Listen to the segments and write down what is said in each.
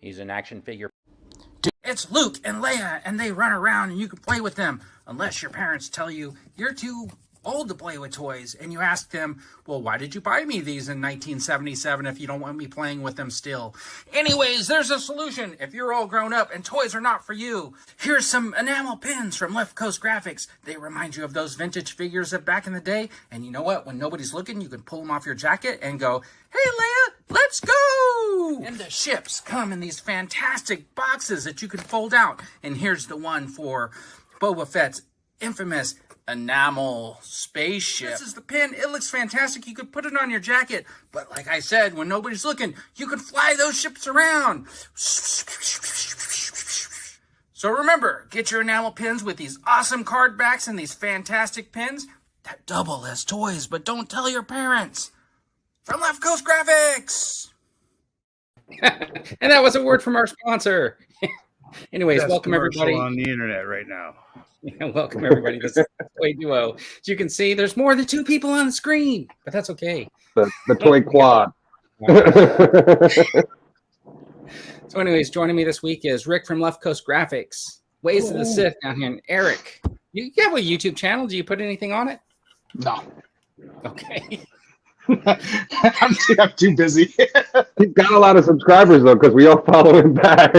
He's an action figure. It's Luke and Leia, and they run around and you can play with them. Unless your parents tell you you're too old to play with toys, and you ask them, well, why did you buy me these in 1977 if you don't want me playing with them still? Anyways, there's a solution if you're all grown up and toys are not for you. Here's some enamel pins from Left Coast Graphics. They remind you of those vintage figures of back in the day, and you know what? When nobody's looking, you can pull them off your jacket and go, hey, Leia, let's go! And the ships come in these fantastic boxes that you can fold out. And here's the one for Boba Fett's infamous enamel spaceship. This is the pin. It looks fantastic. You could put it on your jacket. But like I said, when nobody's looking, you can fly those ships around. So remember, get your enamel pins with these awesome card backs and these fantastic pins that double as toys, but don't tell your parents. From Left Coast Graphics. And that was a word from our sponsor. Anyways, welcome everybody on the internet right now. Welcome everybody. This is Toy Duo. As you can see, there's more than 2 people on the screen, but that's okay. The toy quad. So anyways, joining me this week is Rick from Left Coast Graphics, Ways of the Sith down here, and Eric. You have a YouTube channel. Do you put anything on it? No. Okay. I'm too busy. He's got a lot of subscribers though, because we all follow him back.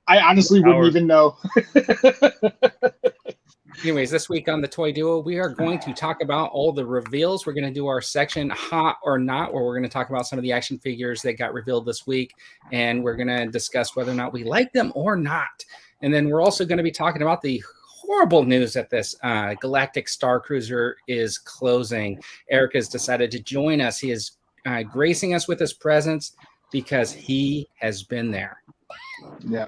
I honestly wouldn't even know. Anyways, this week on the Toy Duo, we are going to talk about all the reveals. We're going to do our section Hot or Not, where we're going to talk about some of the action figures that got revealed this week, and we're going to discuss whether or not we like them or not. And then we're also going to be talking about the horrible news that this Galactic Starcruiser is closing. Eric has decided to join us. He is gracing us with his presence because he has been there. Yeah.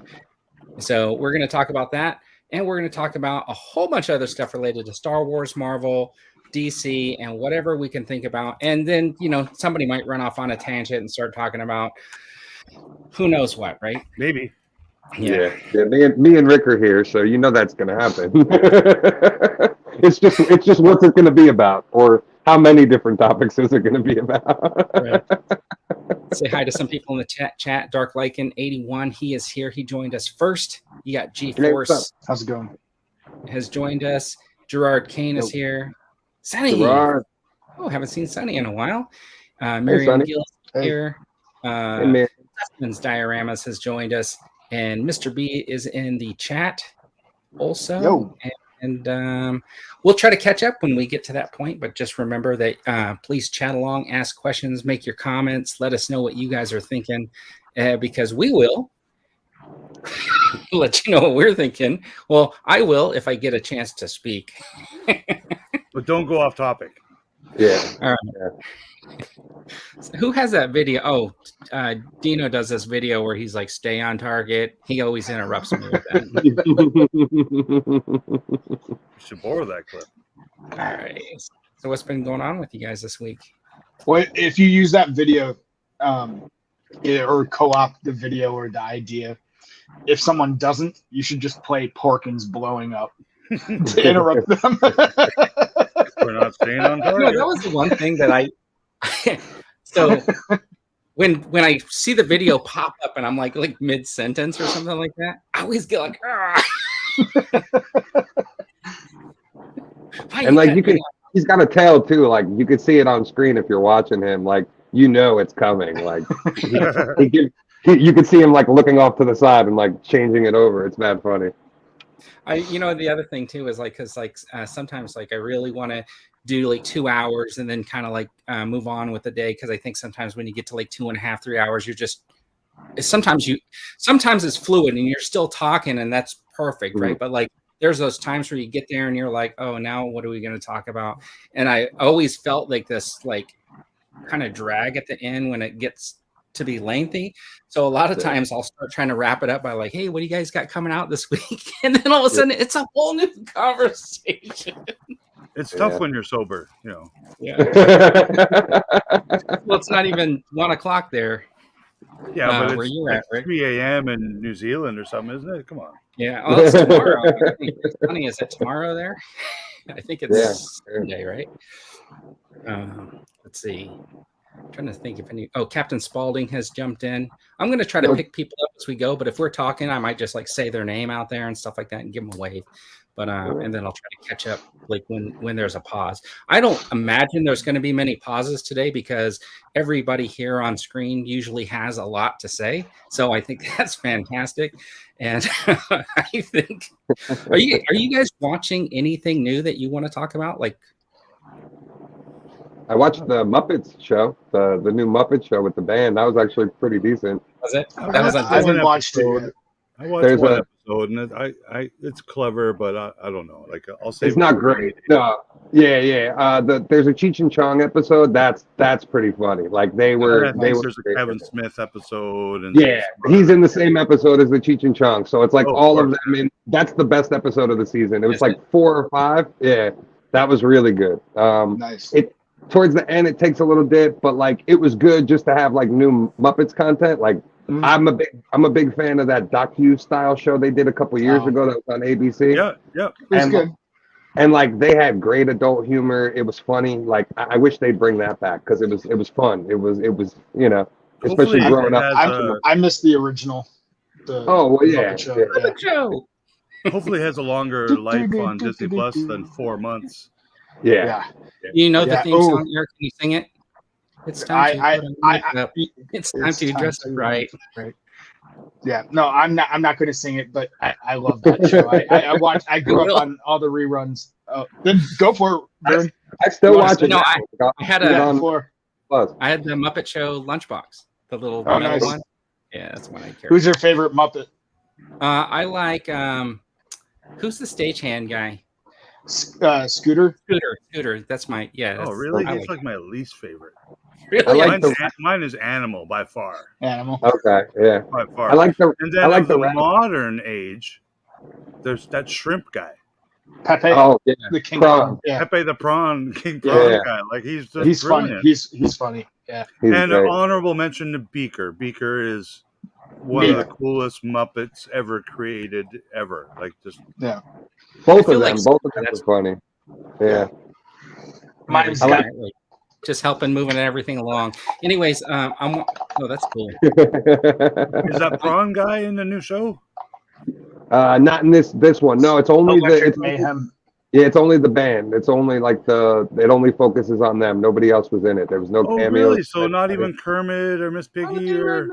So we're going to talk about that, and we're going to talk about a whole bunch of other stuff related to Star Wars, Marvel, DC, and whatever we can think about. And then, you know, somebody might run off on a tangent and start talking about who knows what, right? Maybe. Yeah. Me and Rick are here, so you know that's going to happen. It's just what's it going to be about, or how many different topics is it going to be about? Right. Say hi to some people in the chat. Dark Lycan 81, he is here. He joined us first. You got G-Force. How's it going? Has joined us. Gerard Kane is here. Sunny. Gerard. Oh, haven't seen Sunny in a while. Miriam Gill is here. Dustman's Dioramas has joined us. And Mr. B is in the chat also. Yo. And we'll try to catch up when we get to that point. But just remember that please chat along, ask questions, make your comments. Let us know what you guys are thinking, because we will let you know what we're thinking. Well, I will if I get a chance to speak. But don't go off topic. Yeah. All right. Yeah. So who has that video? Oh, Dino does this video where he's like, stay on target. He always interrupts me with that. You should borrow that clip. All right. So what's been going on with you guys this week? Well, if you use that video or co-op the video or the idea, if someone doesn't, you should just play Porkins blowing up to interrupt them. We're not staying on target. No, that was the one thing that I so when I see the video pop up and I'm like mid-sentence or something like that, I always get like, and like he's got a tail too. Like you could see it on screen if you're watching him. Like you know it's coming. Like you could see him like looking off to the side and like changing it over. It's mad funny. The other thing too is like, because like sometimes like I really want to do like 2 hours and then kind of like move on with the day, because I think sometimes when you get to like 2.5, 3 hours, you're just sometimes it's fluid and you're still talking and that's perfect, right? But like there's those times where you get there and you're like, oh, now what are we going to talk about? And I always felt like this like kind of drag at the end when it gets to be lengthy. So a lot of times I'll start trying to wrap it up by like, hey, what do you guys got coming out this week? And then all of a sudden it's a whole new conversation. It's tough when you're sober, you know. Yeah. Well, it's not even 1 o'clock there. Yeah, but where you're at, Rick. 3 a.m. in New Zealand or something, isn't it? Come on. Yeah. Oh, it's tomorrow. I think it's funny. Is it tomorrow there? I think it's Sunday, right? Let's see. I'm trying to think if any. Oh, Captain Spaulding has jumped in. I'm going to try to pick people up as we go, but if we're talking, I might just like say their name out there and stuff like that and give them a wave. But and then I'll try to catch up like when there's a pause. I don't imagine there's going to be many pauses today because everybody here on screen usually has a lot to say. So I think that's fantastic. And I think are you guys watching anything new that you want to talk about? Like, I watched the Muppets show, the new Muppet show with the band. That was actually pretty decent. was it? I That was I haven't watched it yet. I watched There's one a- episode, and it's clever, but I don't know. Like I'll say It's not great. No, yeah. There's a Cheech and Chong episode. That's pretty funny. Like they were. There's a Kevin Smith episode, and Yeah, he's in the same episode as the Cheech and Chong. So it's like Oh, all of of course. them. That's the best episode of the season. It was Is like it? 4 or 5. Yeah, that was really good. Nice. Towards the end, it takes a little dip, but like it was good just to have like new Muppets content. Like Mhm. I'm a big fan of that docu style show they did a couple years Oh. ago that was on ABC. yeah. It was and- good. And like they had great adult humor. It was funny. Like I wish they'd bring that back because it was fun. It was especially Hopefully growing it up. has, I missed the original. The Oh well, yeah. Muppet Show, yeah. yeah. Joe. Hopefully, it has a longer life on Disney Plus than 4 months. Yeah. Yeah. You know the Yeah. theme Ooh. song, Eric? Can you sing it? It's time I- to put on I- makeup. It's time It's to time dress to- up right. Yeah, no, I'm not going to sing it, but I love that show. I grew up on all the reruns. Oh, then go for it, Vern. I still You watch it. No, now. I had Put it a on For Plus. I had the Muppet Show lunchbox, the little Oh, metal nice. one. Yeah, that's one I carry. who's your favorite Muppet? I like who's the stagehand guy? Scooter. Scooter. That's my Oh, really? I He's like my least favorite. Really? I like Mine is Animal by far. Animal. Okay, yeah. By far. I like the and then I like of the the rabbit. modern age, there's that shrimp guy. Pepe. Oh yeah. the King Prawn. Kong. Yeah, Pepe the Prawn, King Prawn Yeah. guy. Like he's just he's funny. brilliant. He's funny. Yeah. He's And great. an honorable mention to Beaker. Beaker is one of the coolest Muppets ever created ever. Like just Yeah. Both feel of like them. Both of them that's- are funny. Yeah. Mine's I got like just helping moving everything along. Anyways, that's cool. is that Prawn guy in the new show? Not in this one. No, it's only Electric Mayhem. it's only the band. It's only like it only focuses on them. Nobody else was in it. There was no Oh, cameos. really? So not even Kermit or Miss Piggy or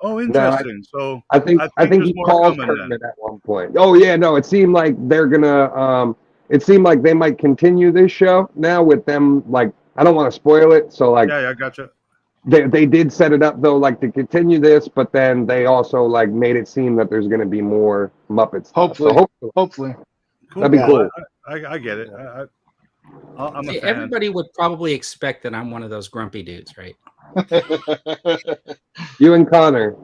oh, interesting. So I think there's he more called coming Kermit at one point. Oh yeah, no, it seemed like they're gonna it seemed like they might continue this show now with them, like I don't want to spoil it, so like yeah, gotcha. they did set it up though, like to continue this, but then they also like made it seem that there's gonna be more Muppets. Hopefully. So Hopefully. Cool. That'd be Yeah. cool. I get it. I'm a See, fan. everybody would probably expect that I'm one of those grumpy dudes, right? You and Connor.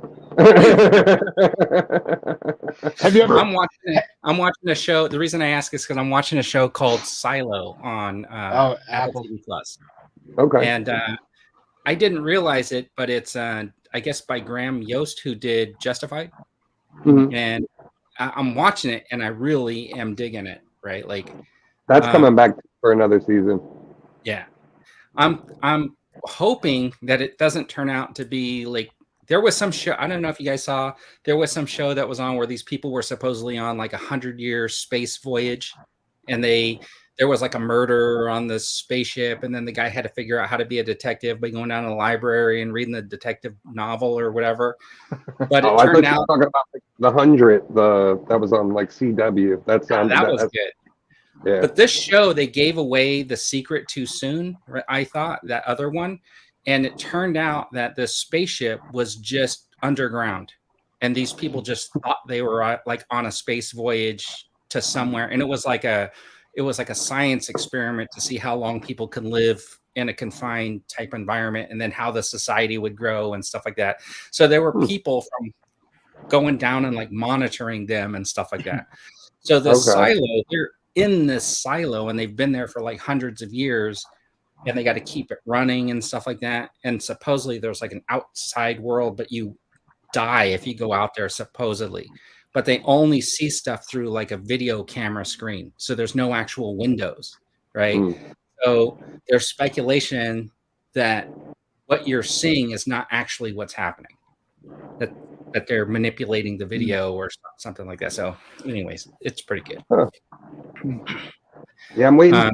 Have you ever? I'm watching a show. The reason I ask is because I'm watching a show called Silo on Apple Apple. TV Plus, Okay. and I didn't realize it, but it's I guess by Graham Yost, who did Justified, Mhm. and I'm watching it, and I really am digging it. Right, like That's coming back for another season. yeah, I'm hoping that it doesn't turn out to be like there was some show. I don't know if you guys saw. There was some show that was on where these people were supposedly on like 100-year space voyage, and there was like a murder on the spaceship, and then the guy had to figure out how to be a detective by going down to the library and reading the detective novel or whatever. But Oh, it I thought turned you were out talking about like, the 100. That was on like CW. That sounded that was good. yeah. But this show, they gave away the secret too soon. I thought that other one, and it turned out that the spaceship was just underground, and these people just thought they were like on a space voyage to somewhere, and it was like a science experiment to see how long people could live in a confined type environment, and then how the society would grow and stuff like that. So there were people from going down and like monitoring them and stuff like that. So the silo, they're in this silo, and they've been there for like hundreds of years, and they got to keep it running and stuff like that. And supposedly there's like an outside world, but you die if you go out there, supposedly. But they only see stuff through like a video camera screen. So there's no actual windows, right? So there's speculation that what you're seeing is not actually what's happening. That they're manipulating the video or something like that. So, anyways, it's pretty good. Huh. Yeah, I'm waiting.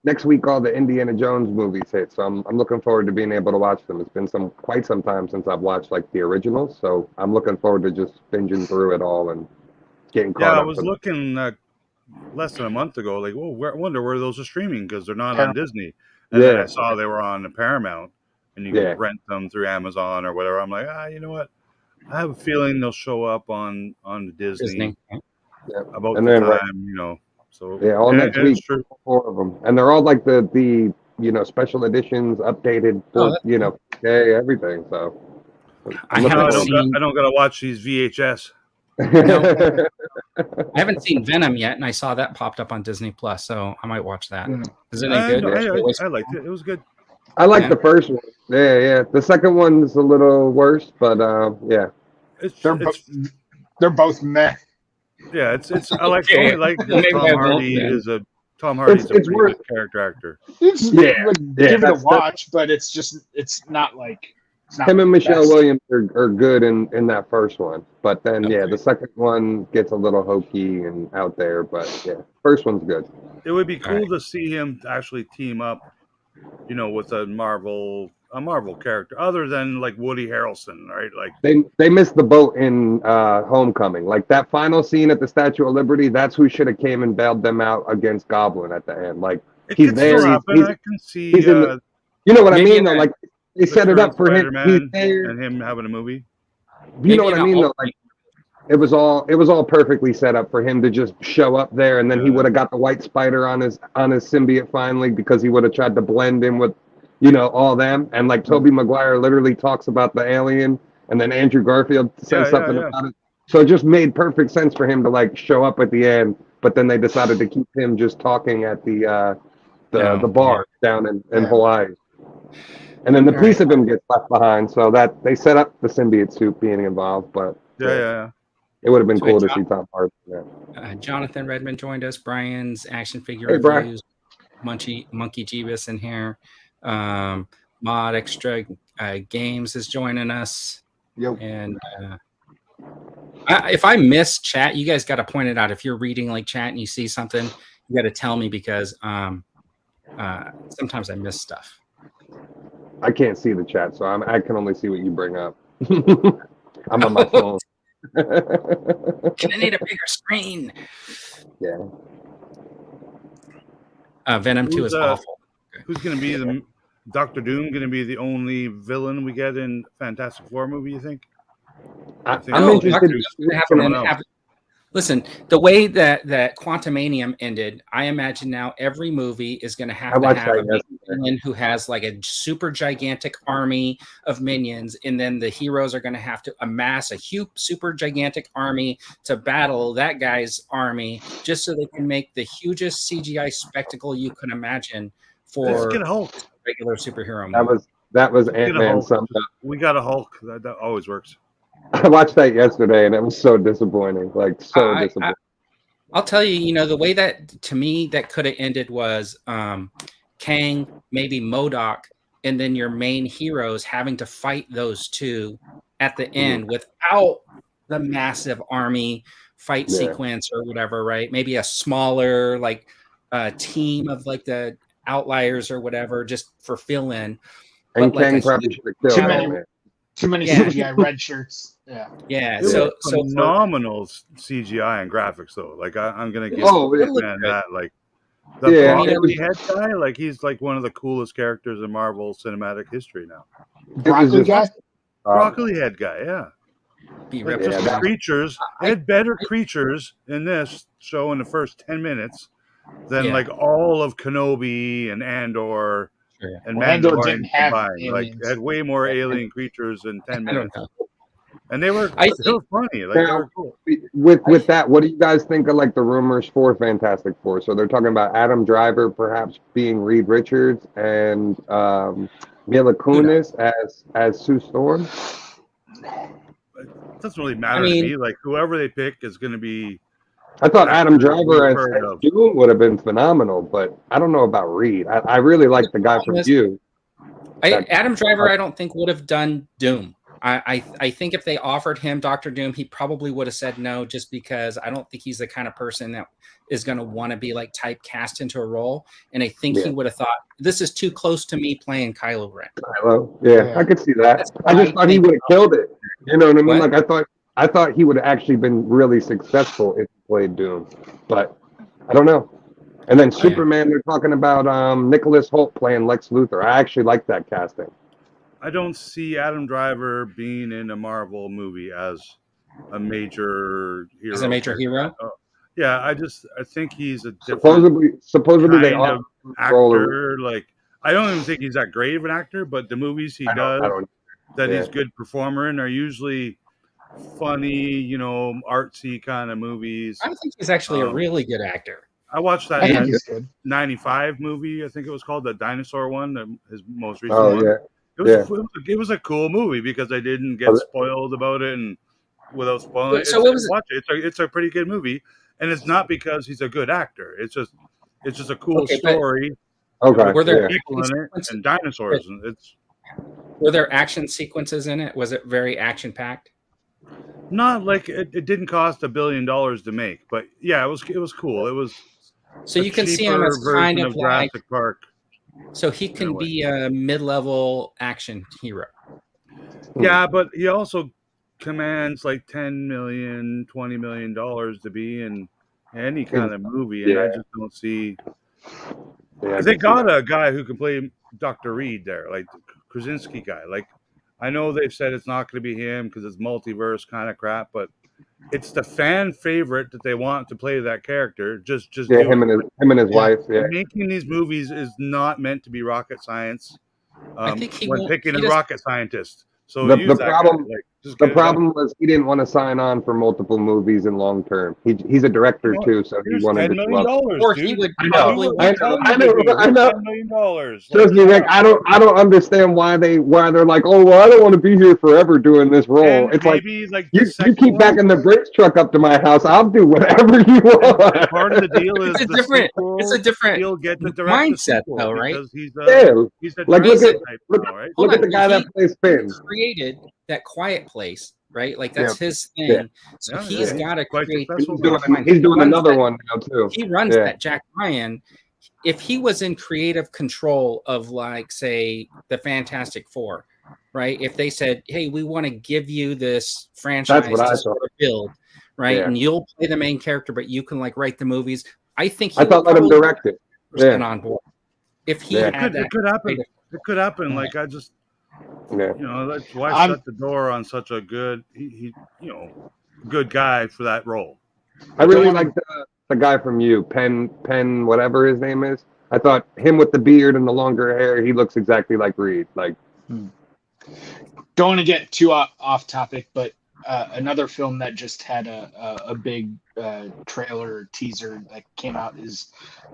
Next week, all the Indiana Jones movies hit, so I'm looking forward to being able to watch them. It's been quite some time since I've watched like the originals, so I'm looking forward to just binging through it all and getting caught up. Yeah, I was looking less than a month ago, like, I wonder where those are streaming because they're not on Disney. And then I saw they were on the Paramount, and you can rent them through Amazon or whatever. I'm like, you know what? I have a feeling they'll show up on the Disney. About the time, you know. So yeah, all next week, 4 of them, and they're all like the special editions, updated, everything. So I don't gotta watch these VHS. I haven't seen Venom yet, and I saw that popped up on Disney Plus, so I might watch that. Is it any good? I liked it. It was good. I like the first one. Yeah. The second one's a little worse, but yeah. They're both meh. Yeah, it's I like Tom Hardy is a Hardy's a pretty good character actor. Give it a watch, but it's not like him and Michelle Williams are good in that first one, but then the second one gets a little hokey and out there, but first one's good. It would be cool to see him actually team up, with a Marvel character other than like Woody Harrelson, right? Like they missed the boat in Homecoming. Like that final scene at the Statue of Liberty, that's who should have came and bailed them out against Goblin at the end. Like he's there. I can see. You know what I mean? Though, like they set it up for him. He's there. And him having a movie. You know what I mean? Though, like it was all perfectly set up for him to just show up there, and then he would have got the white spider on his symbiote finally because he would have tried to blend in with. All them. And like Tobey Maguire literally talks about the alien, and then Andrew Garfield says something about it. So it just made perfect sense for him to like show up at the end, but then they decided to keep him just talking at the bar down in Hawaii. And then the piece of him gets left behind, so that they set up the symbiote suit being involved, but it would have been cool to see Tom Hardy. Jonathan Redmond joined us. Brian's action figure reviews. Monkey Jeebus in here. Mod Extra Games is joining us. Yep. And if I miss chat, you guys got to point it out. If you're reading like chat and you see something, you got to tell me because sometimes I miss stuff. I can't see the chat, so I can only see what you bring up. I'm on my phone. I need a bigger screen. Yeah. Venom 2 is awful. Who's going to be the Doctor Doom? Going to be the only villain we get in Fantastic Four movie? You think? I'm interested. Listen, the way that Quantumanium ended, I imagine now every movie is going to have a villain who has like a super gigantic army of minions, and then the heroes are going to have to amass a huge, super gigantic army to battle that guy's army, just so they can make the hugest CGI spectacle you can imagine for regular superhero movie. That was Ant-Man. We got a Hulk. That always works. I watched that yesterday, and it was so disappointing. Disappointing. I'll tell you, the way that, to me, that could have ended was Kang, maybe MODOK, and then your main heroes having to fight those two at the end without the massive army fight sequence or whatever, right? Maybe a smaller, team of, the outliers or whatever, just for fill-in. And Kang probably should have killed too many CGI red shirts. Yeah. So phenomenal CGI and graphics though. Like I'm gonna give that. Like the broccoli head guy. Like he's like one of the coolest characters in Marvel cinematic history now. Broccoli head guy. Yeah. Creatures. They had better creatures in this show in the first 10 minutes than like all of Kenobi and Andor. And Andor didn't have aliens. Had way more alien creatures in 10 minutes. And they were funny. They were cool. With that, what do you guys think of the rumors for Fantastic Four? So they're talking about Adam Driver perhaps being Reed Richards and Mila Kunis as Sue Storm. It doesn't really matter to me. Like whoever they pick is going to be. I thought Adam Driver as Doom would have been phenomenal, but I don't know about Reed. I really like the guy from View. Adam Driver, I don't think would have done Doom. I think if they offered him Dr. Doom, he probably would have said no, just because I don't think he's the kind of person that is going to want to be like typecast into a role. And I think he would have thought, this is too close to me playing Kylo Ren. Yeah, I could see that. I just thought he would have killed it. You know what I mean? What? Like I thought he would have actually been really successful if he played Doom, but I don't know. And then Superman, they're talking about Nicholas Hoult playing Lex Luthor. I actually like that casting. I don't see Adam Driver being in a Marvel movie as a major hero. As a major hero? Yeah, I think he's a different supposedly they kind are of actor. Like, I don't even think he's that great of an actor, but the movies he does that he's a good performer in are usually funny, you know, artsy kind of movies. I think he's actually a really good actor. I watched that 95 movie, I think it was called, the dinosaur one, his most recent one. Yeah. It was a cool movie because I didn't get spoiled about it, and without spoiling it's a pretty good movie, and it's not because he's a good actor. It's just a cool story. Were there people in it and dinosaurs, and were there action sequences in it? Was it very action packed? Not like it didn't cost $1 billion to make, but yeah, it was cool. It was so you can see him as kind of like Jurassic Park. So he can be a mid-level action hero. Yeah, but he also commands like $10 million, $20 million to be in any kind of movie, and I just don't see. They got a guy who can play Dr. Reed there, like the Krasinski guy. Like, I know they've said it's not going to be him because it's multiverse kind of crap, but it's the fan favorite that they want to play that character. Just him and his wife. Yeah, making these movies is not meant to be rocket science. I think when picking a rocket scientist. So the problem was he didn't want to sign on for multiple movies in long term. He's a director too, so he wanted $10 million. Or he would probably. I know. $10 million. Trust me, Rick. I don't understand why they're like, oh well, I don't want to be here forever doing this role. It's like you keep backing the Brinks truck up to my house, I'll do whatever you want. Part of the deal is it's a different he'll get the mindset, though, right? He's like look at the guy that plays Finn. Created that Quiet Place, right? Like that's his thing. Yeah. So he's got to create. He's doing another one now too. He runs that. Jack Ryan. If he was in creative control of, like, say, the Fantastic Four, right? If they said, "Hey, we want to give you this franchise to sort of build, right? And you'll play the main character, but you can like write the movies." I think I thought let him direct it. On board. If he had that, it could happen. It could happen. Like I just. You know, why shut the door on such a good, good guy for that role? I really like the guy from Penn, whatever his name is. I thought him with the beard and the longer hair, he looks exactly like Reed. Like, don't want to get too off topic, but another film that just had a big trailer teaser that came out is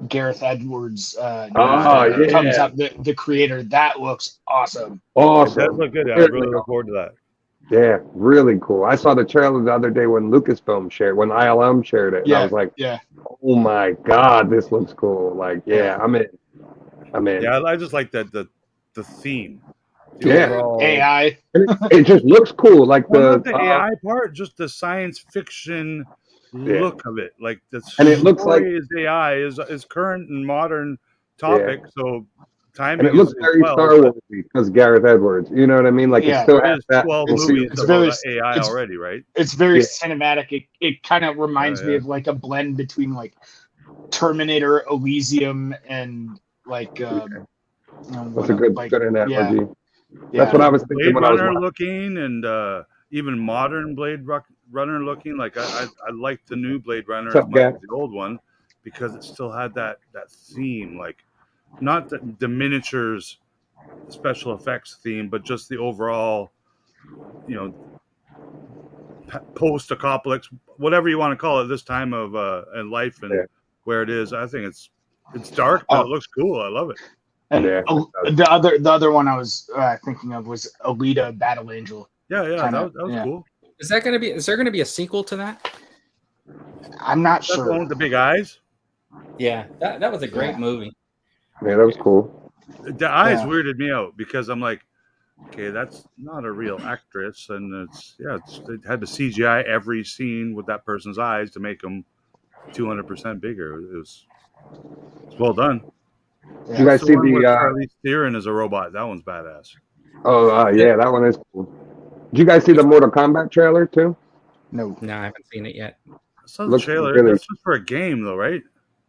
Gareth Edwards' comes up, the creator. That looks awesome. That look good. I really look forward to that. Yeah, really cool. I saw the trailer the other day when Lucasfilm when ILM shared it. And I was like, oh my God, this looks cool. Like, I'm in. Yeah, I just like that the theme. AI. It just looks cool. Like not the AI part, just the science fiction look of it. Like and it looks like AI is current and modern topic. So timing. And it looks very Star Wars because Gareth Edwards. You know what I mean? Like it still has that. 12 movies about AI already, right? It's very cinematic. It kind of reminds me of like a blend between like Terminator, Elysium, and like. That's a good analogy. Yeah. That's what I was thinking. Blade Runner looking, and even modern Blade Runner looking. Like I like the new Blade Runner as much as the old one because it still had that theme, like not the miniatures, special effects theme, but just the overall, post-apocalypse, whatever you want to call it, this time of in life and where it is. I think it's dark, but it looks cool. I love it. And the other one I was thinking of was Alita: Battle Angel. Yeah, that was cool. Is there going to be a sequel to that? I'm not sure. The one with the big eyes. Yeah, that was a great movie. Yeah, that was cool. The eyes weirded me out because I'm like, okay, that's not a real actress, and they had to CGI every scene with that person's eyes to make them 200% bigger. It's well done. Did you guys see the? Charlize Theron as a robot. That one's badass. Oh yeah, that one is cool. Did you guys see the Mortal Kombat trailer too? No. No, I haven't seen it yet. I saw the Looks trailer. really- That's just for a game, though, right?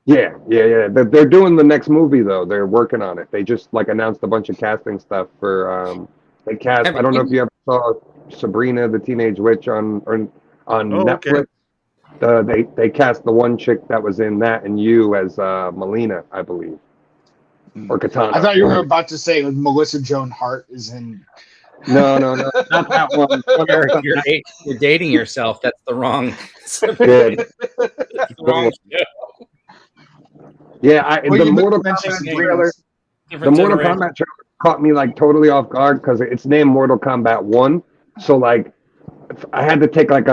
Yeah. They're doing the next movie though. They're working on it. They just like announced a bunch of casting stuff for. They cast. I don't know if you ever saw Sabrina the Teenage Witch on Netflix. Okay. They cast the one chick that was in that and you as Melina, I believe, or Katana. I thought you were about to say like, Melissa Joan Hart is in. No, not that one. You're dating yourself. That's the wrong. Yeah. wrong Yeah, Well, the you Mortal mentioned Kombat Sabrina. trailer. different The Mortal generation. Kombat trailer caught me like totally off guard because it's named Mortal Kombat 1. So like I had to take like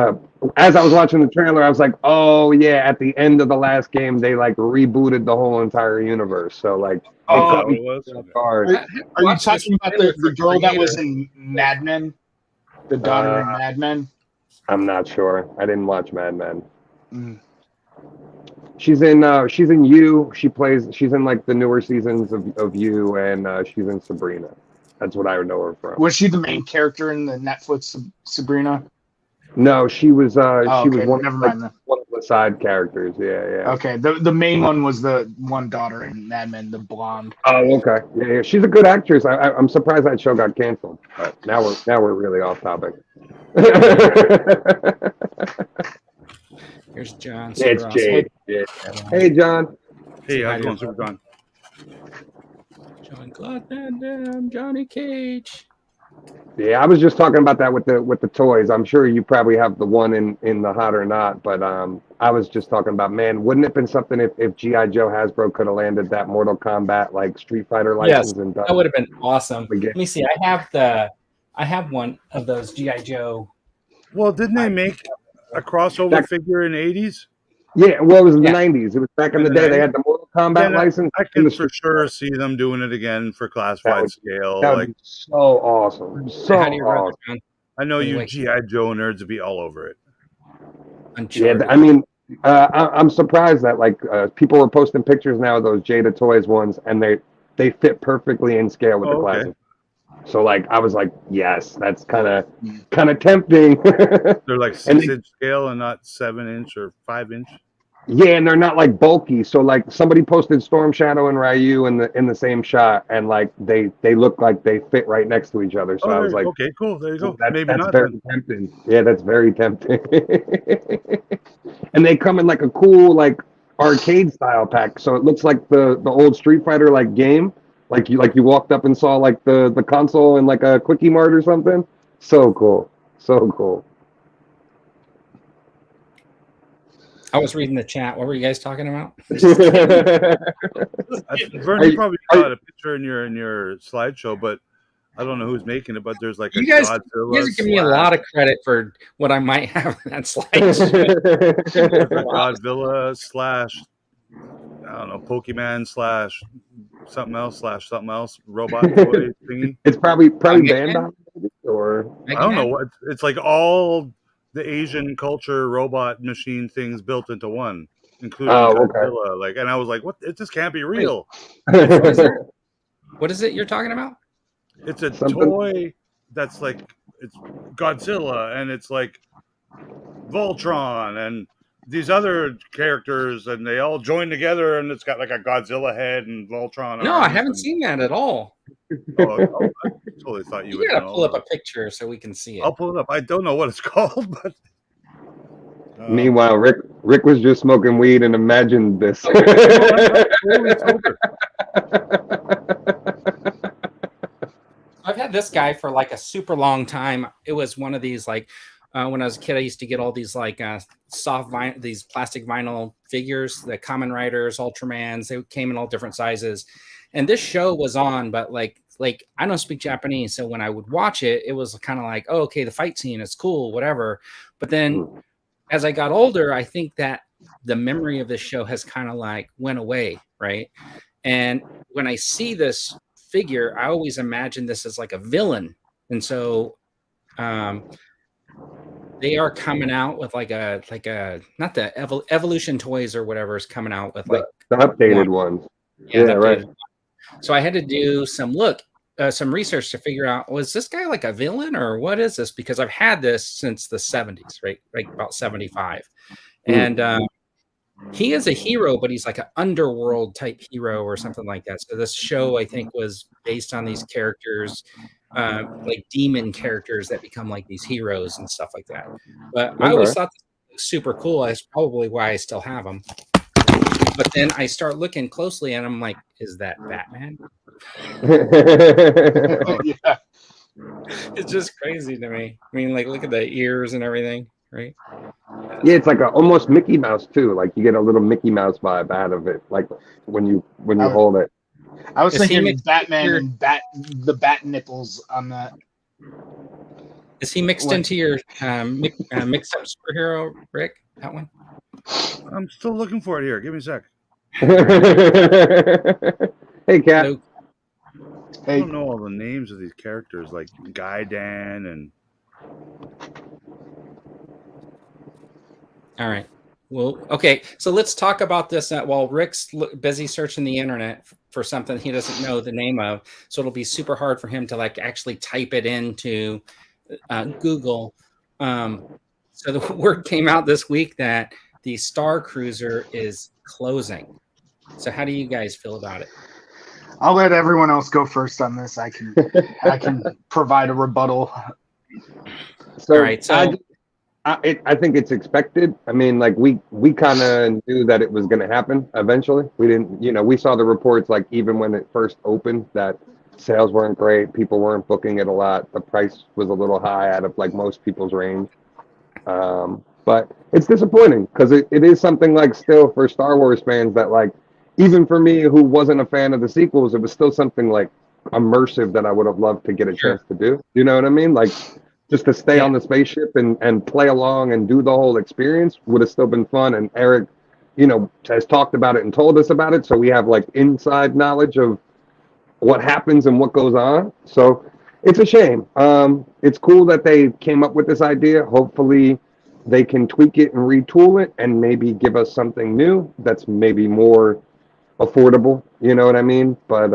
as I was watching the trailer, I was like, oh yeah, at the end of the last game they like rebooted the whole entire universe. So like it caught me was. off guard. Are you talking about the girl that was in Mad Men? The daughter in Mad Men? I'm not sure. I didn't watch Mad Men. Mm. She's in You. She's in like the newer seasons of You, and she's in Sabrina. That's what I would know her from. Was she the main character in the Netflix Sabrina? No, she was she was okay, one never of, mind like, then. one of the side characters. Yeah. Okay, the main one was the one daughter in Mad Men, the blonde. Oh, okay. Yeah. She's a good actress. I'm surprised that show got canceled. But now we're really off topic. Here's John. Yeah, it's Super Jade. Yeah. Hey, John. Hey, how's it going, Super John? John Claude Van Damme, Johnny Cage. Yeah, I was just talking about that with the toys. I'm sure you probably have the one in the hot or not, but I was just talking about, man, wouldn't it have been something if G.I. Joe Hasbro could have landed that Mortal Kombat like Street Fighter license and done That would have been awesome. Again. Let me see. I have one of those GI Joe. Well, didn't they make a crossover figure in the 80s? Yeah, well, it was in the 90s. It was back in the day. They had the Mortal Kombat Yeah, license. I can for sure see them doing it again for classified scale. That would Like, be so awesome. So How do you run awesome. it, John? I know you Anyway. G.I. Joe nerds would be all over it. Yeah, Uncharted. I mean, I'm surprised that like people were posting pictures now of those Jada Toys ones, and they fit perfectly in scale with the Okay. classic. So like I was like, yes, that's kind of tempting. They're like 6-inch scale and not 7-inch or 5-inch. Yeah, and they're not like bulky. So like somebody posted Storm Shadow and Ryu in the same shot, and like they look like they fit right next to each other. So I was like, okay, cool. There you go. That's Maybe not. very Then. tempting. Yeah, that's very tempting. And they come in like a cool like arcade style pack, so it looks like the old Street Fighter like game. Like you walked up and saw like the console in like a Quickie Mart or something. So cool. So cool. I was reading the chat. What were you guys talking about? Vern, you probably got a picture in your slideshow, but I don't know who's making it. But there's like You guys are giving me a lot of credit for what I might have in that slide. Godzilla slash I don't know Pokemon slash something else robot toy thingy. It's probably Bandai, Bandai or I don't know what it's like. All the Asian culture robot machine things built into one, including Godzilla. Like, and I was like, "What? It just can't be real." What is it you're talking about? It's a toy that's like it's Godzilla, and it's like Voltron, and these other characters, and they all join together, and it's got like a Godzilla head and Voltron. No, I haven't seen that at all. Oh, I totally thought you would gotta know. pull up a picture so we can see it. I'll pull it up. I don't know what it's called, but Meanwhile, Rick was just smoking weed and imagined this. I've had this guy for like a super long time. It was one of these like when I was a kid, I used to get all these like soft vinyl, these plastic vinyl figures, the Kamen Riders, Ultramans. They came in all different sizes, and this show was on. But like I don't speak Japanese, so when I would watch it, it was kind of like, oh, okay, the fight scene is cool, whatever. But then as I got older, I think that the memory of this show has kind of like went away, right? And when I see this figure, I always imagined this as like a villain. And so they are coming out with like a not the Evolution Toys or whatever is coming out with like the updated ones. Yeah, right. So I had to do some research to figure out, was this guy like a villain or what is this? Because I've had this since the 70s, right? Like about 75. And he is a hero, but he's like an underworld type hero or something like that. So this show, I think, was based on these characters, like demon characters that become like these heroes and stuff like that. But I always thought this was super cool. That's probably why I still have them. But then I start looking closely and I'm like, is that Batman? Yeah. It's just crazy to me. I mean, like, look at the ears and everything, right? Yeah, it's like almost Mickey Mouse too. Like you get a little Mickey Mouse vibe out of it, like when you hold it. I was thinking Batman and the bat nipples on that. Is he mixed into your mixed up superhero, Rick? That one? I'm still looking for it here. Give me a sec. Hey, Cat. Hello. I don't know all the names of these characters, like Gaidan and. All right. Well, okay. So let's talk about this while Rick's busy searching the internet for something he doesn't know the name of. So it'll be super hard for him to like actually type it into Google. So the word came out this week that the Starcruiser is closing. So how do you guys feel about it? I'll let everyone else go first on this. I can provide a rebuttal. So, all right. So I think it's expected. I mean, like we kind of knew that it was going to happen eventually. We didn't, we saw the reports like even when it first opened that sales weren't great, people weren't booking it a lot. The price was a little high out of like most people's range. But it's disappointing because it is something like still for Star Wars fans that like, even for me who wasn't a fan of the sequels, it was still something like immersive that I would have loved to get a chance to do. You know what I mean? Like just to stay on the spaceship and play along and do the whole experience would have still been fun. And Eric, has talked about it and told us about it. So we have like inside knowledge of what happens and what goes on. So it's a shame. It's cool that they came up with this idea. Hopefully they can tweak it and retool it and maybe give us something new that's maybe more affordable. You know what I mean? But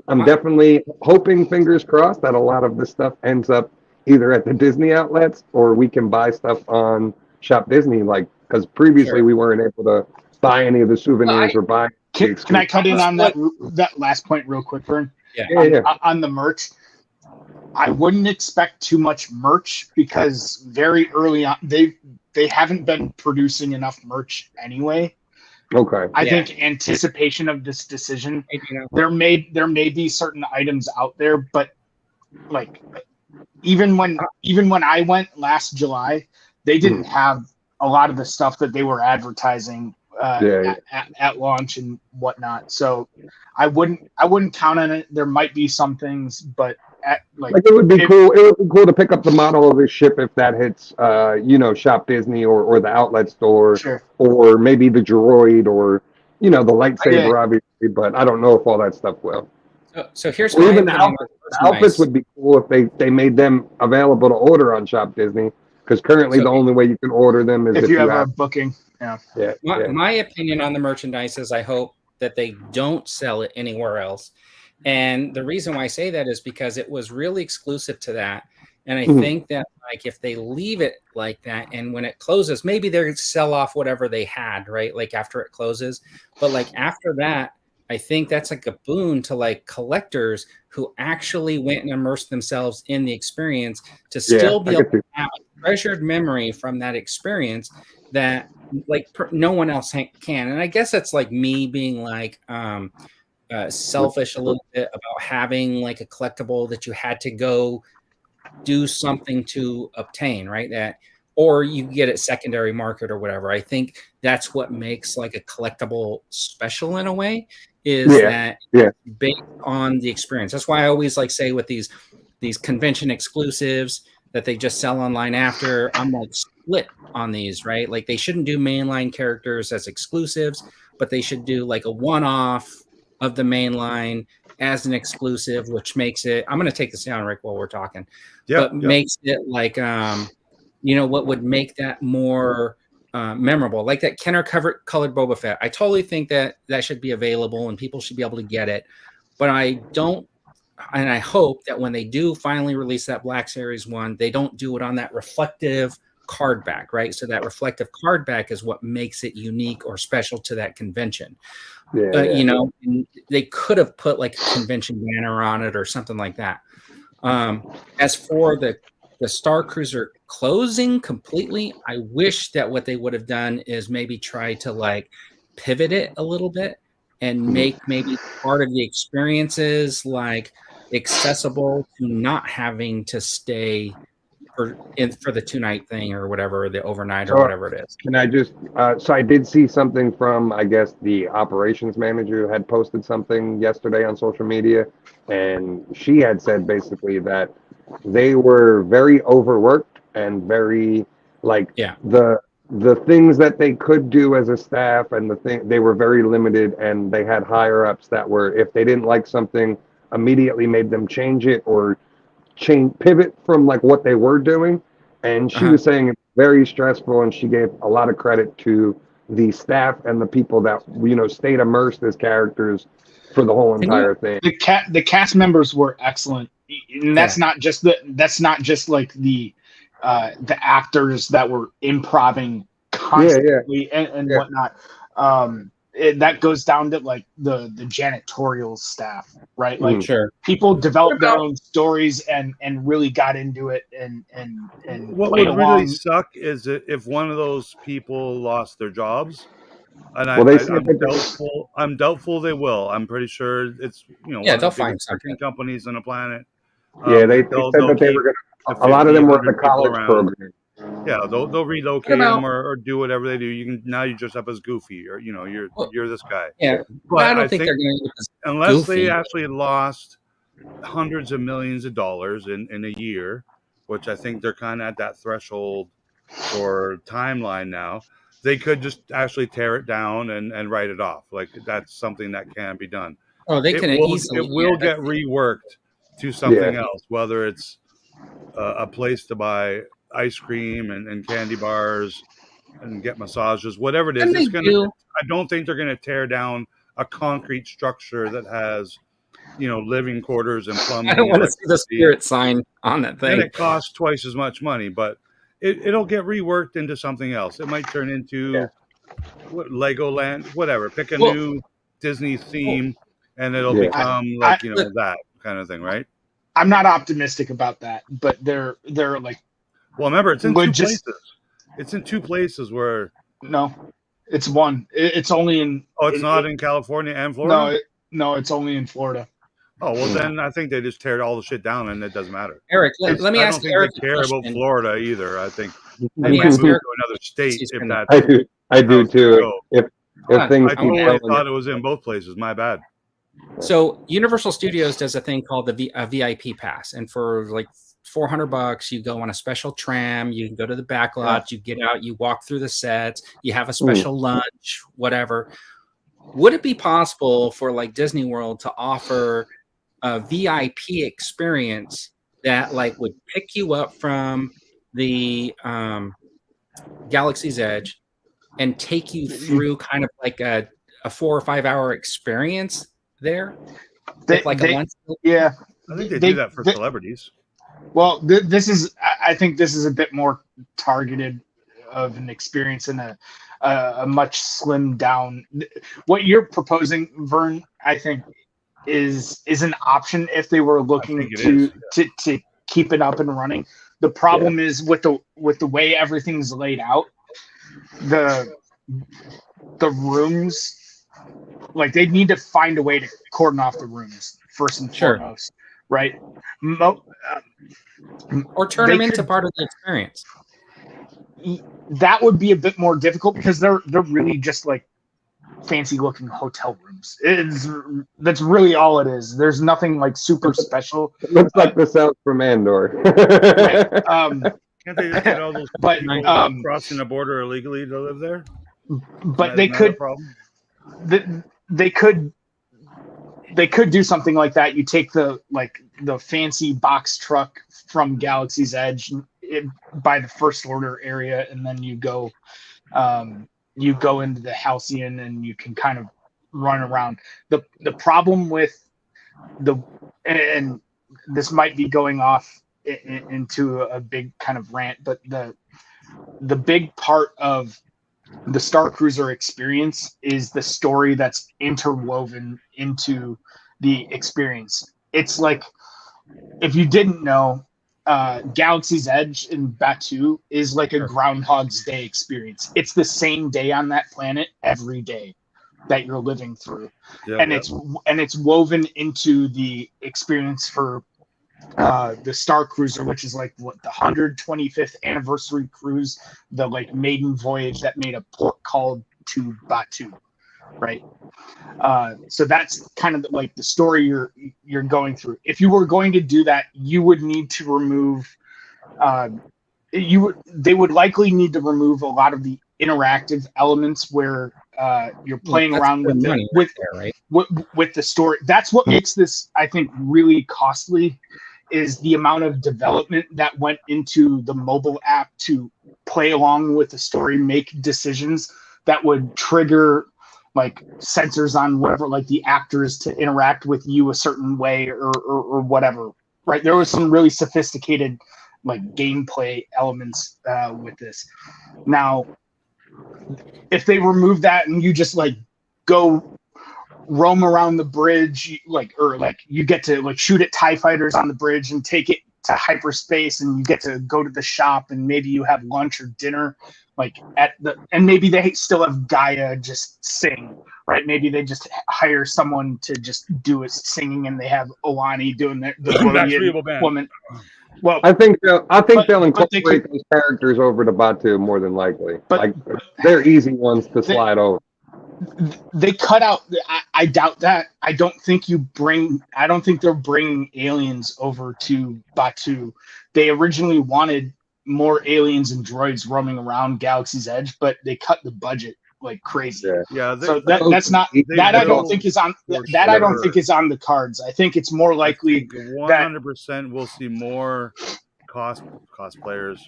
I'm definitely hoping, fingers crossed, that a lot of this stuff ends up either at the Disney outlets or we can buy stuff on Shop Disney, like because previously we weren't able to buy any of the souvenirs or buy. Can I cut in on that last point real quick, Vern? Yeah. On the merch, I wouldn't expect too much merch because very early on they haven't been producing enough merch anyway. Okay. I think anticipation of this decision, there may be certain items out there, but like even when I went last July, they didn't have a lot of the stuff that they were advertising at launch and whatnot. So I wouldn't count on it. There might be some things, but like it would be cool. It would be cool to pick up the model of this ship if that hits, Shop Disney or the outlet store, or maybe the droid or the lightsaber, obviously. But I don't know if all that stuff will. So here's or even the outfits. The outfits would be cool if they made them available to order on Shop Disney, because currently the only way you can order them is if you have a booking. My opinion on the merchandise is I hope that they don't sell it anywhere else. And the reason why I say that is because it was really exclusive to that. And I think that like if they leave it like that and when it closes, maybe they'll sell off whatever they had, right? Like after it closes. But like after that, I think that's like a boon to like collectors who actually went and immersed themselves in the experience to still be able to have a treasured memory from that experience that like no one else can. And I guess that's like me being like selfish a little bit about having like a collectible that you had to go do something to obtain, right? That, or you get it secondary market or whatever. I think that's what makes like a collectible special in a way, is that based on the experience. That's why I always like say with these convention exclusives that they just sell online after, I'm like split on these, right? Like they shouldn't do mainline characters as exclusives, but they should do like a one-off of the main line as an exclusive, which makes it. I'm going to take this down, Rick, while we're talking. Yep, Makes it like what would make that more memorable, like that Kenner colored Boba Fett. I totally think that should be available and people should be able to get it, but I don't. And I hope that when they do finally release that Black Series 1, they don't do it on that reflective card back, right? So that reflective card back is what makes it unique or special to that convention. They could have put like a convention banner on it or something like that. As for the Starcruiser closing completely, I wish that what they would have done is maybe try to like pivot it a little bit and make maybe part of the experiences like accessible to not having to stay for the 2-night thing or whatever, the overnight or whatever it is. Can I just, so I did see something from, I guess, the operations manager had posted something yesterday on social media, and she had said basically that they were very overworked and very, like, the things that they could do as a staff and they were very limited, and they had higher ups that were, if they didn't like something, immediately made them change it or pivot from like what they were doing. And she was saying it's very stressful, and she gave a lot of credit to the staff and the people that stayed immersed as characters for the whole entire thing. The cast members were excellent, and that's not just like the actors that were improvising constantly and whatnot. That goes down to like the janitorial staff, right? Like people developed their own stories and really got into it and what would really suck is if one of those people lost their jobs. And I'm doubtful they will. I'm pretty sure it's they'll find something. Companies on the planet. They said that they were going to. A lot of them were in the college program. Yeah, they'll relocate them or do whatever they do. You dress up as Goofy, or you're this guy. Yeah, but I don't think they're going to unless Goofy. they actually lost hundreds of millions of dollars in a year, which I think they're kind of at that threshold or timeline now. They could just actually tear it down and write it off. Like that's something that can be done. Oh, they can easily. It will get reworked to something else, whether it's a place to buy ice cream and candy bars and get massages, whatever it is. I don't think they're gonna tear down a concrete structure that has living quarters and plumbing. I don't want to see the spirit sign on that thing. And it costs twice as much money, but it'll get reworked into something else. It might turn into Legoland, whatever. Pick a new Disney theme and it'll become that kind of thing, right? I'm not optimistic about that, but they're like. Well, remember, it's in two places. It's in two places where. No, it's one. It's only in. Oh, it's not in California and Florida? No, it's only in Florida. Oh, well, then I think they just tear all the shit down and it doesn't matter. Eric, let me ask Eric. I don't think they care about Florida either. I think they might move to another state if that. I do too. If things. I totally thought it was in both places. My bad. So Universal Studios does a thing called a VIP pass, and for like $400, you go on a special tram. You can go to the back lot. You get out. You walk through the sets. You have a special lunch, whatever. Would it be possible for like Disney World to offer a VIP experience that like would pick you up from the Galaxy's Edge and take you through kind of like a 4 or 5 hour experience there? I think they do that for celebrities. Well, I think this is a bit more targeted of an experience in a much slimmed down. What you're proposing, Vern, I think is an option if they were looking to keep it up and running. The problem is with the way everything's laid out, the rooms, like they need to find a way to cordon off the rooms first and foremost, right? Or turn them into part of the experience. That would be a bit more difficult because they're really just like fancy looking hotel rooms. That's really all it is. There's nothing like super special. It looks like the South from Andor. Can't they just get all those people crossing the border illegally to live there? But they could. They could. they could do something like that. You take the fancy box truck from Galaxy's Edge by the First Order area, and then you go into the Halcyon, and you can kind of run around. The problem with and this might be going off into a big kind of rant, but the big part of the Starcruiser experience is the story that's interwoven into the experience. It's like, if you didn't know, Galaxy's Edge in Batuu is like a Groundhog's Day experience. It's the same day on that planet every day that you're living through, and it's woven into the experience for the Starcruiser, which is like the 125th anniversary cruise, the like maiden voyage that made a port call to Batuu, right? So that's kind of like the story you're going through. If you were going to do that, you would need to remove. They would likely need to remove a lot of the interactive elements where you're playing around with with the story. That's what makes this, I think, really costly. Is the amount of development that went into the mobile app to play along with the story, make decisions that would trigger like sensors on whatever, like the actors to interact with you a certain way or whatever, right? There was some really sophisticated like gameplay elements with this. Now, if they remove that and you just like go roam around the bridge, or you get to like shoot at TIE fighters on the bridge and take it to hyperspace, and you get to go to the shop, and maybe you have lunch or dinner and maybe they still have Gaia just sing, right? Maybe they just hire someone to just do it singing, and they have Olani doing the Rhodian woman. Well, I think they'll incorporate those characters over to Batuu more than likely. But they're easy ones to slide over. They cut out. I doubt that. I don't think they're bringing aliens over to Batuu. They originally wanted more aliens and droids roaming around Galaxy's Edge, but they cut the budget like crazy. Yeah. So that's not that. I don't think is on that. I don't think is on the cards. I think it's more likely 100% we'll see more cosplayers,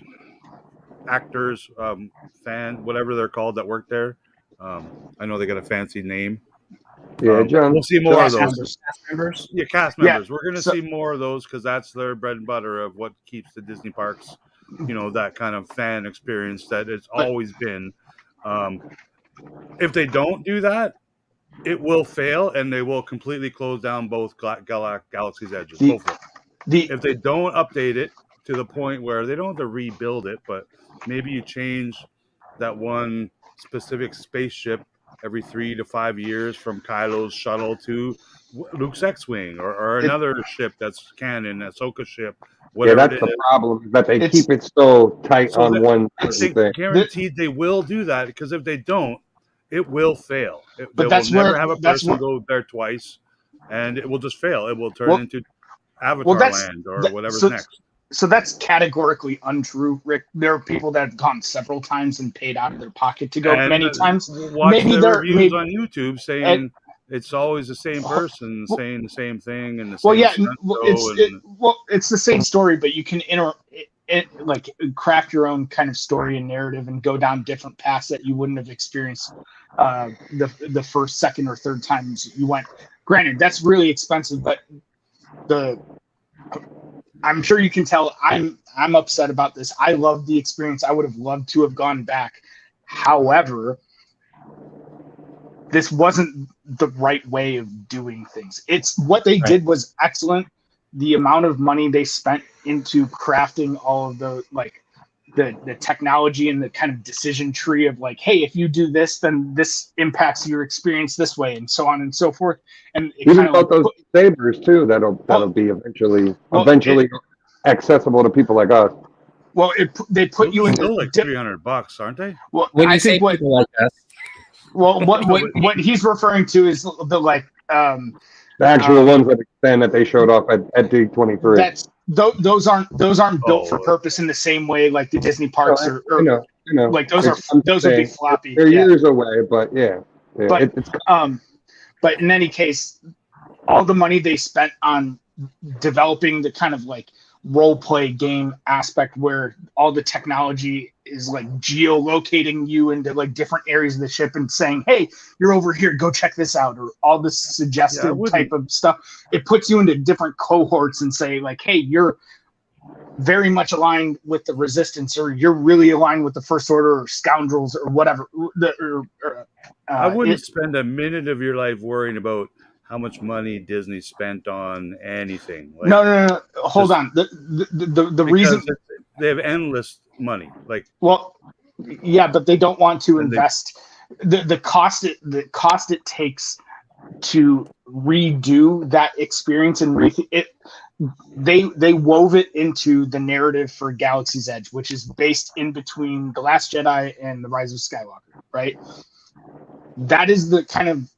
actors, whatever they're called that work there. I know they got a fancy name. Yeah, John. We'll see more of those. Cast members? Yeah, cast members. We're going to see more of those because that's their bread and butter of what keeps the Disney parks, that kind of fan experience that it's always been. If they don't do that, it will fail, and they will completely close down both Galaxy's Edges. If they don't update it to the point where they don't have to rebuild it, but maybe you change that one specific spaceship every 3 to 5 years from Kylo's shuttle to Luke's X-Wing or another ship that's canon, Ahsoka ship, whatever. Yeah, that's the problem, that they keep it so tight on one thing. Guaranteed they will do that, because if they don't, it will fail. They will never have a person go there twice, and it will just fail. It will turn into Avatar Land or whatever's next. So that's categorically untrue, Rick. There are people that have gone several times and paid out of their pocket to go many times. Watch the reviews on YouTube saying it's always the same person saying the same thing and the same. It's the same story, but you can craft your own kind of story and narrative and go down different paths that you wouldn't have experienced the first, second, or third times you went. Granted, that's really expensive, but I'm sure you can tell I'm upset about this. I love the experience. I would have loved to have gone back. However, this wasn't the right way of doing things. It's what they did was excellent. The amount of money they spent into crafting all of the technology and the kind of decision tree of like, hey, if you do this, then this impacts your experience this way, and so on and so forth. And even about those sabers too, that'll be eventually accessible to people like us. Well, they put you in like $300, aren't they? Well, when I you think say people like us. Well, what he's referring to is the actual ones that extend that they showed off at D23. Those aren't built for purpose in the same way like the Disney parks are. I know. Like those would be floppy. They're years away, but yeah. But in any case, all the money they spent on developing the kind of like role play game aspect where all the technology is like geolocating you into like different areas of the ship and saying, hey, you're over here, go check this out, or all this suggestive type of stuff. It puts you into different cohorts and say like, hey, you're very much aligned with the Resistance, or you're really aligned with the First Order or Scoundrels or whatever. I wouldn't spend a minute of your life worrying about how much money Disney spent on anything. Like, no. Hold on. The reason they have endless money. Like, well, yeah, but they don't want to invest the cost it takes to redo that experience and they wove it into the narrative for Galaxy's Edge, which is based in between The Last Jedi and The Rise of Skywalker, right? That is the kind of,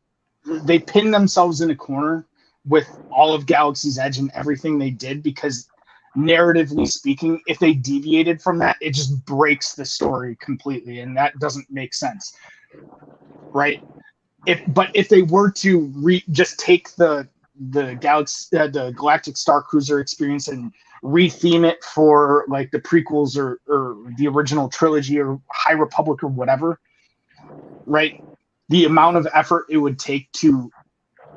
they pin themselves in a corner with all of Galaxy's Edge and everything they did, because narratively speaking, if they deviated from that, it just breaks the story completely, and that doesn't make sense, right? If they were to just take the Galactic Starcruiser experience and retheme it for like the prequels or the original trilogy or High Republic or whatever, right? The amount of effort it would take to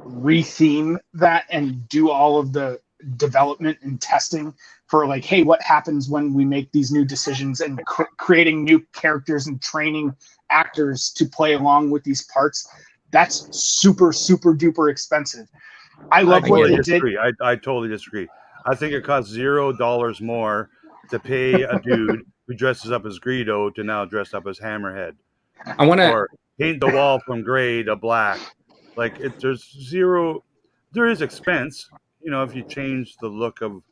retheme that and do all of the development and testing for like, hey, what happens when we make these new decisions, and creating new characters and training actors to play along with these parts. That's super, super duper expensive. I love what they did. I totally disagree. I think it costs $0 more to pay a dude who dresses up as Greedo to now dress up as Hammerhead. I want to paint the wall from gray to black. Like, there is expense, if you change the look of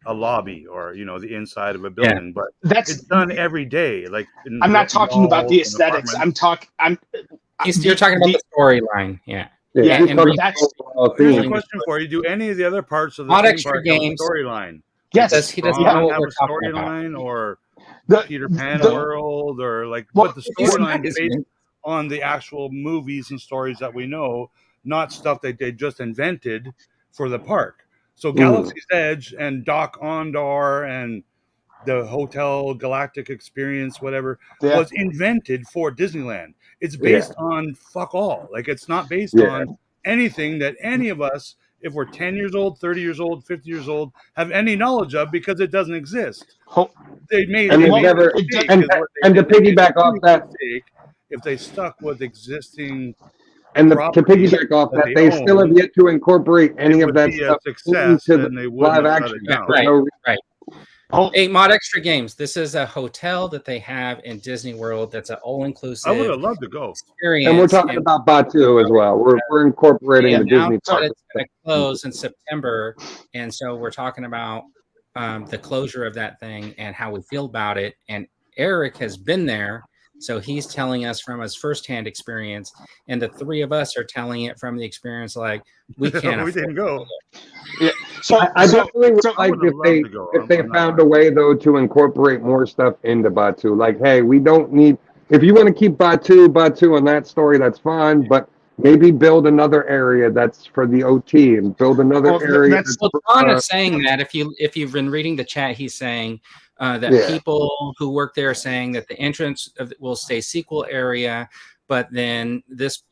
a lobby or, the inside of a building, but it's done every day. Like, I'm not talking about the aesthetics. You're talking about the storyline. Yeah. Yeah, and here's a question for you: do any of the other parts of the extra games storyline? Yes, he doesn't know what we're talking storyline, about. or Peter Pan World, or like what the storyline is based on the actual movies and stories that we know, not stuff that they just invented for the park. So Galaxy's Edge and Doc Ondar and the Hotel Galactic Experience, whatever, was invented for Disneyland. It's based on fuck all. Like, it's not based on anything that any of us, if we're 10 years old, 30 years old, 50 years old, have any knowledge of, because it doesn't exist. They made and to piggyback off that, if they stuck with existing and to piggyback off that, they still have yet to incorporate any of that stuff into the live action. Right. Hey, Mod Extra Games. This is a hotel that they have in Disney World. That's an all-inclusive. I would have loved to go. Experience. And we're talking about Batuu as well. We're incorporating the Disney park. It's going to close in September, and so we're talking about the closure of that thing and how we feel about it. And Eric has been there, so he's telling us from his firsthand experience, and the three of us are telling it from the experience. Like, we can't. We didn't go. Yeah. So I definitely would like if they found a way though to incorporate more stuff into Batuu. Like, hey, we don't need, if you want to keep Batuu and that story, that's fine, but maybe build another area that's for the OT, and build another area. John is saying that if you've been reading the chat, he's saying that people who work there are saying that the entrance will stay sequel area, but then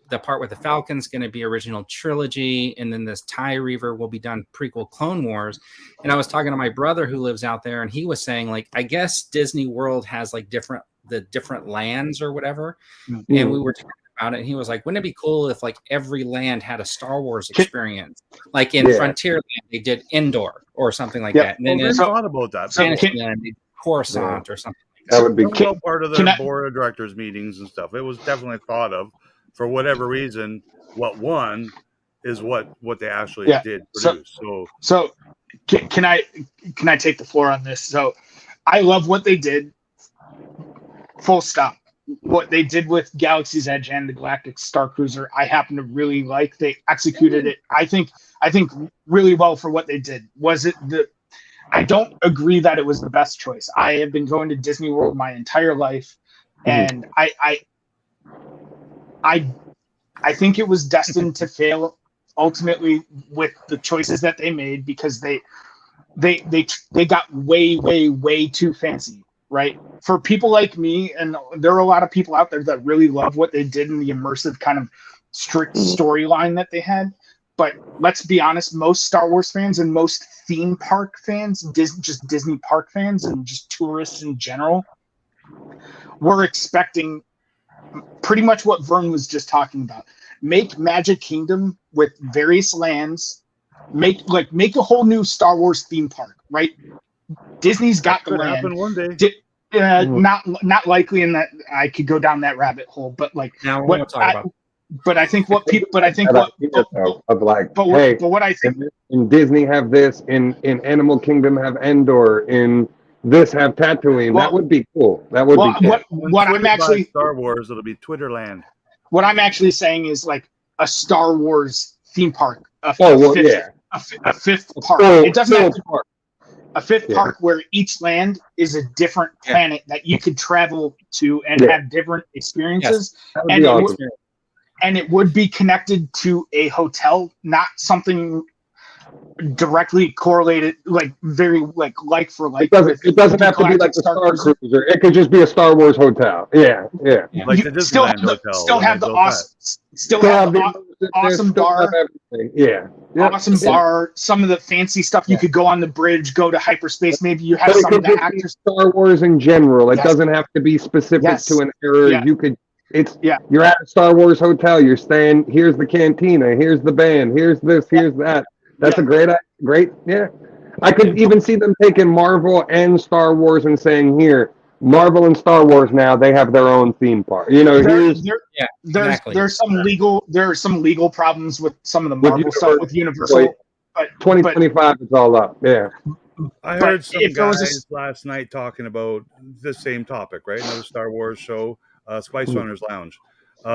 the part with the Falcon's going to be original trilogy, and then this TIE Reaver will be done prequel Clone Wars. And I was talking to my brother who lives out there, and he was saying, like, I guess Disney World has like the different lands or whatever. Mm-hmm. And we were talking about it, and he was like, wouldn't it be cool if like every land had a Star Wars experience? Like in Frontierland, they did Endor or something like that. And then I thought about that. Fantasyland, they did Coruscant or something. That would be part of their board of directors meetings and stuff. It was definitely thought of. For whatever reason, what won is what they actually did produce. So can I take the floor on this? So I love what they did. Full stop. What they did with Galaxy's Edge and the Galactic Starcruiser, I happen to really like. They executed it, I think really well for what they did. I don't agree that it was the best choice. I have been going to Disney World my entire life, and I think it was destined to fail ultimately with the choices that they made, because they got way too fancy, right? For people like me, and there are a lot of people out there that really love what they did in the immersive kind of strict storyline that they had. But let's be honest, most Star Wars fans and most theme park fans, just Disney park fans and just tourists in general, were expecting pretty much what Vern was just talking about. Make Magic Kingdom with various lands, make a whole new Star Wars theme park, right? Disney's got the land. Happen one day. Not likely in that I could go down that rabbit hole, but like Now we're going to talk about. But I think what people, but I think But what I think in Disney have this, in Animal Kingdom have Endor, in this have Tatooine. That would be cool. That would be cool. What I'm actually Star Wars, it'll be Twitterland. What I'm actually saying is like a Star Wars theme park, a fifth park. It doesn't have to a fifth park where each land is a different planet that you could travel to and have different experiences. Yes. And it would be connected to a hotel, not something directly correlated, like very like for like. It doesn't have to be like the Starcruiser. It could just be a Star Wars hotel. Yeah. Like the Disneyland hotel. Still have the awesome bar. Awesome bar. Some of the fancy stuff. You could go on the bridge, go to hyperspace. Maybe you have some of the actors. Star Wars in general. It doesn't have to be specific to an era. You could. You're at a Star Wars hotel. You're staying. Here's the cantina. Here's the band. Here's this. Here's that. That's a great. I could even see them taking Marvel and Star Wars and saying, "Here, Marvel and Star Wars now they have their own theme park." You know, there's some legal problems with some of the Marvel stuff with Universal. But 2025 it's all up. Yeah. I heard some guys last night talking about the same topic, right? Another Star Wars show. Spice Runners Lounge.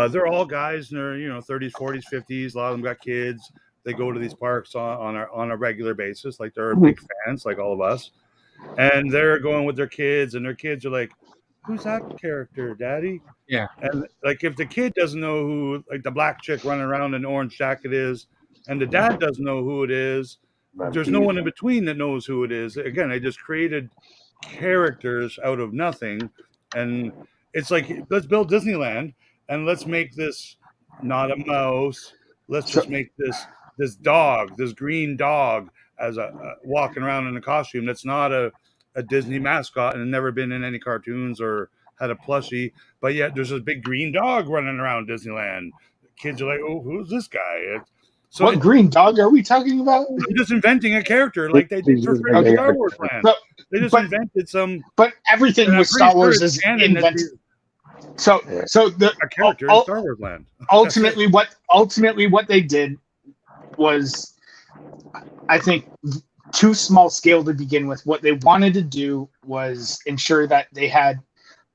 They're all guys in their 30s, 40s, 50s. A lot of them got kids. They go to these parks on a regular basis, like they're big fans, like all of us. And they're going with their kids, and their kids are like, "Who's that character, Daddy?" Yeah. And like if the kid doesn't know who like the black chick running around in an orange jacket is, and the dad doesn't know who it is, there's no one in between that knows who it is. Again, they just created characters out of nothing, and it's like, let's build Disneyland and let's make this not a mouse. Let's just make this dog, this green dog, as a walking around in a costume that's not a Disney mascot and never been in any cartoons or had a plushie, but yet there's this big green dog running around Disneyland. Kids are like, "Oh, who's this guy?" What green dog are we talking about? They're just inventing a character like they did for Star Wars Land. They just invented some. But everything with Star Wars is invented. So a character in Star Wars Land. ultimately what they did was, I think, too small scale to begin with. What they wanted to do was ensure that they had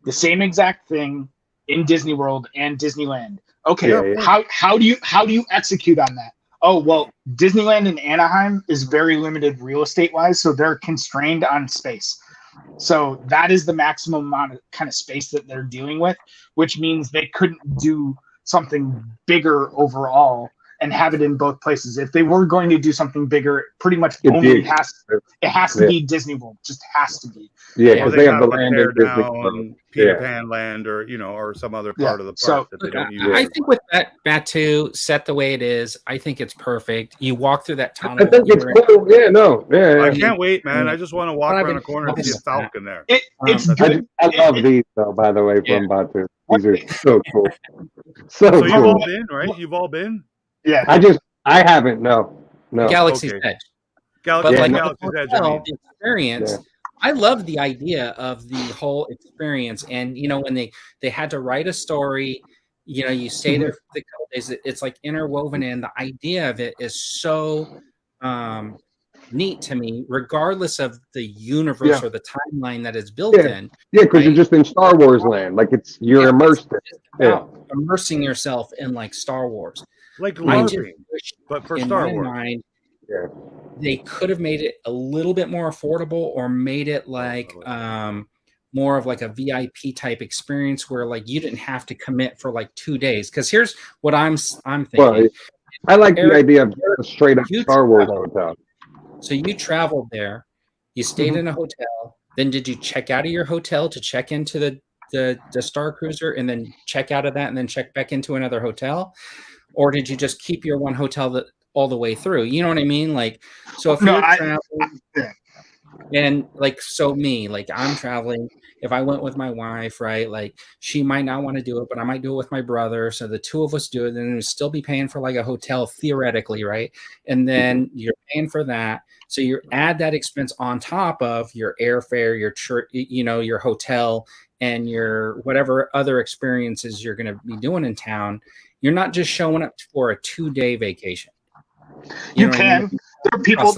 the same exact thing in Disney World and Disneyland. Okay, how do you execute on that? Oh, well, Disneyland in Anaheim is very limited real estate wise, so they're constrained on space. So that is the maximum amount of kind of space that they're dealing with, which means they couldn't do something bigger overall and have it in both places. If they were going to do something bigger, pretty much it has to be Disney World. Just has to be. Yeah, because they have the land in Disney World. Peter Pan Land, or some other part of the park that they don't use. I think with that too, set the way it is, I think it's perfect. You walk through that tunnel. I think it's cool. I can't wait, man. I just want to walk around a corner and see a falcon there. It's good. I love these, though, by the way, from Batu. These are so cool. So you've all been, right? You've all been? Yeah. I haven't, no. Galaxy's Edge. Galaxy's Edge. The experience. I love the idea of the whole experience, and when they had to write a story, you stay there for the couple days. It's like interwoven in. The idea of it is so neat to me, regardless of the universe or the timeline that it's built in. Yeah, because you're just in Star Wars land, like you're immersed in. Immersing yourself in like Star Wars. Like LARPing, but for Star Wars. Mind, they could have made it a little bit more affordable, or made it like more of like a VIP type experience where like you didn't have to commit for like 2 days. Because here's what I'm thinking I like the Eric, idea of a straight up you Star Wars traveled. hotel. So you traveled there, you stayed Mhm. in a hotel, then did you check out of your hotel to check into the Starcruiser and then check out of that and then check back into another hotel? Or did you just keep your one hotel all the way through? You know what I mean? Like, so if you're traveling and like, so me, like I'm traveling, if I went with my wife, right, like she might not want to do it, but I might do it with my brother. So the two of us do it, then we'd still be paying for like a hotel theoretically, right? And then you're paying for that. So you add that expense on top of your airfare, your church, you know, your hotel, and your whatever other experiences you're going to be doing in town. You're not just showing up for a 2-day vacation. You know what I can. mean? There are people.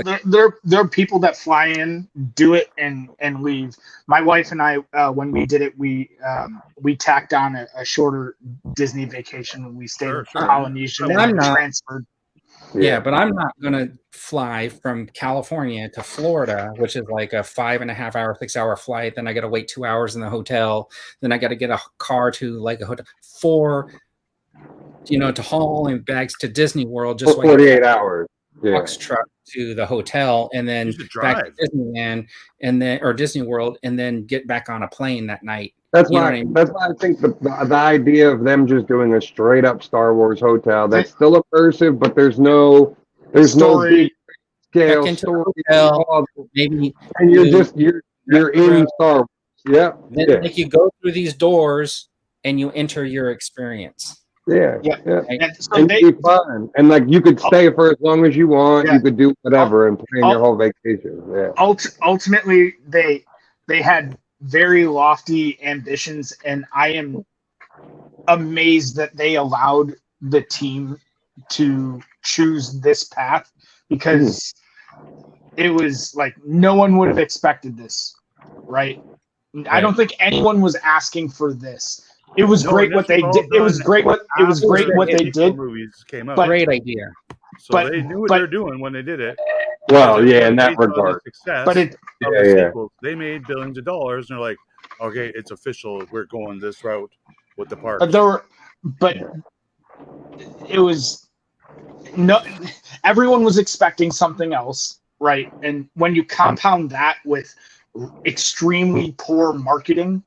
There are people that fly in, do it, and leave. My wife and I, when we did it, we tacked on a shorter Disney vacation. We stayed in Polynesia and then transferred. Yeah, but I'm not going to fly from California to Florida, which is like a 5.5 hour, 6 hour flight. Then I got to wait 2 hours in the hotel. Then I got to get a car to like a hotel to haul in bags to Disney World just for 48 hours. Box truck to the hotel and then back to Disneyland or Disney World and then get back on a plane that night. That's why I think the idea of them just doing a straight up Star Wars hotel that's still immersive, but there's no big scale story. Maybe and you're in Star Wars. Yeah. Then like you go through these doors and you enter your experience. Yeah. Right? And so it'd be fun. And like you could stay for as long as you want. You could do whatever and plan your whole vacation. Yeah. Ultimately, they had very lofty ambitions, and I am amazed that they allowed the team to choose this path because it was like no one would have expected this, right? I don't think anyone was asking for this. It was great what they did. It was great what they did. Movies came out. But, great idea. So they knew what they were doing when they did it. Well, yeah, in that regard. But sequels, they made billions of dollars, and they're like, okay, it's official. We're going this route with the park. But it was no. Everyone was expecting something else, right? And when you compound that with extremely poor marketing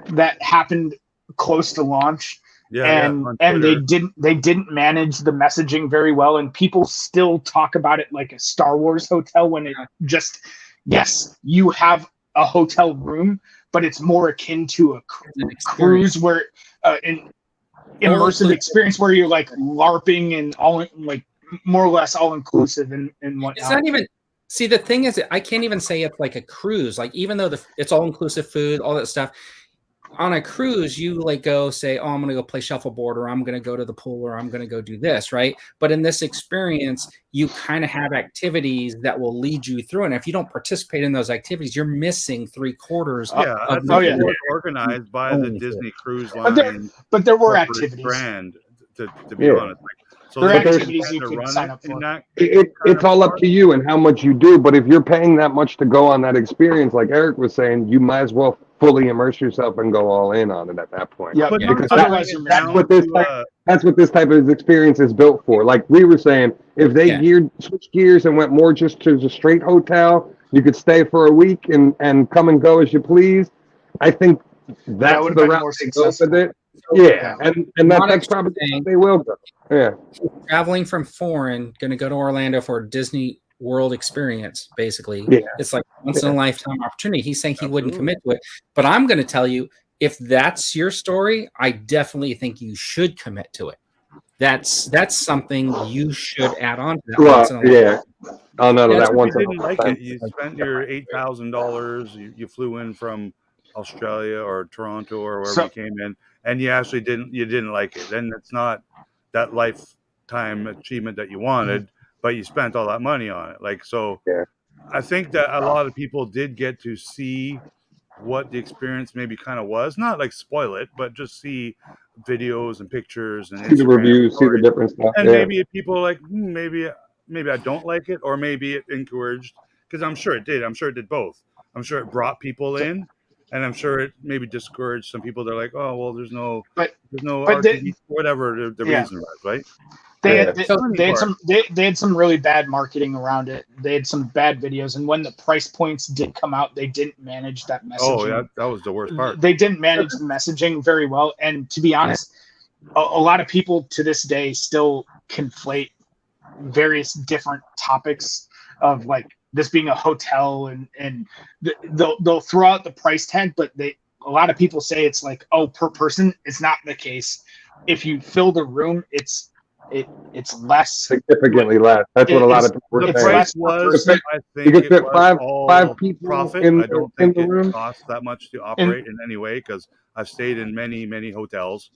that happened close to launch, and they didn't manage the messaging very well, and people still talk about it like a Star Wars hotel when it just you have a hotel room, but it's more akin to a cruise where an immersive experience where you're like LARPing and all like more or less all inclusive and whatnot. It's not even. See, the thing is, I can't even say it's like a cruise. Like, even though it's all inclusive food, all that stuff. On a cruise, you like go say, "Oh, I'm going to go play shuffleboard," or "I'm going to go to the pool," or "I'm going to go do this," right? But in this experience, you kind of have activities that will lead you through. And if you don't participate in those activities, you're missing 3/4 of the organized by the Disney Cruise Line. But there were activities. Brand, to be honest. So there are activities you can sign up for. It's all up to you and how much you do. But if you're paying that much to go on that experience, like Eric was saying, you might as well fully immerse yourself and go all in on it at that point. Yeah, because that's what this type of experience is built for. Like we were saying, if they switched gears and went more just to the straight hotel, you could stay for a week and come and go as you please. I think that's the route they go with it. And that's probably how they will go. Yeah. Traveling from foreign, going to go to Orlando for a Disney World experience, basically. Yeah. It's like once in a lifetime opportunity. He's saying he wouldn't commit to it. But I'm going to tell you, if that's your story, I definitely think you should commit to it. That's something you should add on to that. Oh no, that one. You didn't like it. You spent your $8,000. You flew in from Australia or Toronto or wherever you came in, and you actually didn't like it. Then it's not that lifetime achievement that you wanted, but you spent all that money on it. Like, so I think that a lot of people did get to see what the experience maybe kind of was, not like spoil it, but just see videos and pictures and see the reviews, see the different stuff. And maybe people like, maybe I don't like it, or maybe it encouraged, because I'm sure it did. I'm sure it did both. I'm sure it brought people in, and I'm sure it maybe discouraged some people. They're like, oh, well, there's no RTV, whatever the reason was, right? They Yeah. had some really bad marketing around it. They had some bad videos, and when the price points did come out, they didn't manage that messaging. Oh, yeah, that was the worst part. They didn't manage the messaging very well, and to be honest, a lot of people to this day still conflate various different topics of like this being a hotel, and they'll throw out the price tag, but a lot of people say it's like, oh, per person. It's not the case. If you fill the room, it's less, significantly less. That's what a lot of people were The saying. price was, I You think, could it fit was all five people profit. in I don't in think the it room. costs that much to operate in any way, because I've stayed in many hotels.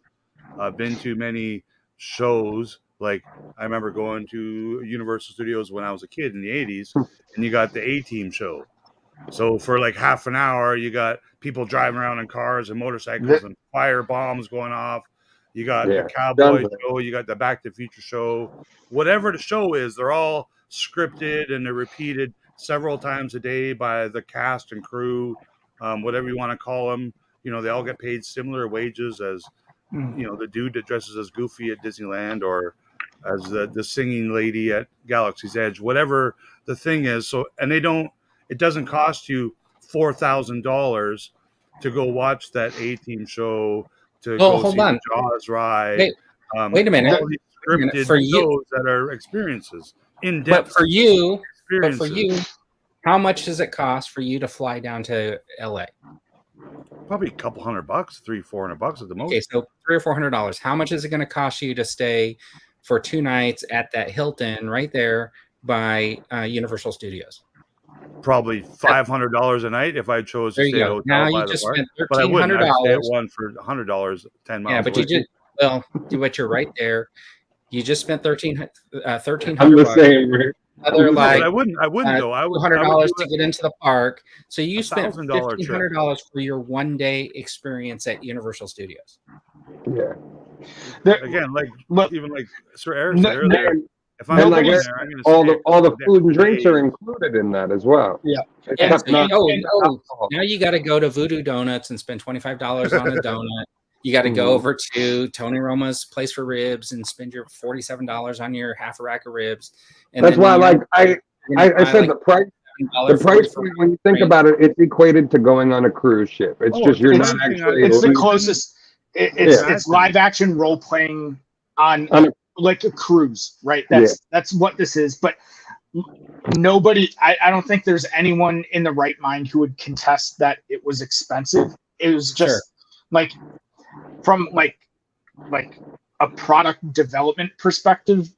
I've been to many shows. Like, I remember going to Universal Studios when I was a kid in the 80s, and you got the A-Team show. So for like half an hour, you got people driving around in cars and motorcycles and fire bombs going off. You got the Cowboy show. You got the Back to the Future show. Whatever the show is, they're all scripted and they're repeated several times a day by the cast and crew, whatever you want to call them. You know, they all get paid similar wages as, you know, the dude that dresses as Goofy at Disneyland, or as the singing lady at Galaxy's Edge, whatever the thing is. So, and it doesn't cost you $4,000 to go watch that A-Team show, to go see the Jaws ride. Wait a minute. All these scripted For shows that are experiences, in But depth. for you, how much does it cost for you to fly down to LA? Probably a couple $100, $300-400 at the most. Okay, so $300 or $400. How much is it going to cost you to stay for 2 nights at that Hilton right there by Universal Studios? Probably $500 a night if I chose to stay at a hotel. Now by you the just park. spent $1,300. But I wouldn't. I'd stay at one for $100, 10 miles. Yeah, but away. but you're right there. You just spent $1,300. I'm the same. Right? I wouldn't though. I would $200 to get into the park. So you spent $1,000 $1,500 for your 1-day experience at Universal Studios. Yeah. Again, even like Sir Eric said earlier, if I'm going there, I'm going to all the food and drinks are included in that as well. Yeah. Now you got to go to Voodoo Donuts and spend $25 on a donut. You got to go over to Tony Roma's place for ribs and spend your $47 on your half a rack of ribs. And that's why, I said the price. The price point, when you think about it, it's equated to going on a cruise ship. It's just you're not actually. It's the closest. It's live action role playing on like a cruise, right? That's what this is. But nobody, I don't think there's anyone in the right mind who would contest that it was expensive. It was just from like a product development perspective,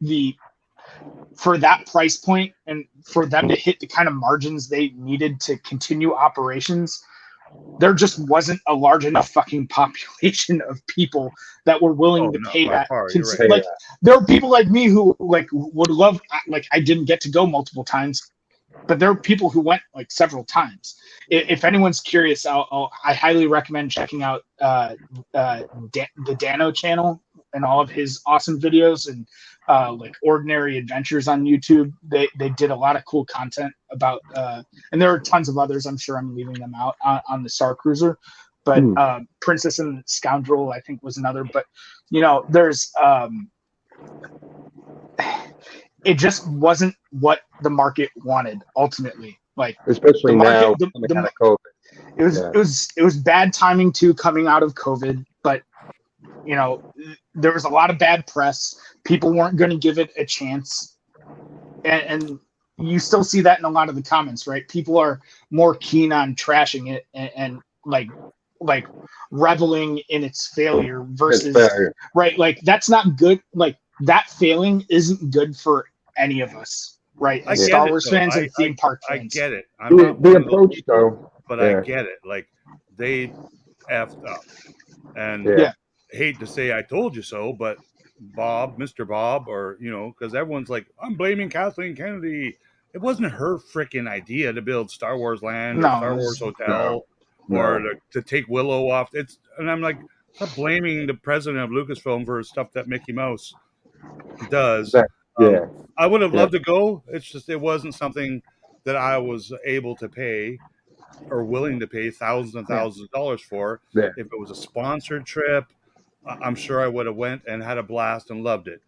for that price point and for them to hit the kind of margins they needed to continue operations, there just wasn't a large enough fucking population of people that were willing to pay that. Right. There are people like me who would love, I didn't get to go multiple times, but there are people who went several times. If anyone's curious, I highly recommend checking out the Dano channel and all of his awesome videos and Ordinary Adventures on YouTube. They did a lot of cool content about, and there are tons of others. I'm sure I'm leaving them out on the Starcruiser, but Princess and Scoundrel, I think, was another. But there's it just wasn't what the market wanted ultimately. Especially now, coming out of COVID. It was bad timing too, coming out of COVID, but there was a lot of bad press. People weren't going to give it a chance, and you still see that in a lot of the comments, right? People are more keen on trashing it and reveling in its failure versus right. That's not good. That failing isn't good for any of us, right? As Star Wars fans and theme park fans. I get it. The approach, though. But I get it. They effed up, and hate to say I told you so, but Mr. Bob, or because everyone's like, I'm blaming Kathleen Kennedy. It wasn't her freaking idea to build Star Wars Land or Star Wars Hotel or to take Willow off. And I'm like, stop blaming the president of Lucasfilm for stuff that Mickey Mouse does. I would have loved to go. It's just it wasn't something that I was able to pay or willing to pay thousands and thousands of dollars for. If it was a sponsored trip, I'm sure I would have went and had a blast and loved it.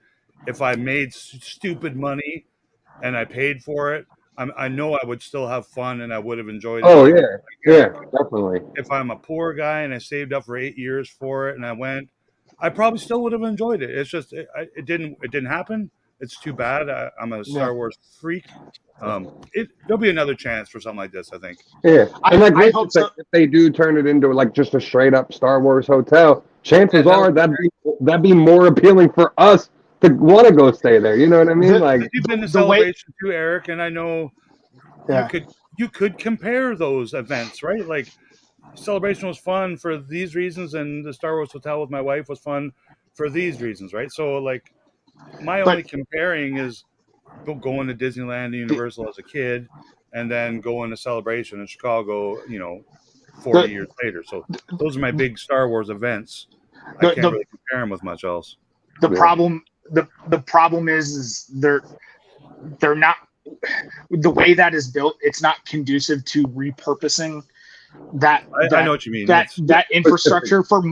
if I made stupid money and I paid for it, I know I would still have fun and I would have enjoyed it. Oh yeah, definitely. If I'm a poor guy and I saved up for 8 years for it and I went, I probably still would have enjoyed it. It's just it didn't happen. It's too bad. I'm a Star Wars freak. There'll be another chance for something like this, I think. Yeah, and I hope so. if they do turn it into like just a straight up Star Wars hotel, chances are that'd be more appealing for us to want to go stay there. You know what I mean? Like you've been to Celebration too, Eric, and I know you could compare those events, right? Like Celebration was fun for these reasons, and the Star Wars Hotel with my wife was fun for these reasons, right? So like my only comparing is going to Disneyland and Universal as a kid, and then going to Celebration in Chicago, 40 years later. So those are my big Star Wars events. I can't really compare them with much else. The problem is they're not, the way that is built, it's not conducive to repurposing that. I know what you mean. That infrastructure for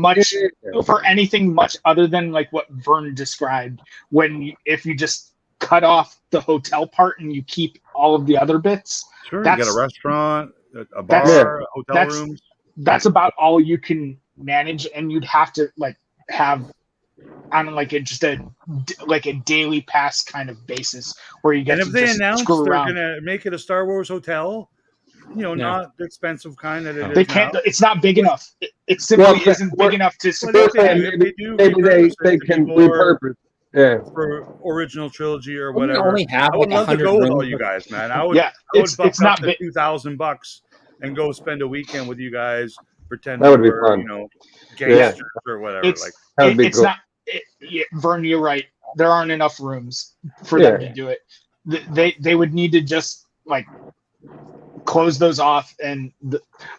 anything much other than like what Vern described. If you just cut off the hotel part and you keep all of the other bits. Sure, you got a restaurant, a bar, hotel rooms. That's about all you can manage, and you'd have to like have on like a daily pass kind of basis where you get. And if they announce they're going to make it a Star Wars hotel, not the expensive kind that it is. They can't. It's not big enough. It simply isn't big enough to. Maybe they can repurpose. Yeah, for original trilogy or whatever. Only have I would love to go with all you guys, man. I would buck up to $2,000 and go spend a weekend with you guys, pretend that would be fun. Gangsters or whatever. That would be cool. Vern, you're right. There aren't enough rooms for them to do it. They would need to just like close those off. And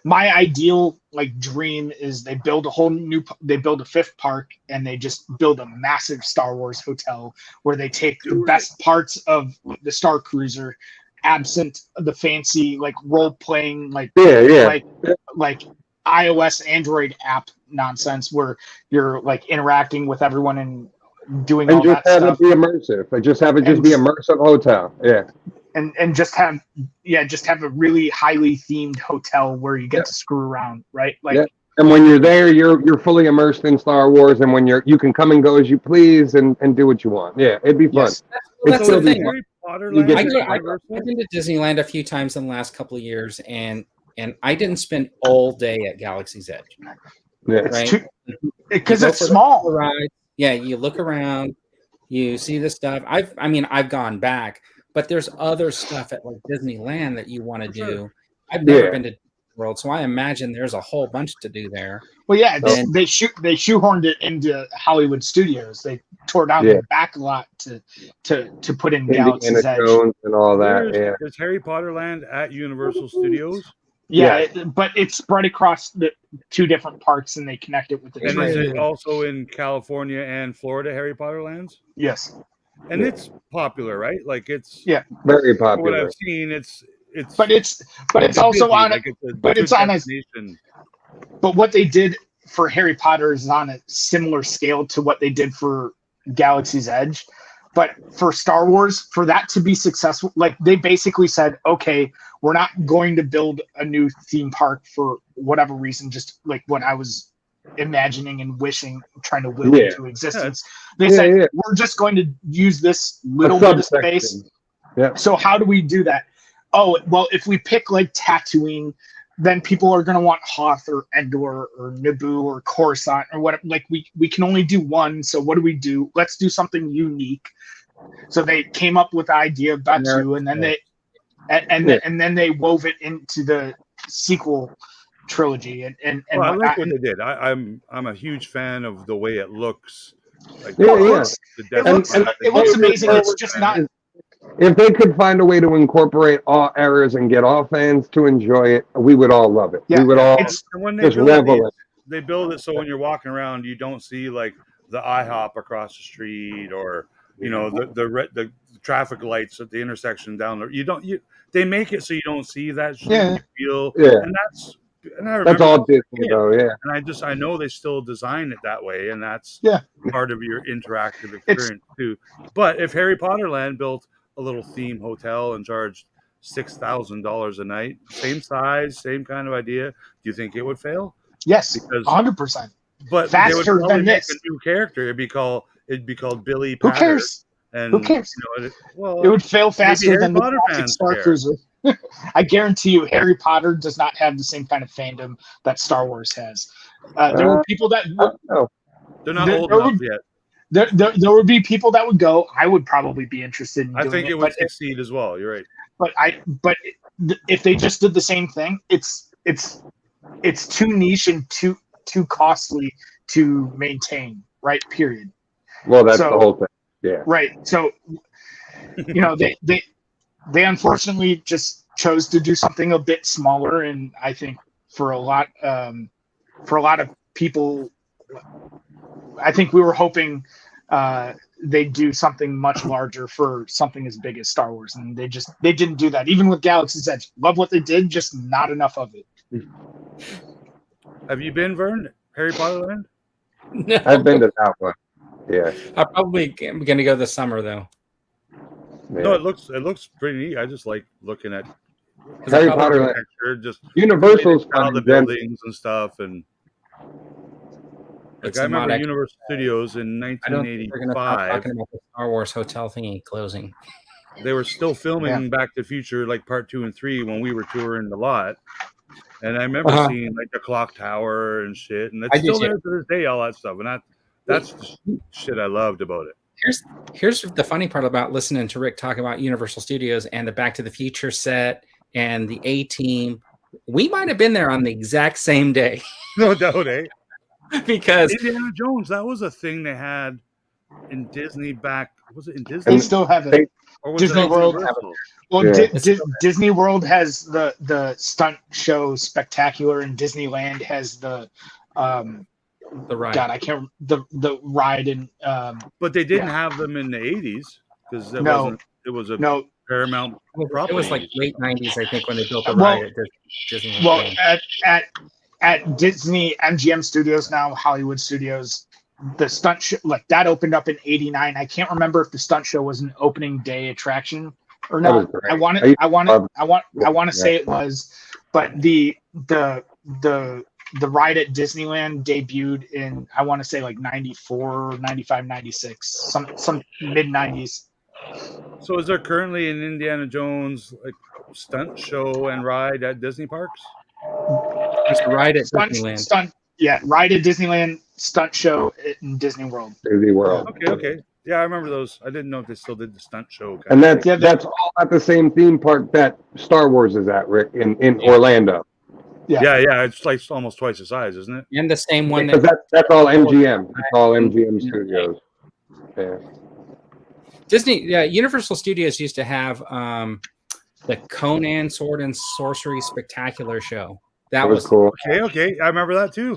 my ideal dream is they build a fifth park and they just build a massive Star Wars hotel where they take the best parts of the Starcruiser, absent the fancy role playing like iOS Android app nonsense where you're interacting with everyone and doing all that stuff. And just have it be immersive. Just have it be immersive hotel. Yeah. And just have a really highly themed hotel where you get to screw around, right? And when you're there, you're fully immersed in Star Wars, and when you can come and go as you please and do what you want. Yeah, it'd be fun. Yes. That's the thing. I've been to Disneyland a few times in the last couple of years, and I didn't spend all day at Galaxy's Edge. Yeah, right? Because it's small. Ride. Yeah, you look around, you see the stuff. I've gone back, but there's other stuff at Disneyland that you want to do. I've never been to World, so I imagine there's a whole bunch to do there. Well, yeah, they shoehorned it into Hollywood Studios. They tore down the back lot to put in Galaxy's Edge and all that. There's Harry Potter Land at Universal Studios. Yeah, but it's spread across the two different parks, and they connect it with the. And is it also in California and Florida, Harry Potter Lands? Yes. And it's popular, right? It's very popular. What I've seen, it's also on destination. But what they did for Harry Potter is on a similar scale to what they did for Galaxy's Edge. But for Star Wars, for that to be successful, they basically said, okay, we're not going to build a new theme park for whatever reason, just what I was imagining and wishing, trying to will into existence. They said, we're just going to use this little bit of space. Yeah. So how do we do that? Oh, well, if we pick Tatooine, then people are going to want Hoth or Endor or Naboo or Coruscant or whatever. We can only do one. So what do we do? Let's do something unique. So they came up with the idea of Batuu, and then then they wove it into the sequel trilogy. And I like what they did. I'm a huge fan of the way it looks. It looks amazing. It's just not. If they could find a way to incorporate all eras and get all fans to enjoy it, we would all love it. Yeah, we would all just revel it. They build it so when you're walking around, you don't see the IHOP across the street or the traffic lights at the intersection down there. They make it so you don't see that shit. Yeah. And And I That's remember all Disney, though. Yeah. and I know they still design it that way, and that's Yeah. part of your interactive experience too. But if Harry Potter Land built a little theme hotel and charged $6,000 a night, same size, same kind of idea, do you think it would fail? Yes, Because 100%. but they would Faster probably than make this. a new character. It'd be called Billy Who Patter. cares? And Who cares? you know, well, It would fail faster Harry than the Potter Galactic fans care. Starcruiser. I guarantee you, Harry Potter does not have the same kind of fandom that Star Wars has. There were people that Oh, they're not There- old there enough would- yet. there would be people that would go. I would probably be interested in I doing think it, it would succeed as well. You're right. but if they just did the same thing, it's too niche and too costly to maintain. Right. Period. well, that's So- the whole thing. Yeah. Right. So, you know, they unfortunately just chose to do something a bit smaller, and I think for a lot of people, I think we were hoping they'd do something much larger for something as big as Star Wars, and they didn't do that. Even with Galaxy's Edge, love what they did, just not enough of it. Have you been, Vern? Harry Potter Land? No. I've been to that one. Yeah. I probably am going to go this summer though. Yeah. No, it looks pretty neat. I just like looking at Harry Potter Land. architecture, just Universal's all fun the in general. buildings and stuff, and like It's I remember not Universal Studios in I don't think we're going to start 1985. talking about the Star Wars hotel thingy closing. They were still filming Back to the Future, like part 2 and 3, when we were touring the lot. And I remember seeing like the clock tower and shit, and it's I did still too. there to this day. All that stuff, and that's the shit I loved about it. Here's the funny part about listening to Rick talk about Universal Studios and the Back to the Future set and the A-Team. We might have been there on the exact same day No doubt, eh? because Indiana Jones, that was a thing they had in Disney back. Was it in They Disney? still have it. they- Or was Disney it World- Universal? Well, Yeah. Disney World has the stunt show spectacular, and Disneyland has the the ride. God, I can't the ride and But they didn't have them in the 80s because No. it was a no. Paramount It property. was like late 90s, I think, when they built the Well- ride at Disney. Well, at Disney MGM Studios now, Hollywood Studios, the stunt show like that opened up in '89. I can't remember if the stunt show was an opening day attraction or That was not. great. I want to say it was, but the ride at Disneyland debuted in, I want to say, like 94, 95, 96, some mid 90s. So is there currently an Indiana Jones like stunt show and ride at Disney parks? There's a ride at Disneyland. Ride at Disneyland, stunt show in Disney World. Disney World. Okay. Yeah, I remember those. I didn't know if they still did the stunt show. And that's Yeah, that's all at the same theme park that Star Wars is at, Rick, in Orlando. Yeah, it's like almost twice the size, isn't it? And the same one Because that that's all MGM. That's all MGM Studios. Yeah. Universal Studios used to have the Conan Sword and Sorcery Spectacular show. That was cool. Okay. I remember that too.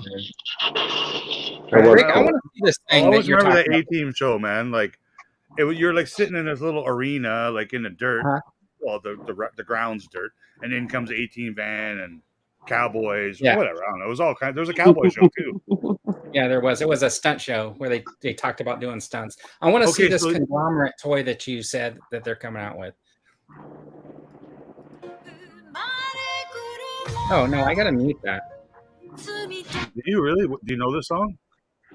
Rick, I want to see this I thing that always you're remember talking the about. A-Team show, man. Like, you're like sitting in this little arena, like in the dirt. Uh-huh. Well, the ground's dirt, and in comes the A-Team van and cowboys, Yeah. whatever. I don't know. It was all kinds. There was a cowboy show too. Yeah, there was. It was a stunt show where they talked about doing stunts. I want to see Okay, this so- conglomerate toy that you said that they're coming out with. Oh no, I gotta mute that. Do you really? Do you know this song?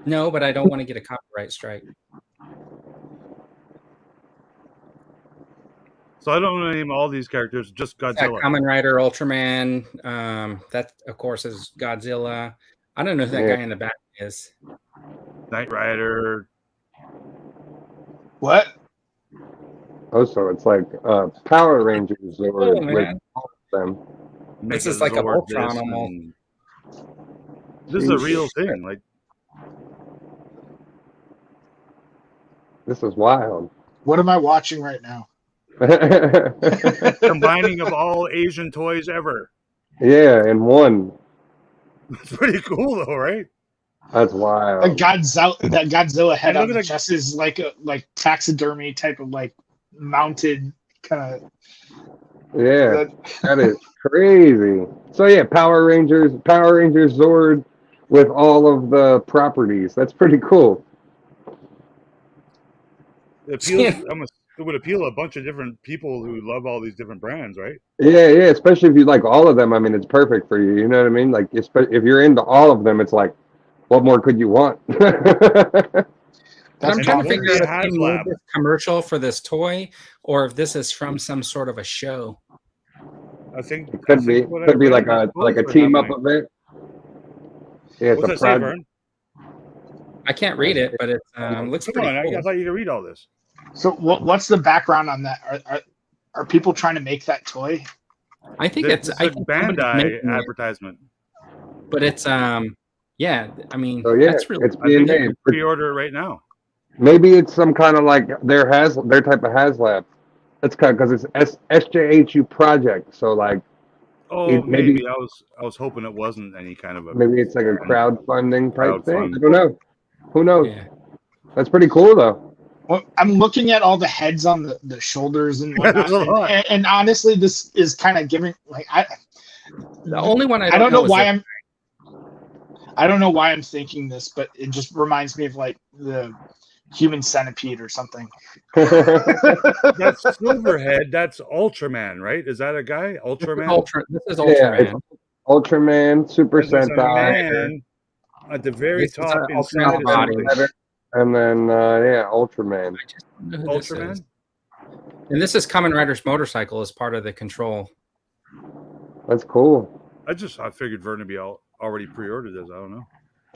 No, but I don't want to get a copyright strike. So I don't name all these characters. Just Yeah, Godzilla. Kamen Rider, Ultraman. That of course is Godzilla. I don't know who that Yeah. guy in the back is. Knight Rider. What? Oh, so it's like Power Rangers or Oh, with man. them. This is like a Megazord, Voltron this, almost. and- This is a real thing. Like, This is wild. What am I watching right now? combining of all Asian toys ever. Yeah, and one. It's pretty cool though, right? That's wild. That Godzilla head And look on at the the- chest is like a taxidermy type of like mounted kind of. Yeah, that is crazy. So yeah, Power Rangers Zord with all of the properties. That's pretty cool. It appeals. It would appeal to a bunch of different people who love all these different brands, right? Yeah, especially if you like all of them. I mean, it's perfect for you. You know what I mean? Like, if you're into all of them, it's like, what more could you want? I'm trying to figure out if they made HasLab. this commercial for this toy or if this is from some sort of a show. I think It could be like a team up event. Yeah, it's What's a that say, project. Vern? I can't read it, but it looks Come pretty on, cool. I thought you could read all this. So what's the background on that? Are people trying to make that toy? I think This it's is I a think somebody's Bandai making it, advertisement. but it's yeah. I mean, So yeah, that's really. it's I being think you made. can pre-order it right now. Maybe it's some kind of like their type of HasLab. That's kind because it's SJHU project. So like, Oh, maybe maybe. I was hoping it wasn't any kind of a maybe it's like a crowdfunding type thing. crowdfund. I don't know. Who knows? Yeah. That's pretty cool though. Well, I'm looking at all the heads on the shoulders and There's a lot. whatnot, and honestly, this is kind of giving like The only one I don't know is why the- I don't know why I'm thinking this, but it just reminds me of like the Human Centipede or something. That's Silverhead. That's Ultraman, right? Is that a guy? Ultraman. This is Yeah, Ultraman. it's Ultraman, Super And there's a Sentai, man at the very This is top an inside Ultraman of body. something. and then Ultraman. I just don't know who this is. Ultraman. And this is Kamen Rider's motorcycle as part of the control. That's cool. I figured Vern would be already pre-ordered this. I don't know.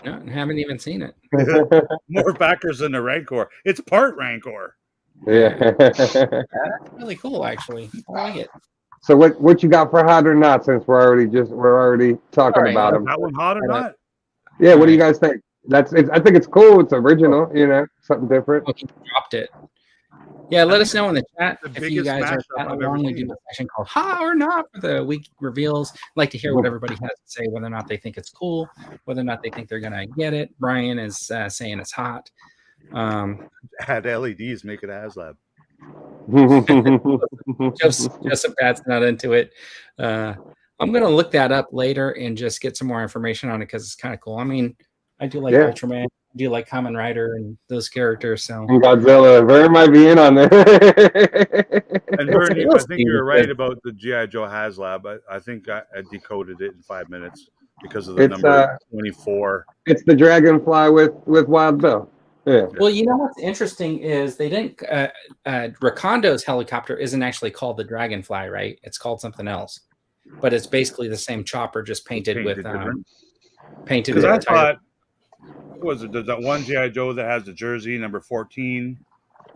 No, I haven't even seen it. More backers than the Rancor. It's part Rancor. Yeah. That's really cool, actually. I like it. So what you got for hot or not? Since we're already talking All right, about Is them. that one hot or not? Yeah. What do you guys think? I think it's cool. It's original. You know, something different. Oh, he dropped it. Yeah, let us know in the chat The if you biggest guys are mashup chatting I've ever along. We do seen. a section called Hot or Not for the week reveals. I'd like to hear what everybody has to say, whether or not they think it's cool, whether or not they think they're going to get it. Brian is saying it's hot. Add LEDs, make it HasLab. Joseph Pat's not into it. I'm going to look that up later and just get some more information on it because it's kind of cool. I mean, I do like Ultraman. I do like Kamen Rider and those characters. So Godzilla, Vern might be in on there. And Bernie, I think you're right about the GI Joe HasLab. I think I decoded it in 5 minutes because of the number 24. It's the Dragonfly with Wild Bill. Yeah. Well, you know what's interesting is they didn't. Rakondo's helicopter isn't actually called the Dragonfly, right? It's called something else, but it's basically the same chopper, just painted with painted. Because with I the tiger. thought, was it that one GI Joe that has the jersey number 14?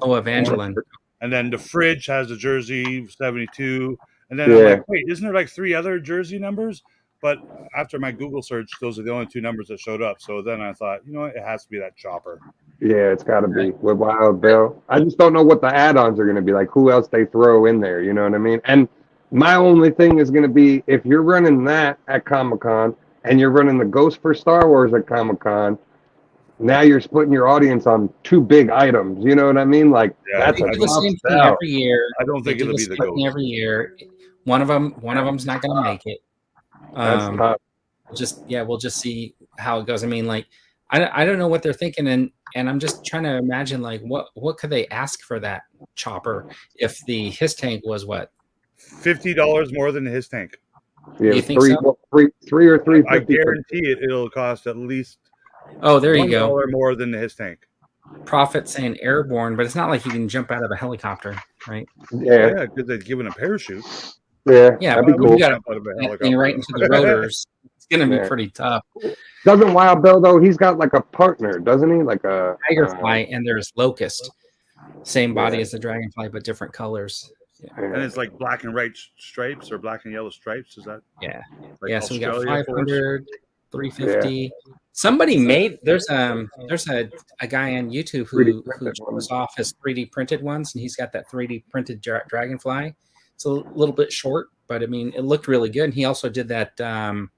Oh, Evangeline. And then the fridge has the jersey 72. And then I'm like, wait, isn't there like 3 other jersey numbers? But after my Google search, those are the only 2 numbers that showed up. So then I thought, you know what? It has to be that chopper. Yeah, it's got to be with Wild Bill. I just don't know what the add-ons are going to be like. Who else they throw in there? You know what I mean? And my only thing is going to be if you're running that at Comic-Con and you're running the Ghost for Star Wars at Comic-Con, now you're splitting your audience on 2 big items. You know what I mean? Like that's they do the same thing every year. I don't think it'll be the Ghost every year. One of them's not going to make it. We'll just see how it goes. I mean, like, I don't know what they're thinking, and I'm just trying to imagine like what could they ask for that chopper if his tank was what $50 more than his tank. Yeah, you think three or $350. I guarantee it'll cost at least. Oh, there you go. $1 more than his tank. Prophet saying airborne, but it's not like you can jump out of a helicopter, right? Yeah, because they've given a parachute. Yeah, that'd be cool. You got to right into the rotors. It's gonna be pretty tough. Doesn't Wild Bill though? He's got like a partner, doesn't he? Like a Tigerfly, and there's Locust, same body as the Dragonfly, but different colors. Yeah. And it's like black and white stripes or black and yellow stripes. Is that? Yeah. Like So we got 500, 350. Yeah. Somebody made there's a guy on YouTube who shows off his 3D printed ones, and he's got that 3D printed Dragonfly. It's a little bit short, but I mean it looked really good. And he also did that the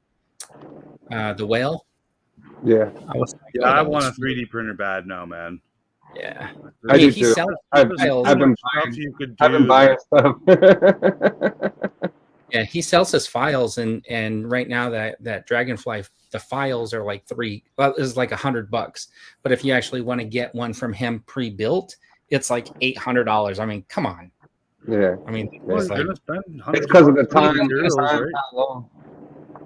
whale. Yeah. I want a 3D printer bad now, man. Yeah. I do he too. sells I've files. been Stuff you could I've been do. buying stuff. Yeah, he sells his files, and right now that Dragonfly, the files are like is like $100. But if you actually want to get one from him pre-built, it's like $800. I mean, come on. Yeah. I mean, Well, it's you're like, gonna spend It's hundreds because of the bucks on time. materials, right? How long.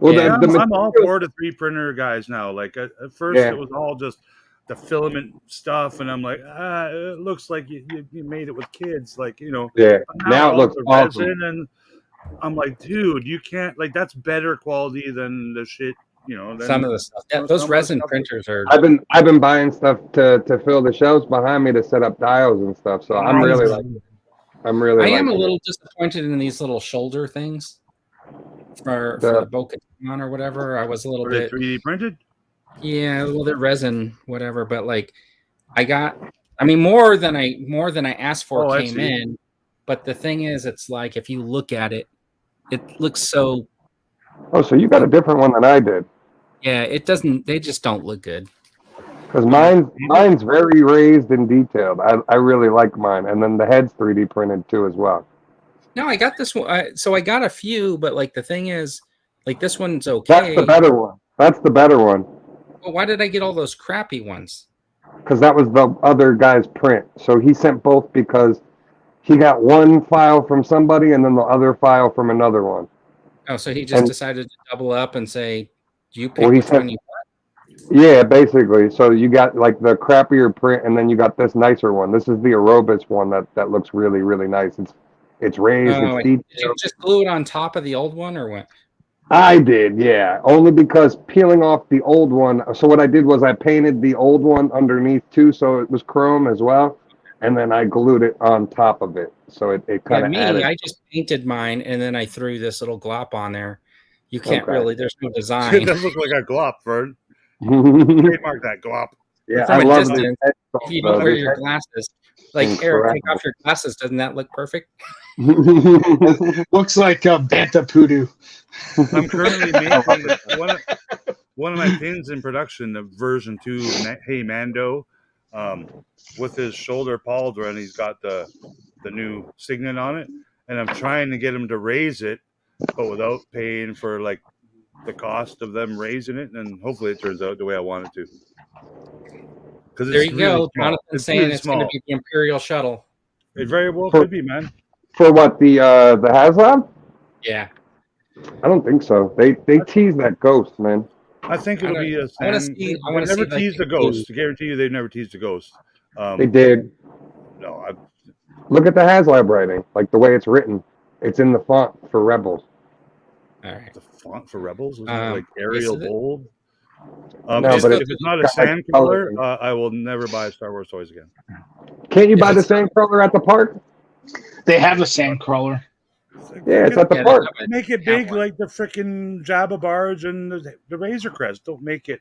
Well, Yeah. the I'm all materials- for the 3D guys now. Like at first, Yeah. it was all just the filament stuff, and I'm like, it looks like you made it with kids, like Yeah. But Now it all looks the awesome. resin, and I'm like, dude, you can't like that's better quality than the shit. Than, some of the stuff. some Those of the resin stuff- printers are. I've been buying stuff to fill the shelves behind me to set up dials and stuff. So I'm really like I am a little disappointed in these little shoulder things for the Bo-Katan or whatever. I was a little Are they bit 3D printed? Yeah, well, they're resin, whatever. But like, I mean, more than I asked for I came see. in. But the thing is, it's like if you look at it, it looks so. Oh, so you got a different one than I did. Yeah, it doesn't. They just don't look good. Because mine's very raised and detailed. I really like mine, and then the head's 3D printed too as well. No, I got this one. So I got a few, but like the thing is, like this one's okay. That's the better one. That's the better one. Well, why did I get all those crappy ones? Because that was the other guy's print. So he sent both because he got one file from somebody and then the other file from another one. Oh, so he just decided to double up and say, "Do you pick Well, he which said- one you want?" Yeah, basically. So you got like the crappier print, and then you got this nicer one. This is the Aerobus one that looks really, really nice. It's raised. Oh, It's did you detailed. just glue it on top of the old one, or what? I did, yeah. Only because peeling off the old one. So what I did was I painted the old one underneath too, so it was chrome as well, and then I glued it on top of it. So it kind of added. I just painted mine, and then I threw this little glop on there. You can't Okay. really. There's no It design. does look like a glop, Vern. Yeah, Trademark that glop. From I a love distance, this. If you don't wear your glasses, like Eric, take off your glasses. Doesn't that look perfect? Looks like Bantha Poodoo. I'm currently making one of my pins in production, the version 2 Hey Mando, with his shoulder pauldron. He's got the new signet on it, and I'm trying to get him to raise it, but without paying for like the cost of them raising it, and hopefully it turns out the way I want it to. Because There you go. Small. Jonathan's It's saying really it's going to be the Imperial shuttle. It very well could be, man. For what, the HasLab? Yeah. I don't think so. They tease that ghost, man. I think it'll be a. I wanna see- I wanna They never see, like, teased the a ghost. I guarantee you, they've never teased a ghost. They did. No, Look at the HasLab writing, like the way it's written. It's in the font for Rebels. All right. the font for Rebels isn't it Um, like Arial is it? bold. No, if but it's not a got, like, sand color, color. I will never buy Star Wars toys again. Can't you If buy the it's same color at the park? They have a sandcrawler. Yeah, it's at the Yeah, park. Make it big like the freaking Jabba barge and the Razor Crest. Don't make it.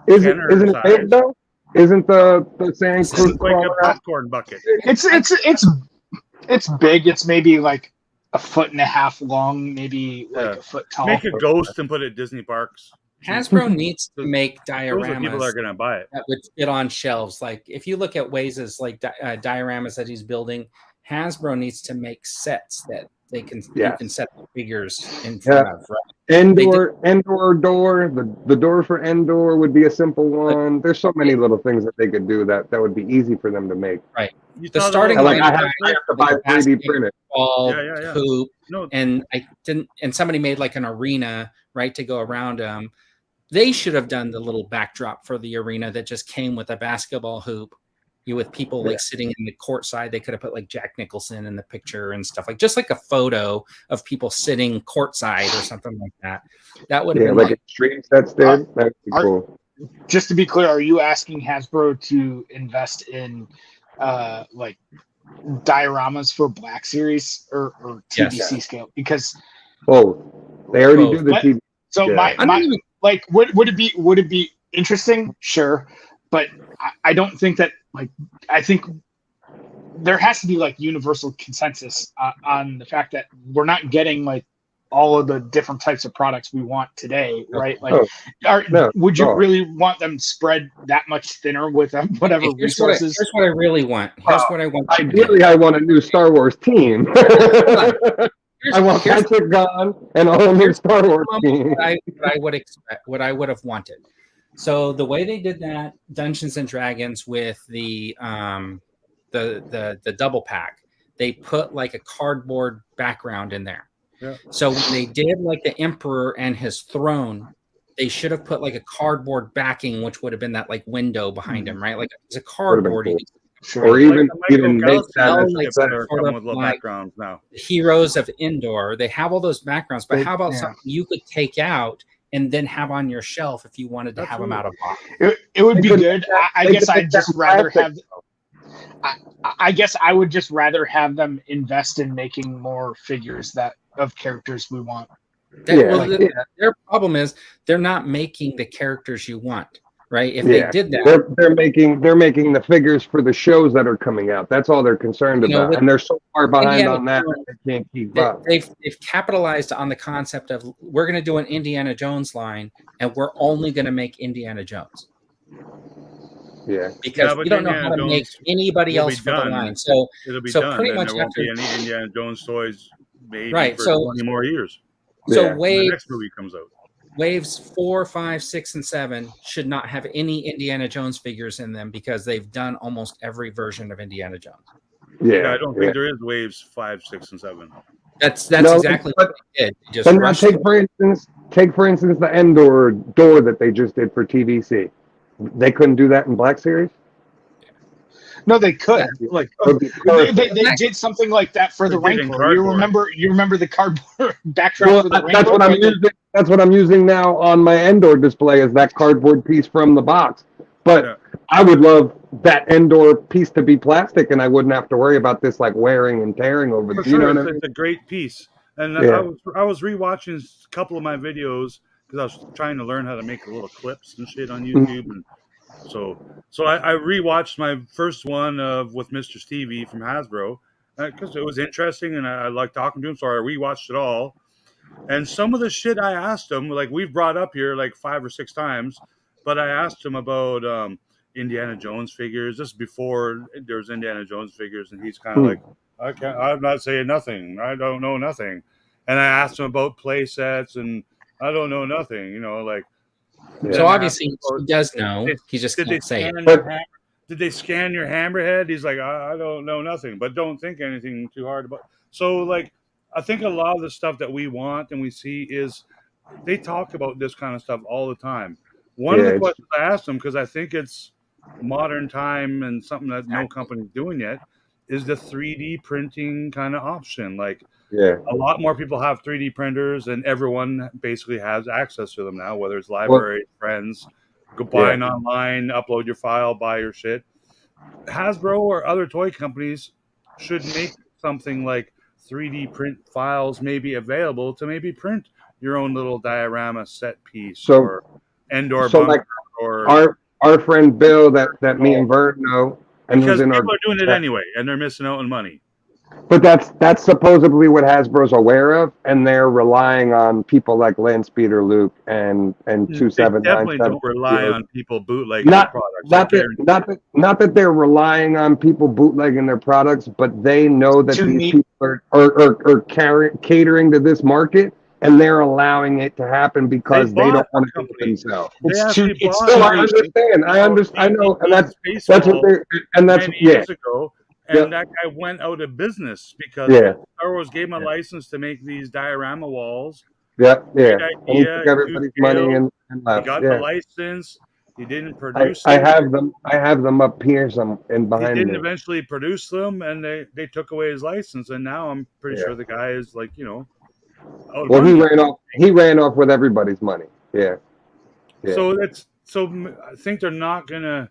Isn't Kenner it size. big though? Isn't the sand It's like a crawler out? popcorn bucket. It's big. It's maybe like 1.5 feet long, maybe like Yeah. a foot tall. Make a ghost and put it at Disney parks. Hasbro needs to make Those are people that are dioramas going to buy it. that would fit on shelves. Like if you look at Waze's like dioramas that he's building, Hasbro needs to make sets that you can set the figures in front of. Right? Endor door. The door for Endor would be a simple one. There's so many little things that they could do that would be easy for them to make. Right. You The thought starting about Like line I have to buy 3D printed. ball, Yeah. hoop, No, and I didn't. And somebody made like an arena, right, to go around them. They should have done the little backdrop for the arena that just came with a basketball hoop. With people like sitting in the court side, they could have put like Jack Nicholson in the picture and stuff just like a photo of people sitting courtside or something like that. That would have been like extreme sets did. That'd be cool. Just to be clear, are you asking Hasbro to invest in like dioramas for Black Series or TVC scale? Because They already Both. do the TV. so Yeah. my like would it be interesting? Sure, but I don't think that I think there has to be like universal consensus on the fact that we're not getting like all of the different types of products we want today, right? Like, no, would you no. really want them spread that much thinner with whatever resources? Here's what I really want. Here's what I want. Ideally, I want a new Star Wars team. I want Patrick gone and a whole new Star Wars team. What I would expect, what I would have wanted. So the way they did that Dungeons and Dragons with the double pack, they put like a cardboard background in there. Yeah. So when they did like the Emperor and his throne, they should have put like a cardboard backing, which would have been that like window behind him, right? Like it's a cardboard. Cool. Or even make that like with little backgrounds now. Heroes of Endor, they have all those backgrounds, but how about something you could take out and then have on your shelf if you wanted to have them out of box? It would be good. I guess I'd just rather have. I guess I would just rather have them invest in making more figures of characters we want. Their problem is they're not making the characters you want, right? If they did that, they're making the figures for the shows that are coming out. That's all they're concerned about, and they're so far behind on that they can't keep up. They've capitalized on the concept of we're going to do an Indiana Jones line, and we're only going to make Indiana Jones. Yeah, because we don't know how to make anybody else for the line. So it'll be so done. pretty Then much there won't be after any Indiana Jones toys maybe right. for So 20 more years. So Yeah. wave The next movie comes out. waves 4, 5, 6, and 7 should not have any Indiana Jones figures in them because they've done almost every version of Indiana Jones. Yeah, I don't think there is waves 5, 6, and 7. That's No, exactly but- what they did. They just And now rushed take for instance the Endor door that they just did for TVC. They couldn't do that in Black Series. No, they could. Like Would be perfect. they did something like that for the They did in Rancor. You cardboard. remember the cardboard backdrop Well, for the that's Rancor? what I'm using. That's what I'm using now on my Endor display is that cardboard piece from the box. But Yeah. I would love that Endor piece to be plastic, and I wouldn't have to worry about this like wearing and tearing over. For You know sure, what I it's, mean? it's a great piece. And Yeah. I was rewatching a couple of my videos because I was trying to learn how to make little clips and shit on YouTube. And so I rewatched my first one with Mr. Stevie from Hasbro because it was interesting and I liked talking to him. So I rewatched it all. And some of the shit I asked him, like we've brought up here like 5 or 6 times, but I asked him about Indiana Jones figures just before there was Indiana Jones figures, and he's kind of like, I'm not saying nothing. I don't know nothing. And I asked him about play sets, and I don't know nothing. You know, like. So obviously he does know. He just can't say it. Did they scan your hammerhead? He's like, I don't know nothing, but don't think anything too hard about. So like, I think a lot of the stuff that we want and we see is they talk about this kind of stuff all the time. One of the questions I asked them, because I think it's modern time and something that no company's doing yet, is the 3D printing kind of option. Like, a lot more people have 3D printers, and everyone basically has access to them now, whether it's library, friends, go buying online, upload your file, buy your shit. Hasbro or other toy companies should make something like 3D print files maybe available to maybe print your own little diorama set piece or Endor bunker like or our friend Bill that me and Vert know, and because who's in people our are doing it anyway, and they're missing out on money. But that's supposedly what Hasbro's aware of, and they're relying on people like Landspeeder Luke and They 2797. definitely don't rely on people bootlegging Not their products. not that they're relying on people bootlegging their products, but they know that these people are catering to this market, and they're allowing it to happen because they don't want to do it themselves. I know, and that's what they're, and that's years ago. And that guy went out of business because Star Wars gave him a license to make these diorama walls. And he took everybody's money and left. He got the license. He didn't produce I have them up here and behind me. He didn't eventually produce them, and they took away his license. And now I'm pretty sure the guy is like, well, he ran off with everybody's money. So I think they're not gonna.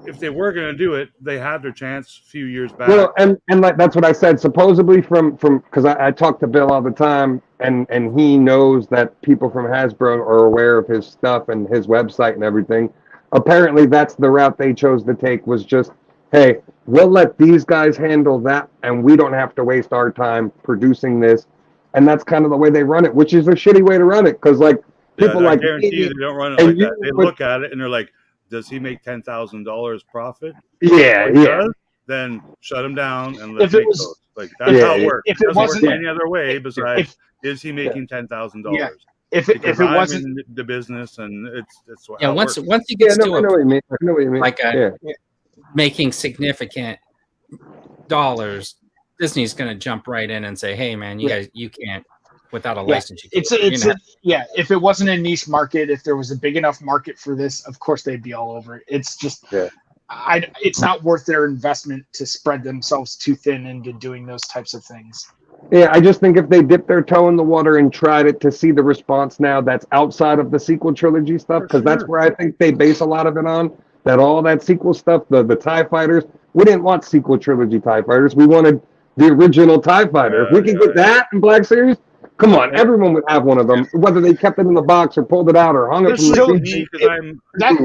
If they were going to do it, they had their chance a few years back. Well, and like that's what I said. Supposedly from because I talk to Bill all the time, and he knows that people from Hasbro are aware of his stuff and his website and everything. Apparently, that's the route they chose to take. Was just, hey, we'll let these guys handle that, and we don't have to waste our time producing this. and that's kind of the way they run it, which is a shitty way to run it because like people I like guarantee me, you they don't run it like that. They look at it and they're like, "Does he make $10,000 profit? Yeah, If he yeah. does, then shut him down and let's If it make was- those." Like that's how it works. if It it doesn't wasn't- work any other way besides is he making $10,000? If it wasn't in the business and it's Yeah, how it once works. he gets I to know what you mean. I know what you mean. like yeah. making significant dollars, Disney's going to jump right in and say, "Hey, man, you guys, you can't without a license." You can't. If it wasn't a niche market, if there was a big enough market for this, of course they'd be all over it. It's just, it's not worth their investment to spread themselves too thin into doing those types of things. Yeah, I just think if they dipped their toe in the water and tried it to see the response now that's outside of the sequel trilogy stuff, because that's where I think they base a lot of it on, that all that sequel stuff, the TIE fighters, we didn't want sequel trilogy TIE fighters. We wanted the original TIE fighter. If we could get that in Black Series, come on, everyone would have one of them, whether they kept it in the box or pulled it out or hung it from the TV. That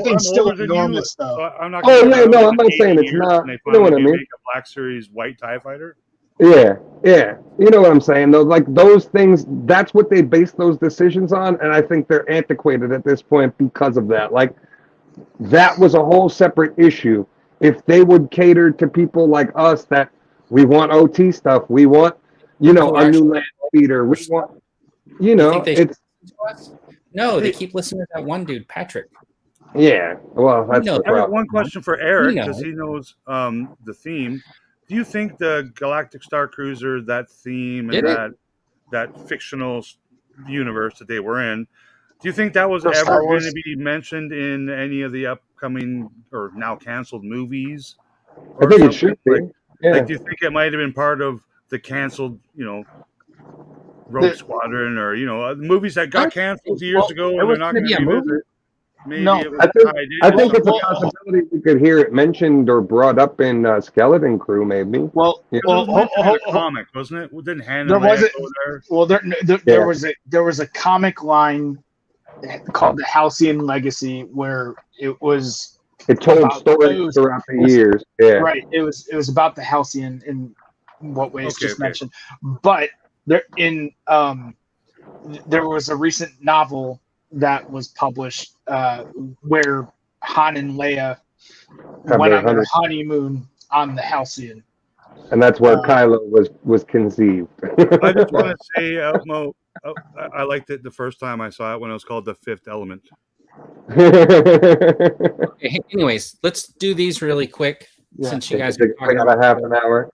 thing's still enormous, though. So I'm not I'm not saying it's not. You know what I mean? Make a Black Series white TIE fighter. Yeah. You know what I'm saying, though? Like, those things, that's what they base those decisions on, and I think they're antiquated at this point because of that. Like, that was a whole separate issue. If they would cater to people like us that we want OT stuff, we want, a new land speeder, we want, it's... No, they keep listening to that one dude, Patrick. Yeah, well, that's the I problem. got one question for Eric, because he knows the theme. Do you think the Galactic Starcruiser, that theme, and that fictional universe that they were in, do you think that was ever going to be mentioned in any of the upcoming or now canceled movies? I think it should be. Like, do you think it might have been part of the canceled, Rogue Squadron, or movies that got canceled years ago and they're not going to be movie? Maybe no, I think it's a possibility we could hear it mentioned or brought up in Skeleton Crew, maybe. Well, it was a comic, wasn't it? Didn't Han and Leia go there? Well, there was a comic line called The Halcyon Legacy where it told stories throughout the years. Yeah, right. It was about the Halcyon in what ways mentioned, but there was a recent novel that was published where Han and Leia went on their honeymoon on the Halcyon. And that's where Kylo was conceived. I just want to say, Mo, I liked it the first time I saw it when it was called The Fifth Element. Okay, anyways, let's do these really quick since you guys are talking about half an hour.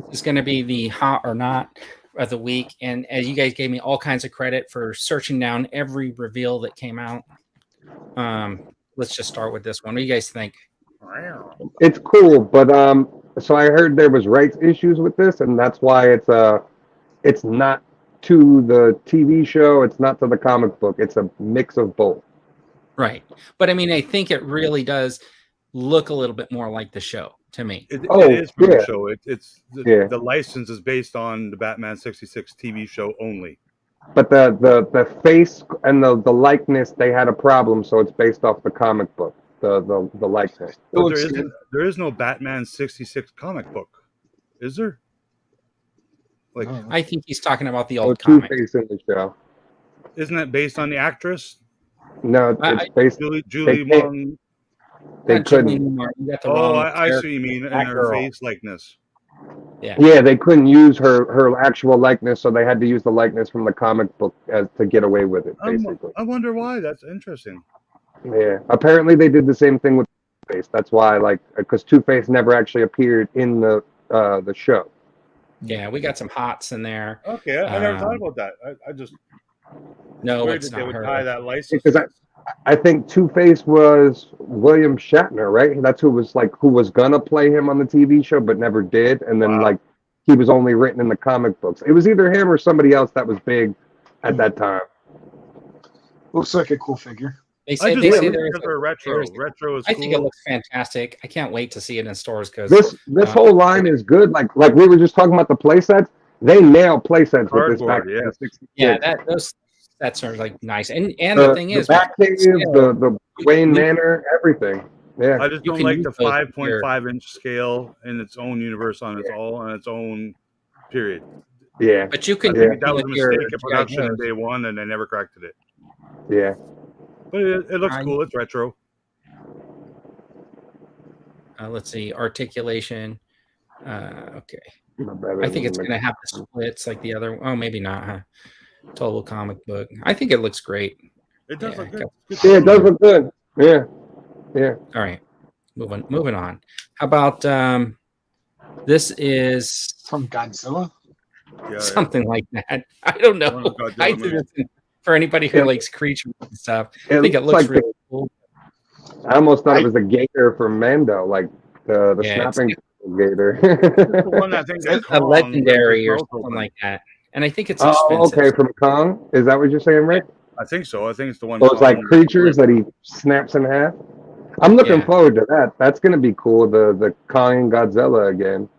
This is going to be the hot or not of the week, and as you guys gave me all kinds of credit for searching down every reveal that came out, let's just start with this one. What do you guys think? It's cool, but so I heard there was rights issues with this, and that's why it's not to the TV show, it's not to the comic book, it's a mix of both. Right, but I mean, I think it really does look a little bit more like the show to me. It is from the show. The license is based on the Batman 66 TV show only. But the face and the likeness, they had a problem, so it's based off the comic book, the likeness. There is no Batman 66 comic book, is there? Like, I think he's talking about the old comic. Two-Face in the show. Isn't that based on the actress? No, it's based. Julie Mong. They couldn't. I see what you mean. And her face likeness. Yeah, they couldn't use her actual likeness, so they had to use the likeness from the comic book to get away with it. Basically, I wonder why. That's interesting. Yeah, apparently they did the same thing with Two-Face. That's why, because Two-Face never actually appeared in the show. Yeah, we got some hots in there. Okay, I never thought about that. I just it's that not they would her. tie that license. Because I think Two-Face was William Shatner, right? That's who was gonna play him on the TV show but never did, and then he was only written in the comic books. It was either him or somebody else that was big at that time. Looks like a cool figure. They say they're retro. Retro is cool. I think it looks fantastic. I can't wait to see it in stores because this whole line is good. Like we were just talking about the play sets. They nail play sets with this back. Those sets are nice. And the thing is, the Batcave, the Wayne Manor, everything. Yeah, I just don't like the 5.5 inch scale in its own universe on its own period. Yeah. But you can Yeah. That was a with your mistake in production in GIJOEs. day one, and they never corrected it. Yeah. But it looks cool. It's retro. Let's see, articulation. Okay. Better I think than it's the- going to have the splits like the other. Oh, maybe not, huh? Total comic book. I think it looks great. It does Yeah, look good. Yeah, it does look good. Yeah. Yeah. All right. Moving on. How about this is From Godzilla. Yeah, something like that. I don't know. One of the Godzilla I think movies. it's for anybody who Yeah. likes creatures and stuff. I think it looks looks like really cool. I almost thought it was a gator from Mando, like the Yeah, it's snapping gator. The one I think It's that's a Kong, legendary with or his mouth something open. like that. And I think it's Oh, expensive. okay, from Kong. Is that what you're saying, Rick? I think so. I think it's the one. So it's like Kong- creatures that he snaps in half. I'm looking Yeah. forward to that. That's gonna be cool. The Kong and Godzilla again.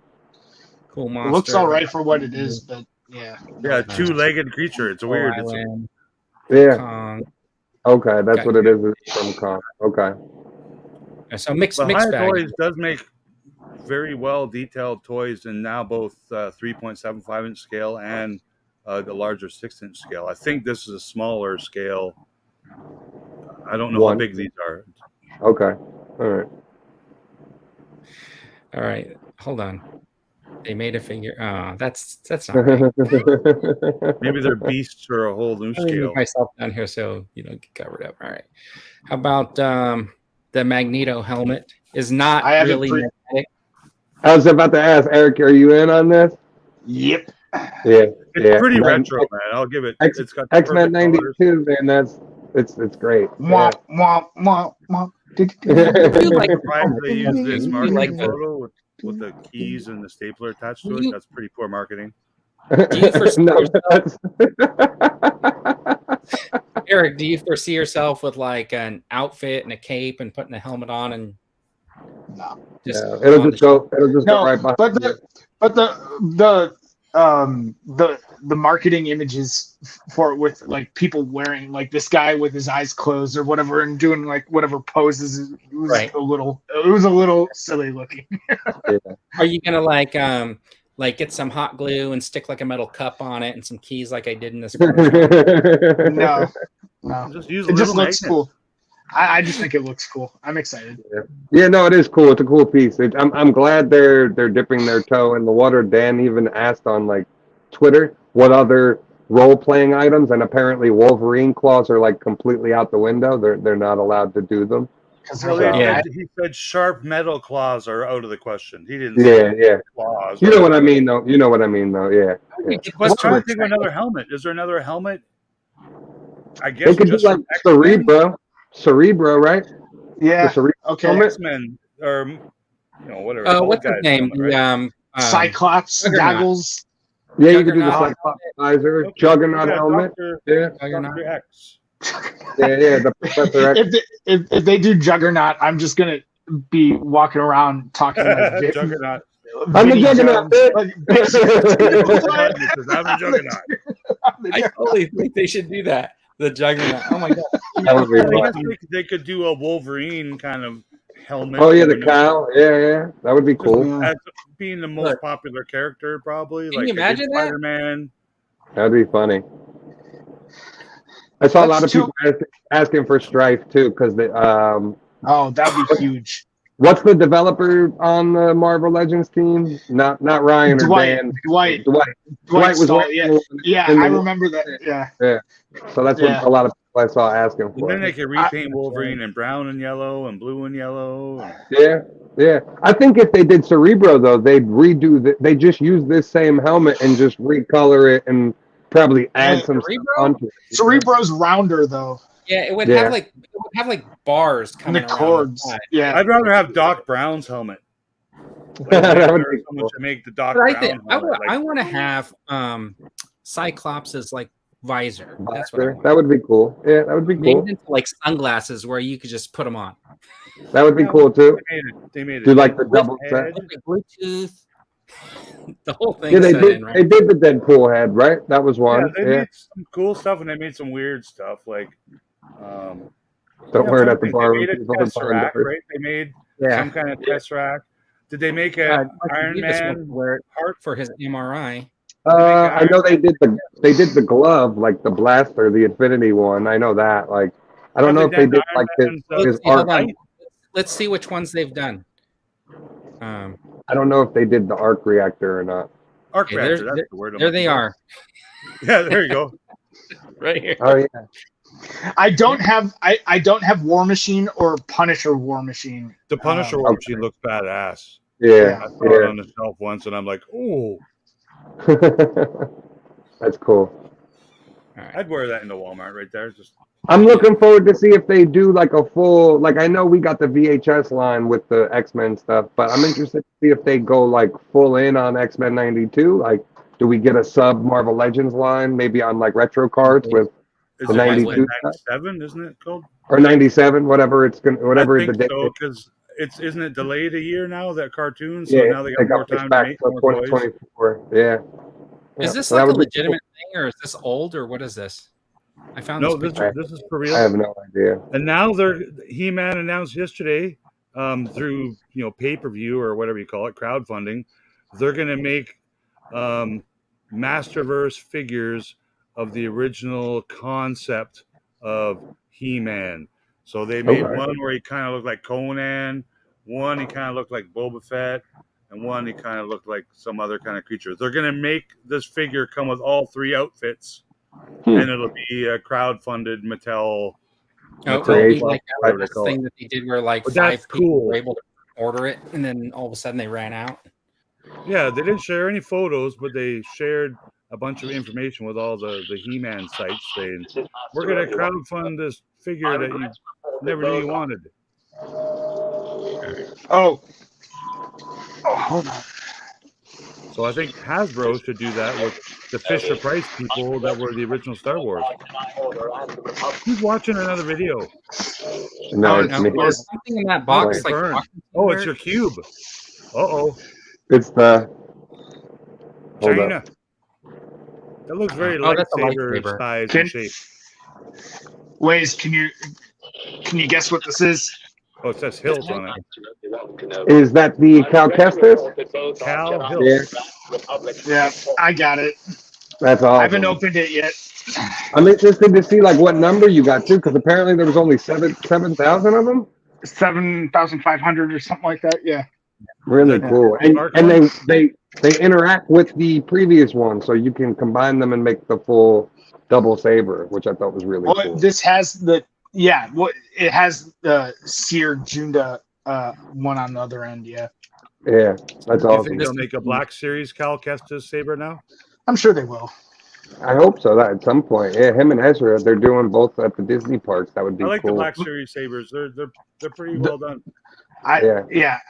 Cool It monster. looks all right for what it is, but yeah. Yeah, two-legged creature. It's weird. It's Island, Yeah. Kong. Okay, that's Got what it is. It's from Kong. Okay. So mixed But bag. Toys does make very well detailed toys, and now both 3.75 inch scale and the larger 6-inch scale. I think this is a smaller scale. I don't know how One. big these are. Okay. All right. All right. Hold on. They made a figure. Oh, that's not right. Maybe they're beasts or a whole new Let me scale. move myself down here so you don't get covered up. All right. How about the Magneto helmet? Is not I haven't really magnetic. I was about to ask Eric, are you in on this? Yep. Yeah. It's pretty Man, retro, man. I'll give it. X- It's got the X-Men perfect colors. 92, man. It's great. Womp, womp, womp, womp. I do like Surprised they use this marketing like the- photo with the keys and the stapler attached to it. That's pretty poor marketing. Do you foresee No, yourself- that's- Eric, do you foresee yourself with like an outfit and a cape and putting a helmet on and No. just Yeah, it'll on just go No, right behind but you. the marketing images for it with like people wearing like this guy with his eyes closed or whatever and doing like whatever poses, it was Right. a little silly looking. Are you gonna like get some hot glue and stick like a metal cup on it and some keys like I did in this? No, no, Just use it just little looks magnets. cool. I just think it looks cool. I'm excited. Yeah, no, it is cool. It's a cool piece. I'm glad they're dipping their toe in the water. Dan even asked on like Twitter what other role playing items, and apparently Wolverine claws are like completely out the window. They're not allowed to do them. Because Well, Yeah. he said sharp metal claws are out of the question. He didn't Yeah, say yeah. claws. You know what I mean, though. You know what I mean, though. Yeah. Yeah. But I'm trying to think of another helmet. Is there another helmet? I guess They could do just like from X-Men? Cerebro, right? yeah, The Cerebro okay. helmet? X-Men, or whatever. bald What's his guy's name? helmet, right? Cyclops Juggernaut. goggles. Yeah, you could do the Juggernaut. Cyclops visor, Okay, Juggernaut yeah, helmet. Yeah, Dr. X. yeah, the Professor X. If they do Juggernaut, I'm just gonna be walking around talking like Juggernaut. I'm the Vinny Juggernaut, Jones. bitch. Like, Because I'm a Juggernaut. I totally think they should do that. The Juggernaut. Oh my god. That would be I fun. guess they could do a Wolverine kind of helmet. Oh yeah, the cow. Yeah, that would be cool. As being the most popular character, probably. Can you imagine that? Spider-Man. That'd be funny. I saw a lot of That's people asking for Strife too, because oh, that'd be huge. what's the developer on the Marvel Legends team? Not Ryan or Dan. Dwight Dwight was Stahl, one. yeah, in the- I remember that. Yeah, So that's Yeah. what a lot of people I saw asking And for. then they could repaint Wolverine in brown and yellow and blue and yellow. Yeah. I think if they did Cerebro though, they'd redo they just use this same helmet and just recolor it and probably add some stuff Cerebro? onto it. Cerebro's rounder though. Yeah, it would Yeah. have like bars And coming the around cords. side. Yeah, I'd rather have Doc Brown's helmet. That would be Someone cool. to make the Doc But I Brown think helmet. I want to have Cyclops's like visor. That's what I want. That would be cool. Yeah, that would be Made cool. into like sunglasses where you could just put them on. That would be cool too. They made it. Do like the double set. With the Bluetooth, the whole thing Yeah, they set did. in, right? They did the Deadpool head, right? That was Yeah, one. they Yeah. made some cool stuff and they made some weird stuff like. Don't wear it at the bar. They made a People can find Tesseract, it. right? They made Yeah. some kind of Tesseract. Did they make Uh, a Iron Davis wants Man to wear it heart? for his MRI. I know they did the glove, like the blaster, the Infinity one. I know that. Like, I don't know if they did like his art. Let's see which ones they've done. I don't know if they did the arc reactor or not. Arc reactor, that's the word. There they are. Yeah, there you go. Right here. Oh yeah. I don't have War Machine or Punisher War Machine. The Punisher War Machine looks badass. Yeah. I saw it on the shelf once, and I'm like, oh. That's cool. Right. I'd wear that in the Walmart right there. Just I'm looking forward to see if they do like a full, like I know we got the VHS line with the X-Men stuff, but I'm interested to see if they go like full in on X-Men 92. Like, do we get a sub Marvel Legends line, maybe on like retro cards with the 92 97, isn't it called? Or 97, whatever it's gonna, whatever I think the date. so, because isn't it delayed a year now, that cartoon? So Yeah, now they got more time to make more toys. 2024. Yeah. Is this So like that a would be legitimate thing, or is this old, or what is this? I found No, this picture. this is for real. I have no idea. And now He-Man announced yesterday, through pay-per-view or whatever you call it, crowdfunding, they're gonna make Masterverse figures of the original concept of He-Man. So they made one where he kind of looked like Conan, one he kind of looked like Boba Fett, and one he kind of looked like some other kind of creature. They're gonna make this figure come with all three outfits. And it'll be a crowd-funded Mattel. It'll be like that thing that they did where like but 5 people were able to order it, and then all of a sudden they ran out. Yeah, they didn't share any photos, but they shared a bunch of information with all the He-Man sites saying, we're going to crowdfund this figure that you never knew you wanted. Oh, hold on. So I think Hasbro should do that with the Fisher Price people that were the original Star Wars. Who's watching another video? No, There's something in that box. Like, it's your cube. Uh-oh. It's the China. That looks very lightsaber size and shape. Waze, can you guess what this is? Oh, it says Hills on it. Is that the Cal Kestis? Cal Hills. Yeah, I got it. That's awesome. I haven't opened it yet. I'm interested to see like what number you got too, because apparently there was only 7,000 of them. 7,500 or something like that. Yeah. Really cool. And they interact with the previous one, so you can combine them and make the full double saber, which I thought was really cool. This has it has the Seer Junda one on the other end. Yeah. Yeah, that's awesome. You think they'll make a Black Series Cal Kestis saber now? I'm sure they will. I hope so. That at some point, yeah, him and Ezra, they're doing both at the Disney parks. That would be cool. I like the Black Series sabers. They're pretty well done. I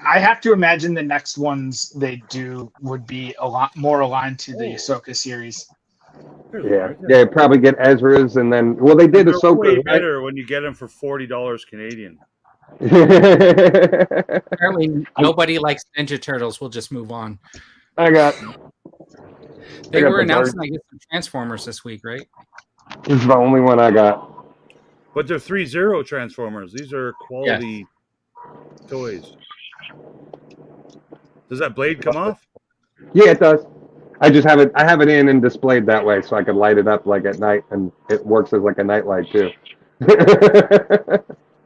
have to imagine the next ones they do would be a lot more aligned to the Ahsoka series. Yeah, probably get Ezra's and then they did Ahsoka. Way better when you get them for $40 Canadian. Apparently, nobody likes Ninja Turtles. We'll just move on. They were announcing, I guess, some Transformers this week, right? This is the only one I got. But they're 3-0 Transformers. These are quality toys. Does that blade come off? Yeah, it does. I just have it. I have it in and displayed that way, so I can light it up like at night, and it works as like a night light too.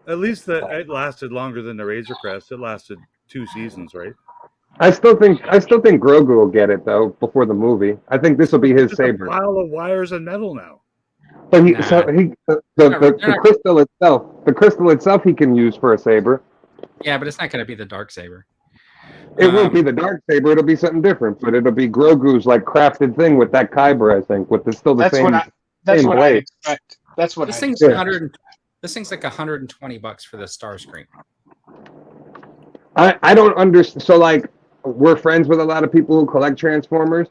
At least it lasted longer than the Razor Crest. It lasted 2 seasons, right? I still think Grogu will get it though before the movie. I think this will be his saber. A pile of wires and metal now. But the crystal itself, he can use for a saber. Yeah, but it's not going to be the dark saber. It won't be the dark saber. It'll be something different, but it'll be Grogu's like crafted thing with that Kyber. I think with still the same. That's same what blade. I expect. That's what this I thing's expect. This thing's like $120 for the star screen. I don't understand. So like we're friends with a lot of people who collect Transformers.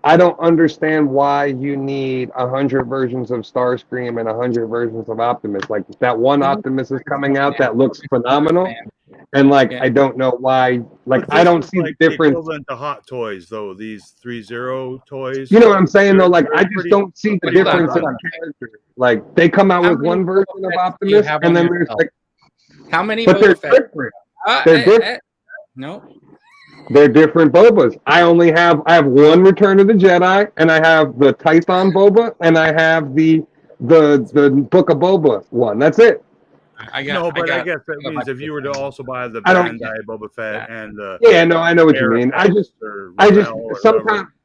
I don't understand why you need 100 versions of Starscream and 100 versions of Optimus. Like that one Optimus is coming out that looks phenomenal, and like I don't know why. Like I don't see the difference. Equivalent to Hot Toys though. These 3-0 toys. You know what I'm saying though? Like I just don't see the difference in character. Like they come out with one version of Optimus, and then there's like how many? But they're different. They're different. No. They're different Bobas. I have one Return of the Jedi, and I have the Tython Boba, and I have the Book of Boba one. That's it. I guess that means if you were to also buy the I don't- Bandai Boba Fett and the Yeah, no, I know what you mean. I just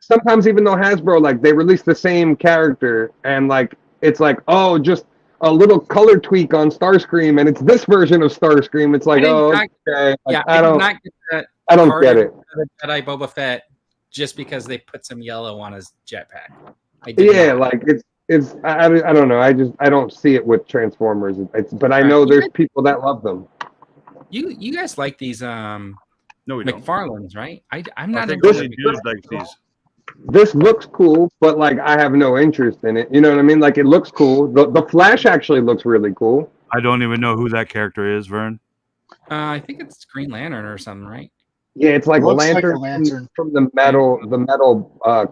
sometimes even though Hasbro like they release the same character and like it's like just a little color tweak on Starscream and it's this version of Starscream. It's like okay, like, I don't get it. The Jedi Boba Fett just because they put some yellow on his jetpack. Like it's I don't know. I don't see it with Transformers. But I know there's people that love them. You guys like these no, we McFarlanes, right? I'm not think only dudes like these. This looks cool, but like I have no interest in it. You know what I mean? Like it looks cool. The Flash actually looks really cool. I don't even know who that character is, Vern. I think it's Green Lantern or something, right? Yeah, it's like Lantern from the metal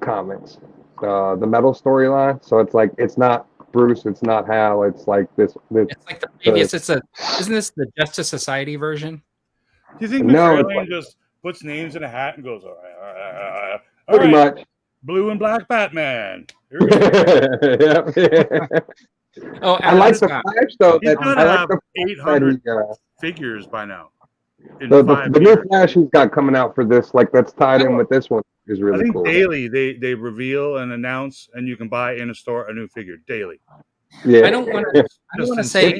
comics, the metal storyline. So it's like it's not Bruce, it's not Hal, it's like this. It's like the previous. Isn't this the Justice Society version? Do you think McFarlane just puts names in a hat and goes, all right, pretty much blue and black Batman? Oh, I like the Flash though. I like the 800 figures by now. The new Flash he's got coming out for this, like that's tied in with this one, is really cool. Daily they reveal and announce, and you can buy in a store a new figure daily. Yeah, I don't want to say it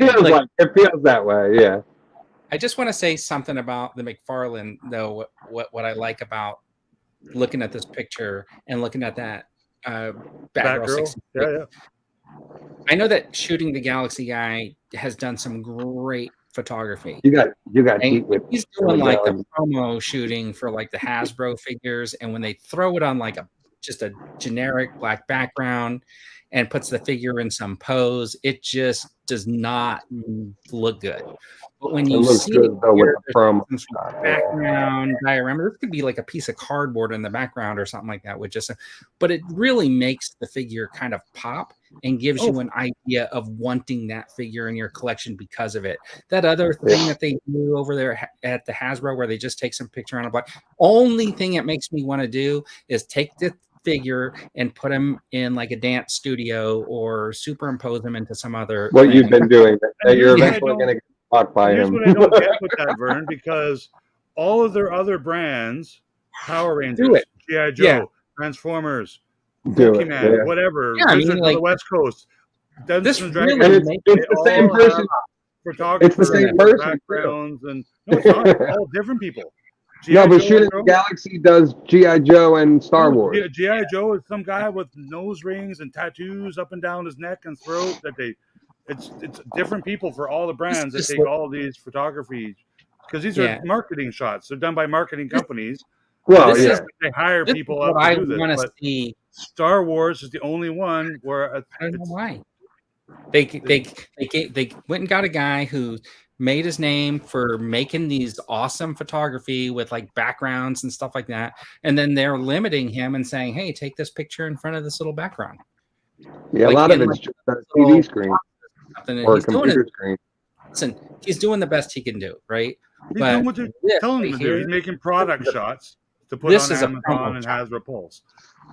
feels that way. Yeah, I just want to say something about the McFarlane though. What I like about looking at this picture and looking at that Batgirl. Yeah. I know that Shooting the Galaxy guy has done some great photography. You got heat with. He's doing like the promo shooting for like the Hasbro figures, and when they throw it on like just a generic black background and puts the figure in some pose, it just does not look good. But when you see good, though, with the promo background diorama, this could be like a piece of cardboard in the background or something like that. But it really makes the figure kind of pop and gives you an idea of wanting that figure in your collection because of it. That other thing that they do over there at the Hasbro, where they just take some picture on a block. Only thing it makes me want to do is take the figure and put them in like a dance studio or superimpose them into some other. What you've been doing, that you're eventually going to get blocked by him. Here's what I don't get with that, Vern, because all of their other brands, Power Rangers, GI Joe, Transformers, Pokemon, whatever, Wizards of the West Coast, Dungeons and Dragons, it's the same person. It's the same person. Backgrounds and no, it's not. They're all different people. No, but Shooting the Galaxy does GI Joe and Star Wars. GI Joe is some guy with nose rings and tattoos up and down his neck and throat. It's different people for all the brands that take all these photography, because these are marketing shots. They're done by marketing companies. Well, they hire people up to do this. But Star Wars is the only one where I don't know why. They went and got a guy who made his name for making these awesome photography with like backgrounds and stuff like that, and then they're limiting him and saying, "Hey, take this picture in front of this little background." Yeah, a lot of it's just a TV screen or a computer screen. Listen, he's doing the best he can do, right? He's doing what they're telling him to do. He's making product shots to put on Amazon and Hasbro Pulse.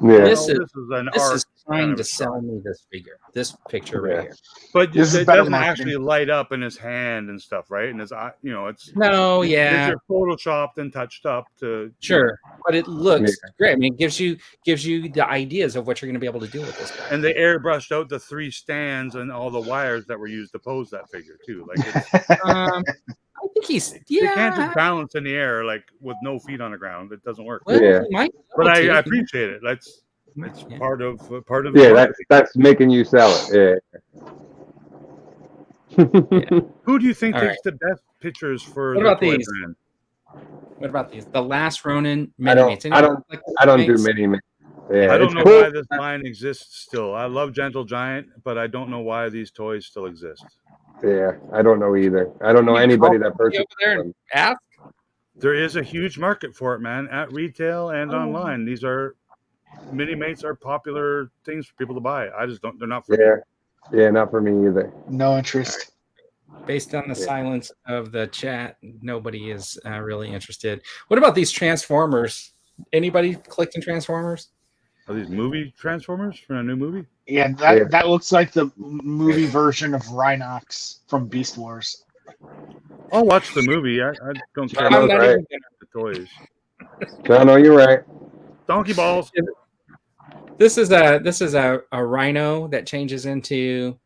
Yeah. This is trying to sell me this figure, this picture right here. But it doesn't actually light up in his hand and stuff, right? And his eye, it's These are photoshopped and touched up to but it looks great. I mean, it gives you the ideas of what you're going to be able to do with this guy. And they airbrushed out the 3 stands and all the wires that were used to pose that figure too. Like, I think you can't just balance in the air like with no feet on the ground. It doesn't work. Well, but I appreciate it. It's part of that's making you sell it. Who do you think takes the best pictures for what about these? Brand? What about these? The Last Ronin I don't do mini mates. Yeah, I don't know why this line exists still. I love Gentle Giant, but I don't know why these toys still exist. Yeah, I don't know either. I don't know anybody that purchased them. Ask. There is a huge market for it, man, at retail and online. These are mini mates are popular things for people to buy. I just don't. They're not for me. Yeah, not for me either. No interest. Based on the silence of the chat, nobody is really interested. What about these Transformers? Anybody collecting Transformers? Are these movie Transformers from a new movie? Yeah, that looks like the movie version of Rhinox from Beast Wars. I'll watch the movie. I don't care Jono, about right. the toys. Jono, you're right. Donkey balls. This is a Rhino that changes into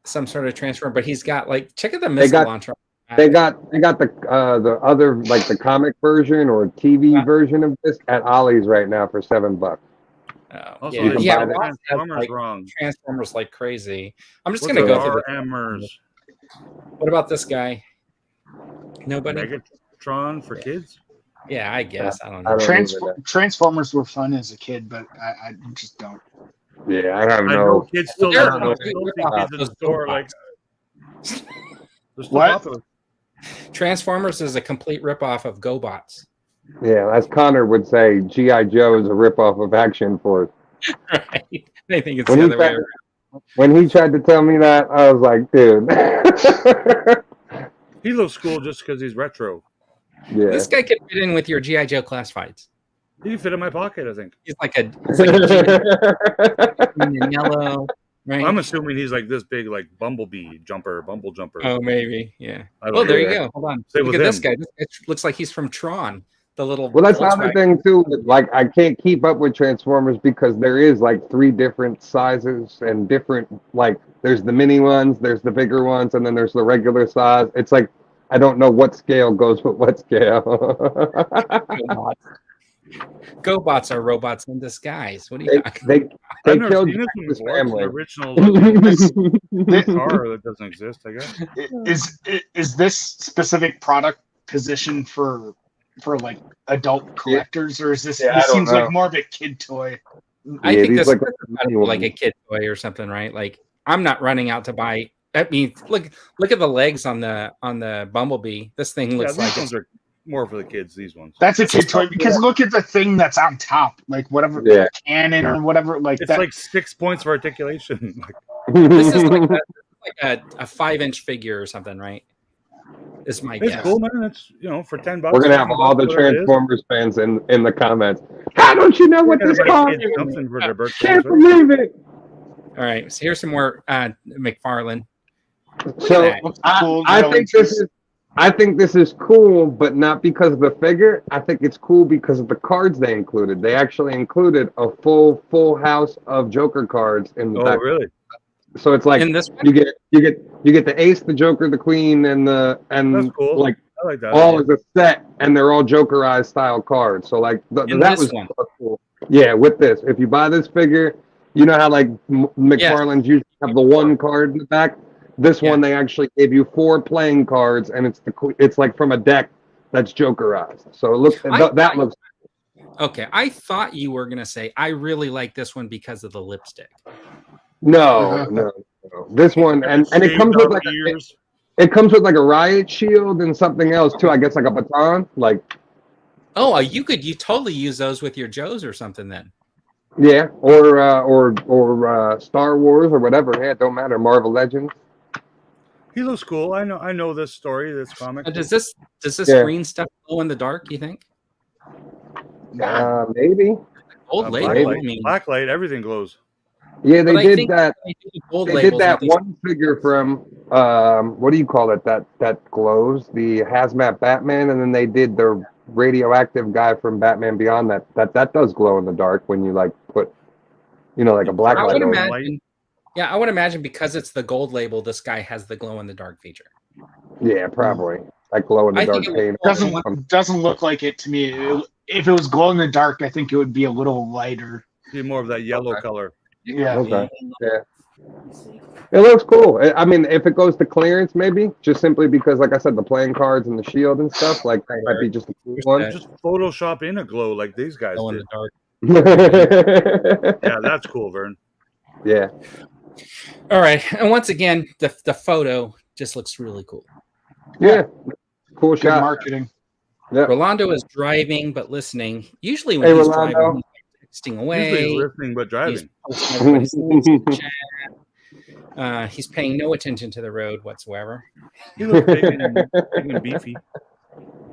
some sort of transformer, but he's got like check out the missile launcher. They got the other like the comic version or TV version of this at Ollie's right now for $7. Also, Yeah, Transformers wrong. Transformers like crazy. I'm just What's gonna go through Hammers. What about this guy? Nobody. Megatron for kids? Yeah, I guess. I don't know. Transformers were fun as a kid, but I just don't. Yeah, I don't know. I know kids still They're love kids in the store. Like, what? Transformers is a complete ripoff of GoBots. Yeah, as Connor would say, G.I. Joe is a ripoff of Action Force. Right. I think it's the other way around. When he tried to tell me that, I was like, dude. He looks cool just because he's retro. Yeah. This guy could fit in with your G.I. Joe classifieds. He can fit in my pocket, I think. He's like a green and yellow, right? I'm assuming he's like this big, like bumble jumper. Oh, maybe, yeah. Oh, there you go. Hold on. Look at this guy. It looks like he's from Tron. The little. Well, that's the other thing too. Like, I can't keep up with Transformers because there is like 3 different sizes and different like. There's the mini ones, there's the bigger ones, and then there's the regular size. It's like I don't know what scale goes with what scale. GoBots are robots in disguise. What are you talking they about? killed his family. Original car that doesn't exist, I guess. Is this specific product positioned for like adult collectors, or is this? Yeah, this seems like more of a kid toy. I think this like, is like a kid toy or something, right? Like I'm not running out to buy. I mean, look at the legs on the Bumblebee. This thing looks like it's more for the kids. These ones. That's a kid toy because look at the thing that's on top, like whatever cannon or whatever. Like it's like 6 points of articulation. This is like a 5-inch figure or something, right? Is my guess. It's cool, man. It's for $10. We're gonna have all the Transformers fans in the comments. How don't you know what this car is? Can't believe it. All right, so here's some more Mcfarlane. So I think this is cool, but not because of the figure. I think it's cool because of the cards they included. They actually included a full house of Joker cards in the back. Oh, really? So it's like you get the ace, the Joker, the queen, and that's cool. Like I like that. All as a set, and they're all Jokerized style cards. So like that was cool. Yeah, with this, if you buy this figure, you know how like McFarlane's usually have the one card in the back. This one they actually gave you 4 playing cards, and it's like from a deck that's Jokerized. So it looks that looks. Okay, I thought you were gonna say I really like this one because of the lipstick. No. This one and it comes with like it comes with like a riot shield and something else too. I guess like a baton. Like you totally use those with your Joes or something then. Yeah, or Star Wars or whatever. Yeah, it don't matter. Marvel Legends. He looks cool. I know this story, this comic. Does this green stuff glow in the dark? You think? Maybe. Gold label. Blacklight, everything glows. Yeah, they did that. They did that one figure from what do you call it? That glows, the hazmat Batman, and then they did the radioactive guy from Batman Beyond. That does glow in the dark when you like put, like a black light. I would imagine because it's the gold label, this guy has the glow in the dark feature. Yeah, probably like glow in the dark paint. Doesn't look like it to me. If it was glow in the dark, I think it would be a little lighter. Be more of that yellow color. Yeah. Okay. Yeah. It looks cool. I mean, if it goes to clearance, maybe just simply because, like I said, the playing cards and the shield and stuff, like that might be just a cool one. Just Photoshop in a glow like these guys glow did. In the dark. Yeah, that's cool, Vern. Yeah. All right, and once again, the photo just looks really cool. Yeah. Cool Good shot. marketing. Yeah. Rolando is driving but listening. Usually when he's driving, he's texting away. Usually listening but driving. He's paying no attention to the road whatsoever. He looks big and beefy.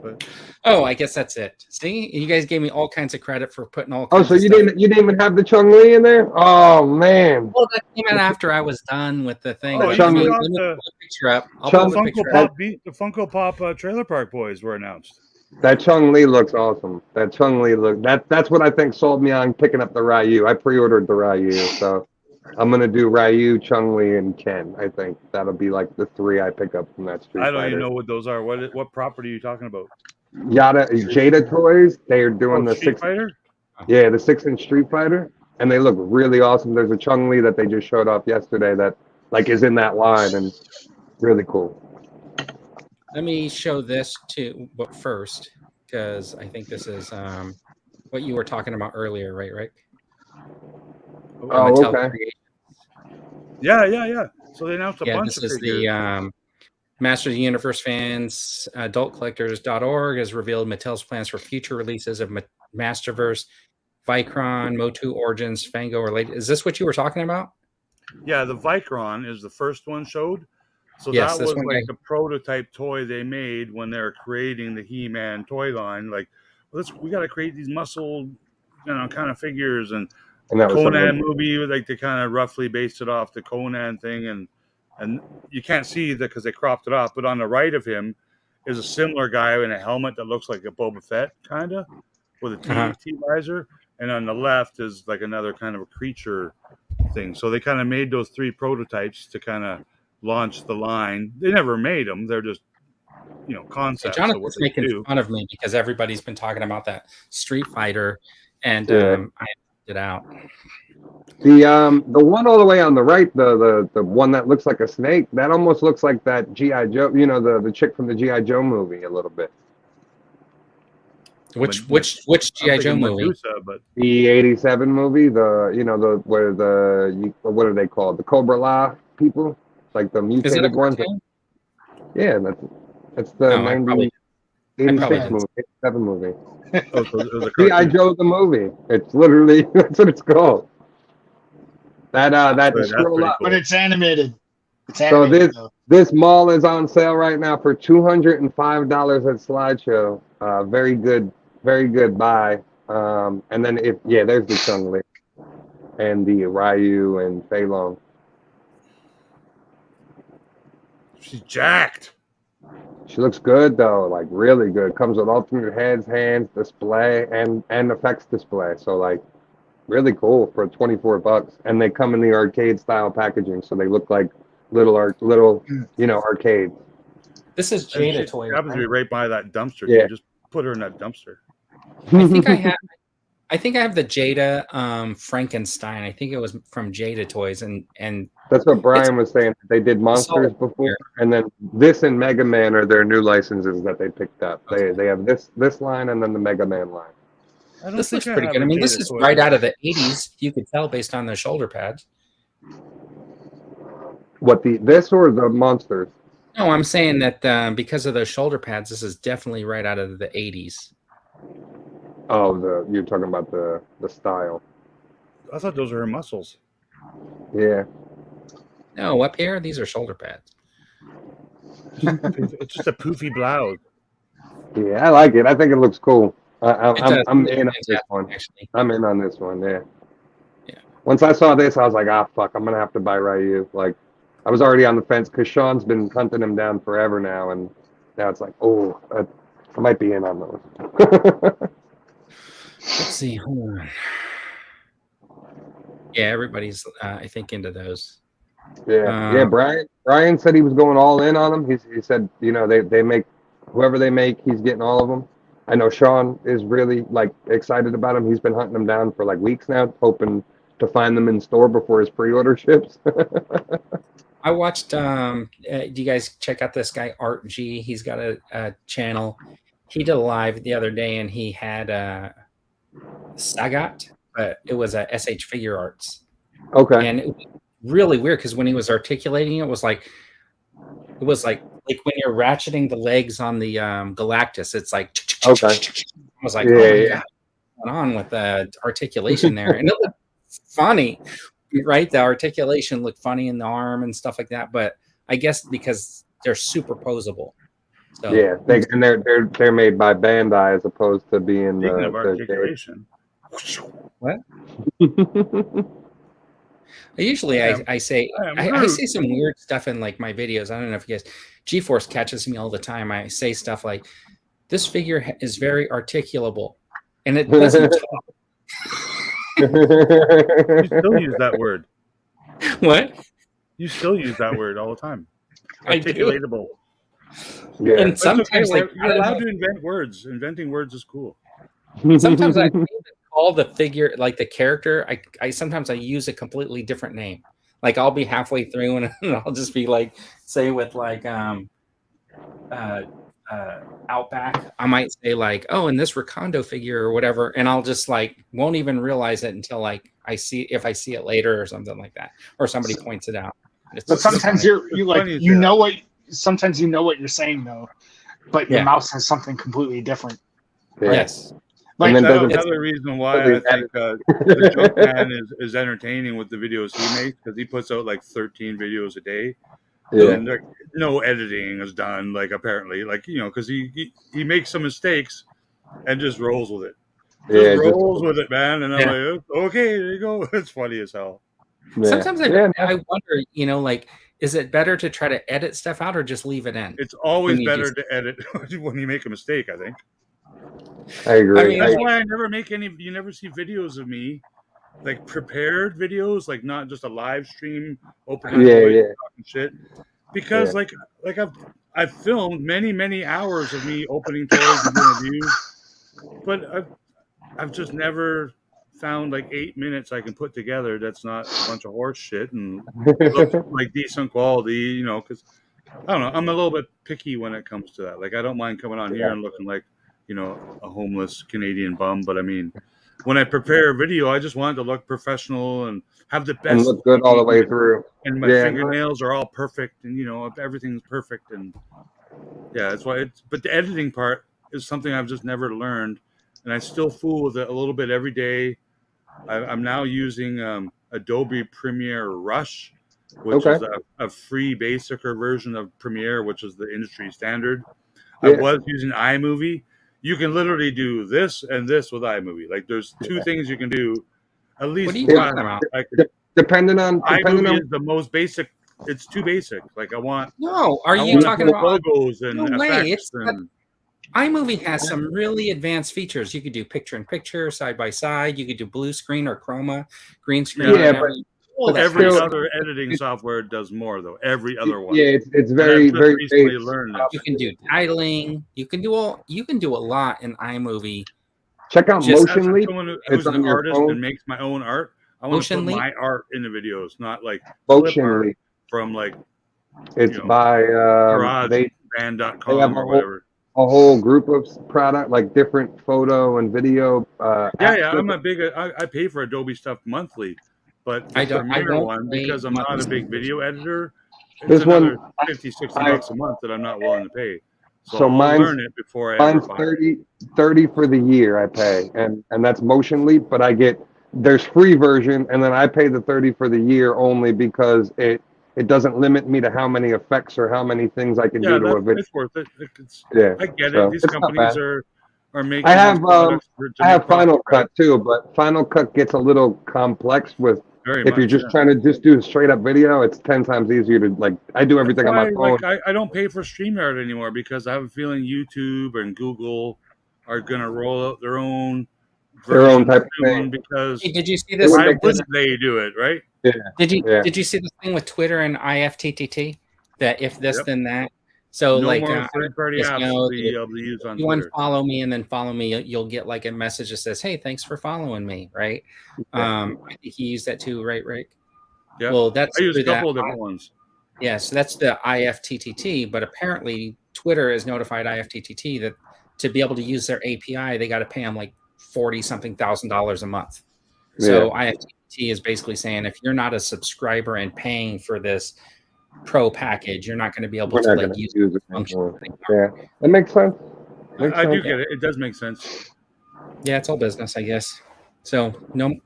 But Oh, I guess that's it. See, you guys gave me all kinds of credit for putting all. Oh, Kinds so of you stuff. didn't even have the Chung Li in there? Oh man. Well, that came out after I was done with the thing. Oh, But you I mean, forgot let me the- pull a picture up. I'll Chung- pull a picture up. the Funko Pop Trailer Park Boys were announced. That Chung Li looks awesome. That Chung Li that's what I think sold me on picking up the Ryu. I pre-ordered the Ryu, so I'm gonna do Ryu, Chung Li, and Ken. I think that'll be like the 3 I pick up from that Street I Fighter. don't even know what those are. What property are you talking about? Jada Toys. They are doing the Street 6. Fighter? Yeah, the 6-inch Street Fighter, and they look really awesome. There's a Chung Li that they just showed off yesterday that like is in that line and really cool. Let me show this too, but first, because I think this is what you were talking about earlier, right, Rick? Oh, Mattel okay. Creations. Yeah. So they announced a Yeah, bunch this of is figures. the Masters of the Universe fans. AdultCollectors.org has revealed Mattel's plans for future releases of Masterverse, Vicron, Motu Origins, Fango related. Is this what you were talking about? Yeah, the Vicron is the first one showed. So Yes, that this was one like guy- the prototype toy they made when they were creating the He-Man toy line. Like, we got to create these muscle, kind of figures. And And that was Conan something. movie, like they kind of roughly based it off the Conan thing, and you can't see that because they cropped it off. But on the right of him is a similar guy in a helmet that looks like a Boba Fett, kind of, with a T visor, and on the left is like another kind of a creature thing. So they kind of made those 3 prototypes to kind of launch the line. They never made them; they're just So concepts of what Jonathan's they making do. fun of me because everybody's been talking about that Street Fighter, and Yeah. I picked it out. The one all the way on the right, the one that looks like a snake, that almost looks like that GI Joe. You know, the chick from the GI Joe movie a little bit. Which I'm GI Joe thinking movie? Medusa, but The '87 movie, what are they called? The Cobra La people, like the Is it a mutated ones. cartoon? Yeah, that's the No, I probably 86 didn't. movie, 87 movie. so it was a GI cartoon. Joe the movie. It's literally that's what it's called. That That's scroll pretty up. cool. But it's animated. It's So animated. though. this mall is on sale right now for $205 at Slideshow. Very good buy. And then there's the Chung Li and the Ryu and Fei Long. She's jacked. She looks good though, like really good. Comes with alternate heads, hands, display, and effects display. So like really cool for $24. And they come in the arcade style packaging, so they look like little arcades. This is And Jada she Toys. happens to be right by that dumpster. Yeah. Too. Just put her in that dumpster. I think I have the Jada Frankenstein. I think it was from Jada Toys, and That's what Brian was saying. They did Monsters before, and then this and Mega Man are their new licenses that they picked up. They have this line and then the Mega Man line. I don't this think looks pretty have good. I a mean, this Jada is toy. right out of the '80s. You could tell based on the shoulder pads. What this or the Monsters? No, I'm saying that because of those shoulder pads, this is definitely right out of the '80s. Oh, you're talking about the style. I thought those were her muscles. Yeah. No, up here, these are shoulder pads. It's just a poofy blouse. Yeah, I like it. I think it looks cool. I'm It in on looks this fantastic, one. actually. I'm in on this one. Yeah. Yeah. Once I saw this, I was like, fuck, I'm gonna have to buy Ryu. Like, I was already on the fence because Sean's been hunting him down forever now, and now it's like, I might be in on those. Let's see. Hold on. Yeah, everybody's I think into those. Yeah. Brian said he was going all in on them. He said, they make whoever they make, he's getting all of them. I know Sean is really like excited about them. He's been hunting them down for like weeks now, hoping to find them in store before his pre-order ships. I watched. Do you guys check out this guy Art G? He's got a channel. He did a live the other day, and he had Sagat, but it was a SH Figure Arts. Okay. And it was really weird because when he was articulating it was like when you're ratcheting the legs on the Galactus, it's like Okay. I was like, Yeah, oh my yeah. God, what's going on with the articulation there? And it looked funny, right? The articulation looked funny in the arm and stuff like that. But I guess because they're superposable. So Yeah, they're made by Bandai as opposed to being Speaking of articulation, what? Usually I say some weird stuff in like my videos. I don't know if you guys, G-Force catches me all the time. I say stuff like, this figure is very articulable, and it doesn't talk. You still use that word. What? You still use that word all the time. I do. Articulatable. Yeah. And sometimes okay. like You're allowed to invent words. Inventing words is cool. sometimes I call the figure, like the character, I sometimes I use a completely different name. Like I'll be halfway through and I'll just be like, say with like Outback, I might say like, oh, and this Recondo figure or whatever, and I'll just like won't even realize it until like if I see it later or something like that, or somebody points it out. But sometimes sometimes you know what you're saying though, but your mouse has something completely different. Yeah. Yes. Like, that's another reason why I think the Joke Man is entertaining with the videos he makes, because he puts out like 13 videos a day. Yeah. And no editing is done, like apparently, like, you know, because he makes some mistakes and just rolls with it. Rolls with it, man. And I'm like, okay, there you go. It's funny as hell. Yeah. Sometimes I wonder, you know, like, is it better to try to edit stuff out or just leave it in? It's always better to edit when you make a mistake, I think. I agree. I mean, that's why I never make you never see videos of me, like prepared videos, like not just a live stream opening talking shit. Because like I've filmed many hours of me opening toys and doing reviews, but I've just never found like 8 minutes I can put together that's not a bunch of horse shit and look like decent quality, you know, because I don't know, I'm a little bit picky when it comes to that. Like I don't mind coming on here and looking like, you know, a homeless Canadian bum, but I mean, when I prepare a video, I just want it to look professional and have the best and look good all the way through. And my fingernails are all perfect, and you know, everything's perfect, and that's why but the editing part is something I've just never learned, and I still fool with it a little bit every day. I'm now using Adobe Premiere Rush, which is a free basicer version of Premiere, which is the industry standard. I was using iMovie. You can literally do this and this with iMovie. Like there's two things you can do. At least what are you talking about? Depending on is the most basic. It's too basic. Like I want. No, are you talking about logos and effects? iMovie has some really advanced features. You could do picture-in-picture, side-by-side. You could do blue screen or chroma, green screen. Yeah, but every other editing software does more though. Every other one. Yeah, it's very recently learned that. You can do titling. You can do a lot in iMovie. Check out Motionly. Someone who's an artist and makes my own art. I want to put my art in the videos, not like Motionly from like it's by GarageBand.com or whatever. A whole group of product, like different photo and video. I'm a big. I pay for Adobe stuff monthly, but the Premiere one, because I'm not a big video editor, it's another $50-$60 a month that I'm not willing to pay. So I'll learn it before I ever buy it. $30 for the year I pay, and that's Motionly, but there's free version, and then I pay the $30 for the year only because it doesn't limit me to how many effects or how many things I can do to a video. It's worth it. I get so it. These companies are making. I have Final Cut too, but Final Cut gets a little complex with. If you're just trying to just do a straight up video, it's 10 times easier to like. I do everything on my phone. I don't pay for StreamYard anymore because I have a feeling YouTube and Google are gonna roll out their own type of thing. Because did you see this? Why wouldn't they do it, right? Yeah. Did you see this thing with Twitter and IFTTT? That if this then that. So no like more third-party apps to be able to use on Twitter. You unfollow me and then follow me, you'll get like a message that says, "Hey, thanks for following me." Right? I think he used that too, right, Rick? Yeah. Well, that's I use a couple of different ones. Yeah, so that's the IFTTT, but apparently Twitter has notified IFTTT that to be able to use their API, they got to pay them like $40-something thousand a month. So IFTTT is basically saying if you're not a subscriber and paying for this pro package, you're not going to be able to like use the function. Yeah, that makes sense. I do get it. It does make sense. Yeah, it's all business, I guess. So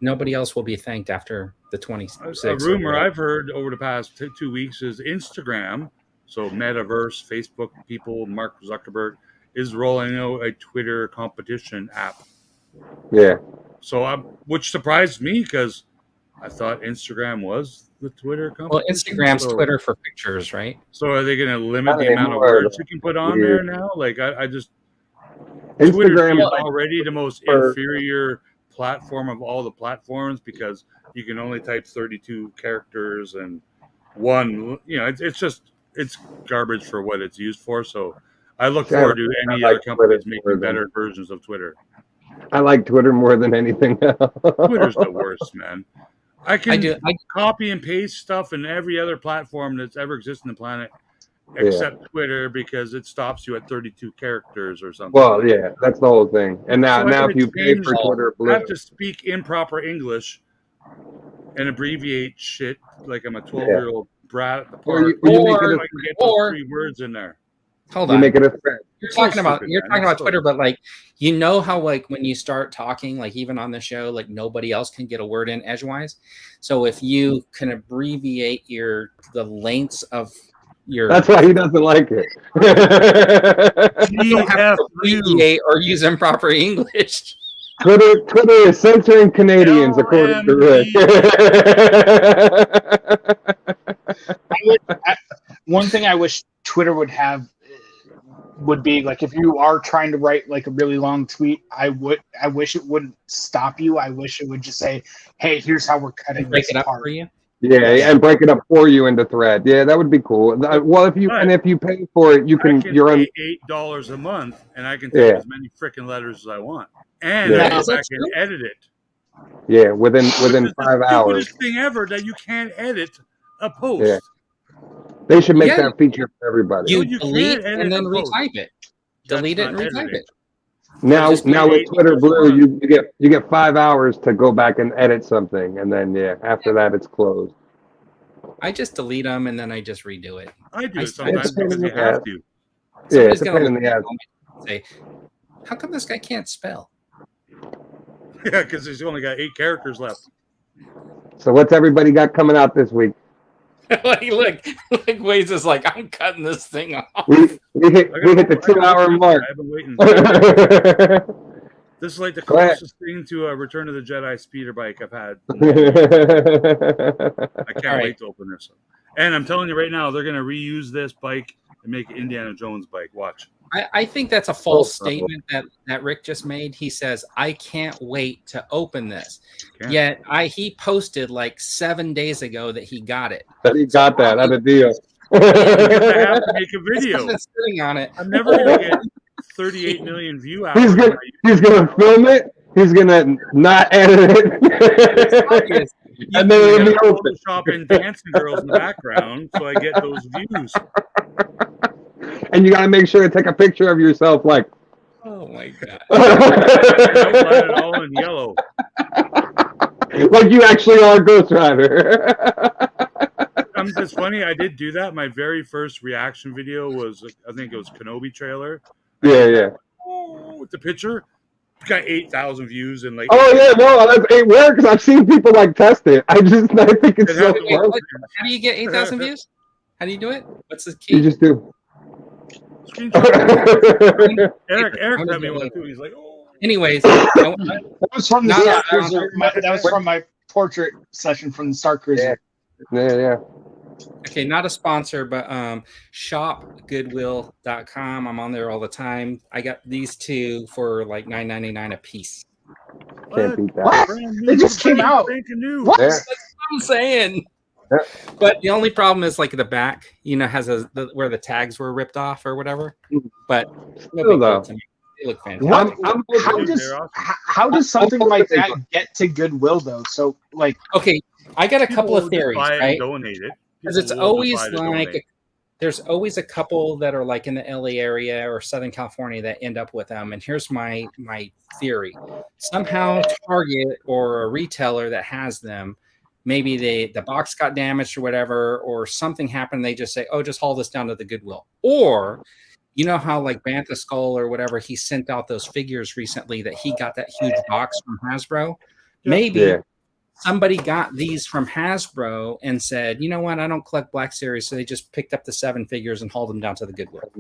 nobody else will be thanked after the 26th. A rumor I've heard over the past 2 weeks is Instagram, so Metaverse, Facebook people, Mark Zuckerberg, is rolling out a Twitter competition app. Yeah. So which surprised me because I thought Instagram was the Twitter competition. Well, Instagram's Twitter for pictures, right? So are they going to limit Not the amount of anymore, words you can put on there now? Like I just Twitter Instagram is already the most inferior platform of all the platforms because you can only type 32 characters and one. You know, it's garbage for what it's used for. So I look forward to any other companies making better versions of Twitter. I like Twitter more than anything else. Twitter's the worst, man. I copy and paste stuff in every other platform that's ever existed on the planet except Twitter because it stops you at 32 characters or something. Well, yeah, that's the whole thing. And now if you pay for Twitter Blue, I have to speak improper English and abbreviate shit like I'm a 12-year-old brat at the park. Or I can get those 3 words in there. Hold on. You make it a thread. You're talking about Twitter, but like you know how like when you start talking, like even on the show, like nobody else can get a word in edgewise. So if you can abbreviate the lengths of your, that's why he doesn't like it. You don't have to abbreviate or use improper English. Twitter is censoring Canadians, according to Rick. One thing I wish Twitter would have would be like if you are trying to write like a really long tweet, I wish it wouldn't stop you. I wish it would just say, "Hey, here's how we're cutting break this it up apart." for you. Yeah, and break it up for you into thread. Yeah, that would be cool. Well, if you pay for it, you can. You're on $8 a month, and I can type as many freaking letters as I want, and I can edit it. Yeah, within 5 hours. Stupidest thing ever that you can't edit a post. Yeah. They should make that feature for everybody. You delete and then retype it. Delete it and retype it. Now with Twitter Blue, you get 5 hours to go back and edit something, and then after that it's closed. I just delete them and then I just redo it. I do it sometimes because you have to. Yeah, it's a pain in the ass. Say, how come this guy can't spell? Yeah, because he's only got 8 characters left. So what's everybody got coming out this week? look, Waze is like, I'm cutting this thing off. We hit the 2-hour mark. I've been waiting. This is like the closest thing to a Return of the Jedi speeder bike I've had. I can't wait to open this up. And I'm telling you right now, they're going to reuse this bike and make it Indiana Jones bike. Watch. I think that's a false statement that Rick just made. He says, I can't wait to open this. Yet he posted like 7 days ago that he got it. That he got that at a deal. I have to make a video. Sitting on it. I'm never going to get 38 million view hours. He's gonna film it. He's gonna not edit it. And then it'll be open. Photoshop and dancing girls in the background so I get those views. And you gotta make sure to take a picture of yourself, like. Oh my god! Outline it all in yellow. Like you actually are a Ghost Rider. It's funny. I did do that. My very first reaction video was, I think it was Kenobi trailer. Yeah. Oh, with the picture, got 8,000 views and like. Oh yeah, no, that's rare because I've seen people like test it. I think it's so fun. How do you get 8,000 views? How do you do it? What's the key? You just do. Eric got me one too. He's like, oh. Anyways, that was from the Starcruiser. That was from my portrait session from the Starcruiser. Yeah. Okay, not a sponsor, but shopgoodwill.com. I'm on there all the time. I got these 2 for like $9.99 a piece. Can't beat that. What? They just came out. What? That's what I'm saying. Yeah. But the only problem is like the back, has where the tags were ripped off or whatever. But still though, they look fantastic. How does something like that get to Goodwill though? So like, okay, I got a couple of theories, right? Donate it. Because it's always like there's always a couple that are like in the LA area or Southern California that end up with them. And here's my theory: somehow Target or a retailer that has them, maybe the box got damaged or whatever, or something happened. They just say, "Oh, just haul this down to the Goodwill." Or you know how like Bantha Skull or whatever, he sent out those figures recently that he got that huge box from Hasbro. Maybe. somebody got these from Hasbro and said, you know what, I don't collect Black Series, so they just picked up the 7 figures and hauled them down to the Goodwill.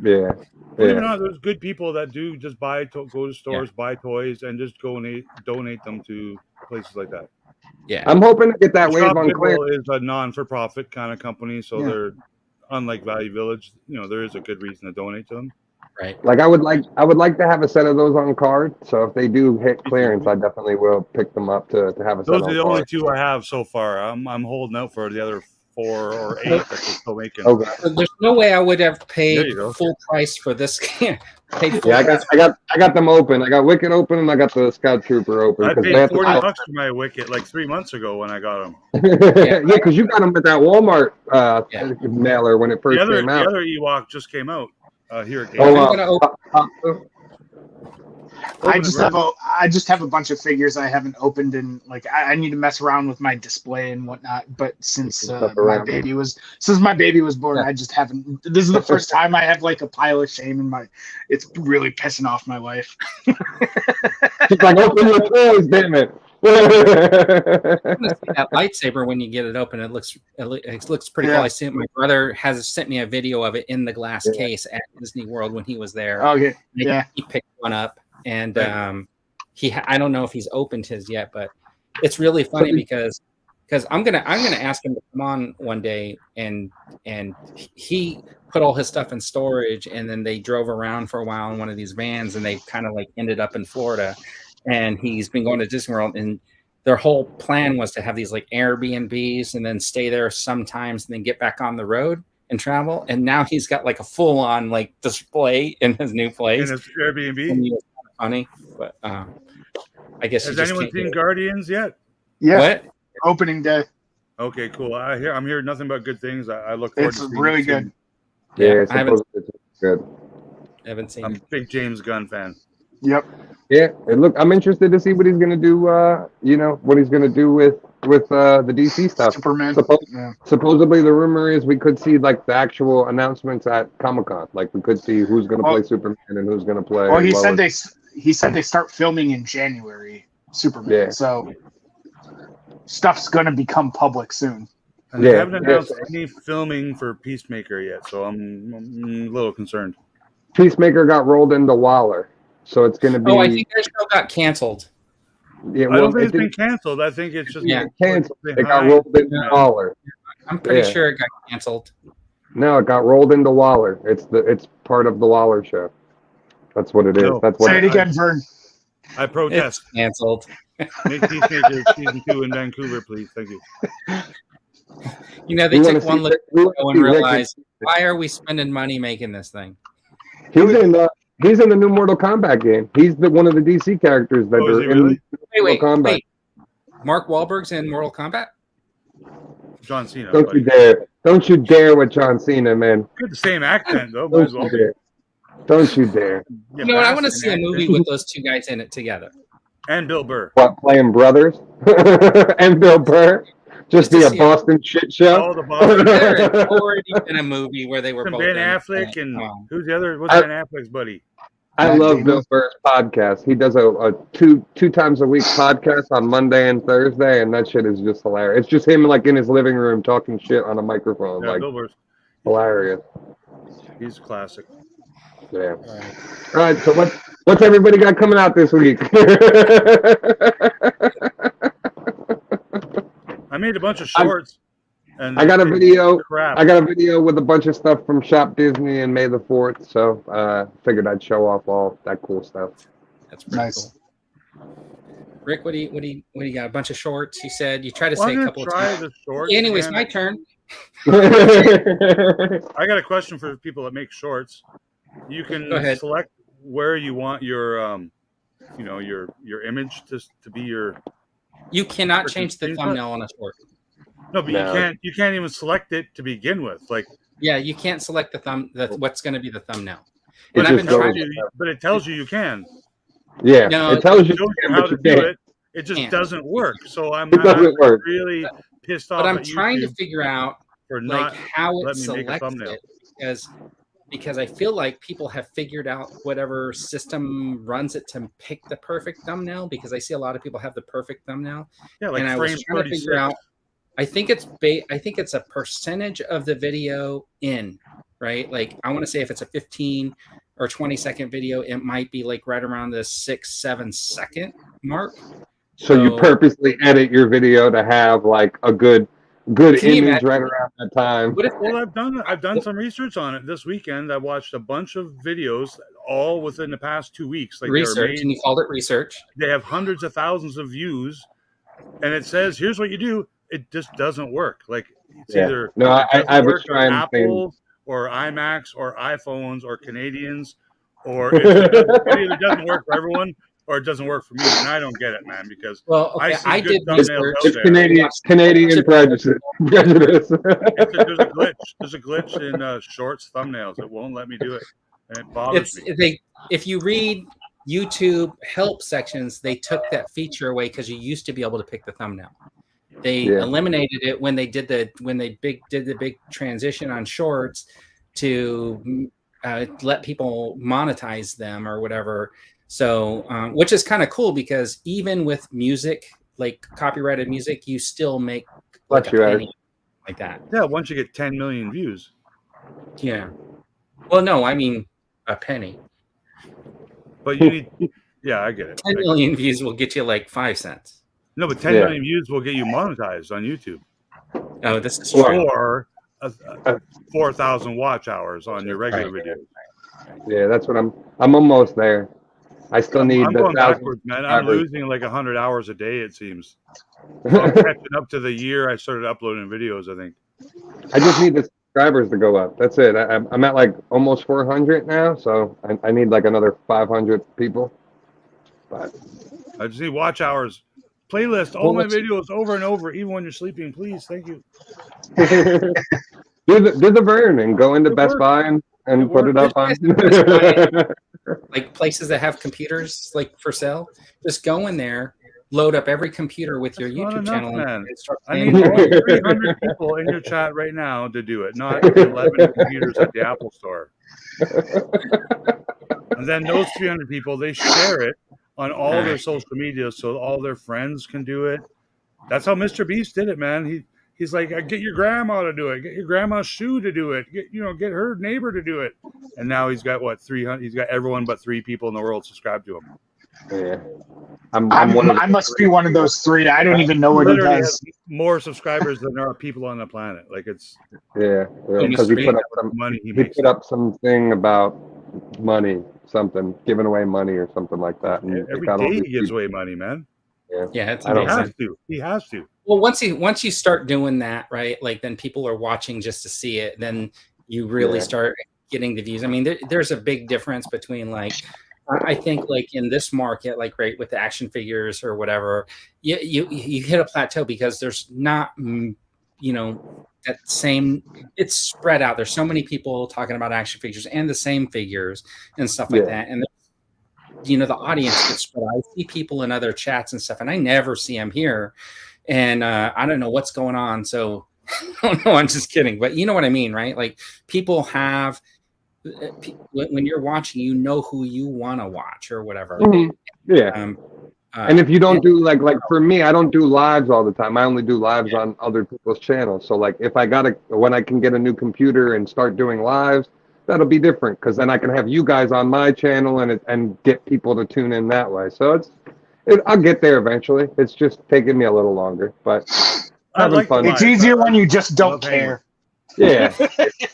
Yeah. Believe it or not, there's good people that do just go to stores, buy toys, and just donate them to places like that. Yeah, I'm hoping to get that wave Shop on Goodwill clearance. is a non-for-profit kind of company, so they're unlike Value Village. There is a good reason to donate to them. right. Like I would like to have a set of those on card. So if they do hit clearance, I definitely will pick them up to have a set Those on are the card. only 2 I have so far. I'm holding out for the other 4 or 8 that they're still making. Okay. There's no way I would have There paid you go. full price for this. Paid full Yeah, price. I got them open. I got Wicked open and I got the Scout Trooper open. I 'cause paid they have to $40 sell- for my Wicket like 3 months ago when I got them. Yeah, because you got them at that Walmart mailer when it first The came out. other Ewok just came out here at Game. I'm gonna open. I just have a bunch of figures I haven't opened, and like I need to mess around with my display and whatnot. But since my baby was born, I just haven't. This is the first time I have like a pile of shame in my. It's really pissing off my wife. She's like, open your toys, damn it. I'm gonna see that lightsaber when you get it open. It looks pretty cool. I see it. My brother has sent me a video of it in the glass case at Disney World when he was there. Okay, he picked one up, and I don't know if he's opened his yet, but it's really funny because I'm gonna ask him to come on one day, and he put all his stuff in storage, and then they drove around for a while in one of these vans, and they kind of like ended up in Florida. And he's been going to Disney World, and their whole plan was to have these like Airbnbs and then stay there sometimes and then get back on the road and travel. And now he's got like a full on like display in his new place. In his Airbnb. And he was kind of funny, but I guess has anyone seen Guardians yet? Yeah. What? Opening day. Okay, cool. I'm hearing nothing but good things. I look forward It's to seeing really it good. Yeah, I haven't good. seen I'm a it. big James Gunn fan. Yep. Yeah, and look, I'm interested to see what he's gonna do. What he's gonna do with the DC stuff. Superman. Supposedly, the rumor is we could see like the actual announcements at Comic-Con. Like we could see who's gonna play Superman and who's gonna play. Well, he said they start filming in January. Superman. Yeah. So stuff's gonna become public soon. And they haven't announced any filming for Peacemaker yet, so I'm a little concerned. Peacemaker got rolled into Waller. So it's going to be. Oh, I think their show got canceled. Yeah, I don't think it's been canceled. I think it's just canceled. It got rolled into Waller. I'm pretty sure it got canceled. No, it got rolled into Waller. It's part of the Waller show. That's what it is. No. That's what. Say it again, Vern. I protest. It's canceled. Make Peacemaker season 2 in Vancouver, please. Thank you. You know, they took one look at the show and realized, why are we spending money making this thing? He's in the new Mortal Kombat game. He's one of the DC characters that are in Mortal Kombat. Wait. Mark Wahlberg's in Mortal Kombat? John Cena. Don't you dare. Don't you dare with John Cena, man. Good, the same accent, though. Might as well. Don't you dare. You know what? I want to see a movie with those two guys in it together. And Bill Burr. What, playing brothers? And Bill Burr? Just be a Boston shit show? Oh, the Boston. There had already been a movie where they were both Ben Affleck and who's the other? What's Ben Affleck's buddy? I love Bill Burr's podcast. He does a two times a week podcast on Monday and Thursday, and that shit is just hilarious. It's just him like in his living room talking shit on a microphone. Yeah, like Bill Burr's hilarious. He's a classic. Yeah. All right. So what's everybody got coming out this week? I made a bunch of shorts. And I got a video. Crap. I got a video with a bunch of stuff from Shop Disney and May the 4th. So figured I'd show off all that cool stuff. That's pretty cool. Rick, what do you got? A bunch of shorts. You said you tried to say a couple of times. The shorts Anyways, again. my turn. I got a question for people that make shorts. You can select where you want your your image to be your. You cannot change the thumbnail on a short. No, but you can't even select it to begin with. Like, yeah, you can't select what's going to be the thumbnail. And I've been trying to, but it tells you can. Yeah, no, it tells you how to do it. It just doesn't work. So I'm really pissed off. But I'm trying to figure out how it's selected, because because I feel like people have figured out whatever system runs it to pick the perfect thumbnail, because I see a lot of people have the perfect thumbnail. Yeah, like and I was frame trying to 36. figure out, I think it's a percentage of the video in, right? Like I want to say if it's a 15 or 20-second video, it might be like right around the 6-7 second mark. So you purposely edit your video to have like a good image right around that time. Well, I've done some research on it this weekend. I watched a bunch of videos, all within the past 2 weeks. Like research, and you called it research. They have hundreds of thousands of views, and it says, "Here's what you do." It just doesn't work. Like it's either I was trying Apple or iMacs or iPhones or Canadians, or it either doesn't work for everyone or it doesn't work for me, and I don't get it, man. Because I did thumbnails out there. Canadian prejudice. There's a glitch in Shorts thumbnails. It won't let me do it, and it bothers me. If you read YouTube help sections, they took that feature away because you used to be able to pick the thumbnail. They eliminated it when they did the big transition on Shorts to let people monetize them or whatever. So, which is kind of cool because even with music, like copyrighted music, you still make like a penny like that. Yeah, once you get 10 million views. Yeah. Well, no, I mean a penny. But you need, yeah, I get it. 10 million views will get you like 5 cents. No, but 10 million views will get you monetized on YouTube. Oh, this is true. Or 4,000 watch hours on your regular video. Yeah, that's what I'm almost there. I still need. I'm going backwards, man. I'm losing like 100 hours a day. It seems. I'm catching up to the year I started uploading videos. I think. I just need the subscribers to go up. That's it. I'm at like almost 400 now, so I need like another 500 people. But I just need watch hours. Playlist all my videos over and over, even when you're sleeping. Please, thank you. do the burn and go into Best Buy and put it up on. Like places that have computers like for sale, just go in there, load up every computer with your YouTube channel. Man. I need 300 people in your chat right now to do it, not 11 computers at the Apple Store. And then those 300 people, they share it on all their social media so all their friends can do it. That's how Mr. Beast did it, man. He's like, get your grandma to do it. Get your grandma's shoe to do it. Get her neighbor to do it. And now he's got 300. He's got everyone but 3 people in the world subscribed to him. Yeah, I must be one of those 3. I don't even know what he does. More subscribers than there are people on the planet. Like it's because he put up some money. He put up something about money, something giving away money or something like that. And every day he gives away money, man. Yeah, it's he has to. Well, once you start doing that, right? Like then people are watching just to see it. Then you really start getting the views. I mean, there's a big difference between like, I think like in this market, like right with the action figures or whatever, you hit a plateau because there's not, that same. It's spread out. There's so many people talking about action figures and the same figures and stuff like that, and the audience gets spread out. I see people in other chats and stuff, and I never see them here. And I don't know what's going on. So, no, I'm just kidding. But you know what I mean, right? Like people have, when you're watching, who you want to watch or whatever. Mm-hmm. Yeah. And if you don't do like for me, I don't do lives all the time. I only do lives on other people's channels. So like if when I can get a new computer and start doing lives, that'll be different because then I can have you guys on my channel and get people to tune in that way. So I'll get there eventually. It's just taking me a little longer, but having fun. It's easier when you just don't care. Yeah.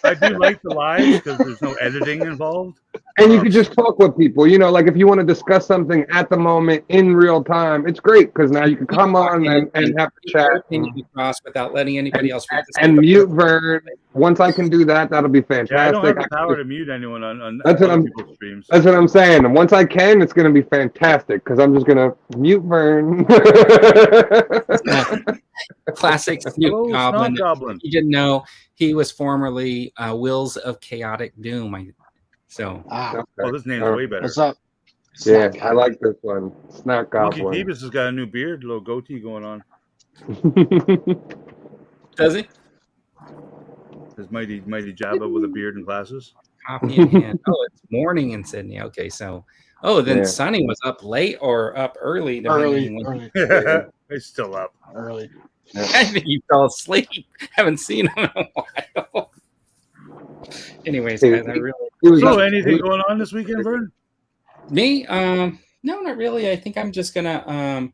I do like the lives because there's no editing involved. And you can just talk with people, like if you want to discuss something at the moment in real time, it's great because now you can come on and have a chat. Without letting anybody else read and mute Vern. Once I can do that, that'll be fantastic. Yeah, I don't have the power to mute anyone on people's streams. That's what I'm saying. And once I can, it's going to be fantastic because I'm just going to mute Vern. Classic Snoop Goblin. You didn't know he was formerly Wills of Chaotic Doom. This name's way better. What's up? I like this one. Snot Goblin. Monkey Davis has got a new beard, a little goatee going on. Does he? His mighty Jabba with a beard and glasses. Coffee in hand. Oh, it's morning in Sydney. Okay, so then Sonny was up late or up early. Early. He's still up. Early. I think he fell asleep. Haven't seen him in a while. Anyways, guys, I really. So, anything going on this weekend, Vern? Me? No, not really. I think I'm just gonna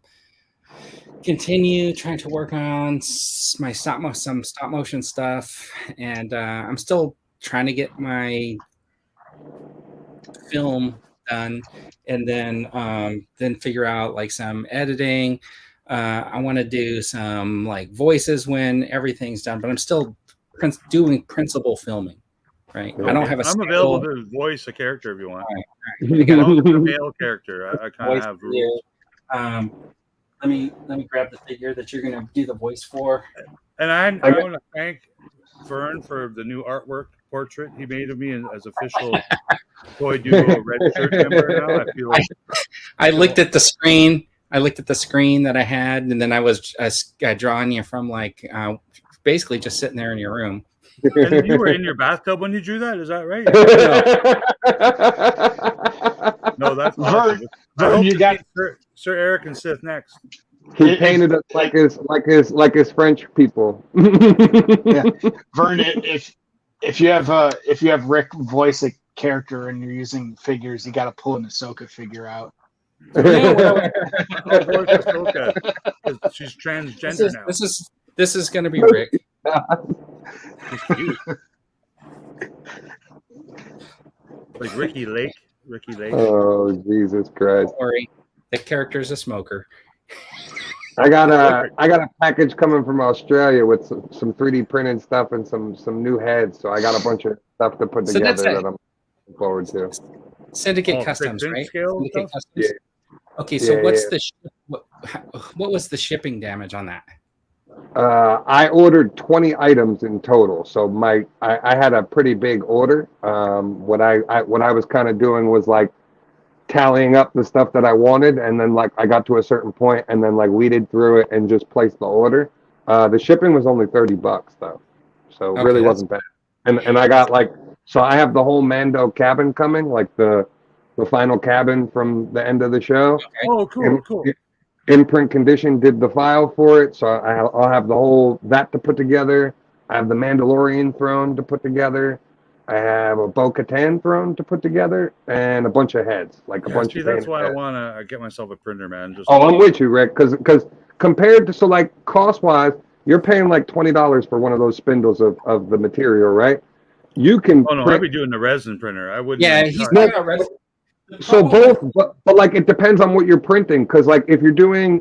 continue trying to work on my some stop motion stuff, and I'm still trying to get my film done, and then figure out like some editing. I want to do some like voices when everything's done, but I'm still doing principal filming. Right, I don't have a. I'm available to voice a character if you want. All right. A male character. I kind of have rules. Let me grab the figure that you're going to do the voice for. And I want to thank Vern for the new artwork portrait he made of me as official Toy Duo red shirt member. Now I feel like I looked at the screen. That I had, and then I was drawing you from like basically just sitting there in your room. And you were in your bathtub when you drew that? Is that right? No, that's awesome. Vern, you got Sir Eric and Sith next. He painted us like his French people. Yeah. Vern, if you have Rick voice a character and you're using figures, you got to pull an Ahsoka figure out. She's transgender now. This is going to be Rick. Like Ricky Lake. Oh, Jesus Christ! Don't worry, the character's a smoker. I got a package coming from Australia with some 3D printed stuff and some new heads. So I got a bunch of stuff to put together that I'm looking forward to. Syndicate Customs, right? Syndicate Customs. Yeah. Okay, so what was the shipping damage on that? I ordered 20 items in total, so I had a pretty big order. What I was kind of doing was like tallying up the stuff that I wanted, and then like I got to a certain point, and then like weeded through it and just placed the order. The shipping was only $30 though, so it really wasn't bad. And I got so I have the whole Mando cabin coming, like the final cabin from the end of the show. Okay. Oh, cool. Imprint Condition did the file for it, so I'll have the whole that to put together. I have the Mandalorian throne to put together. I have a Bo-Katan throne to put together, and a bunch of heads, bunch of. That's why I want to get myself a printer, man. I'm with you, Rick, because compared to cost wise, you're paying like $20 for one of those spindles of the material, right? You can. Oh no, I'd be doing the resin printer. I wouldn't. Yeah, he's not a resin. So both, but like it depends on what you're printing, because like if you're doing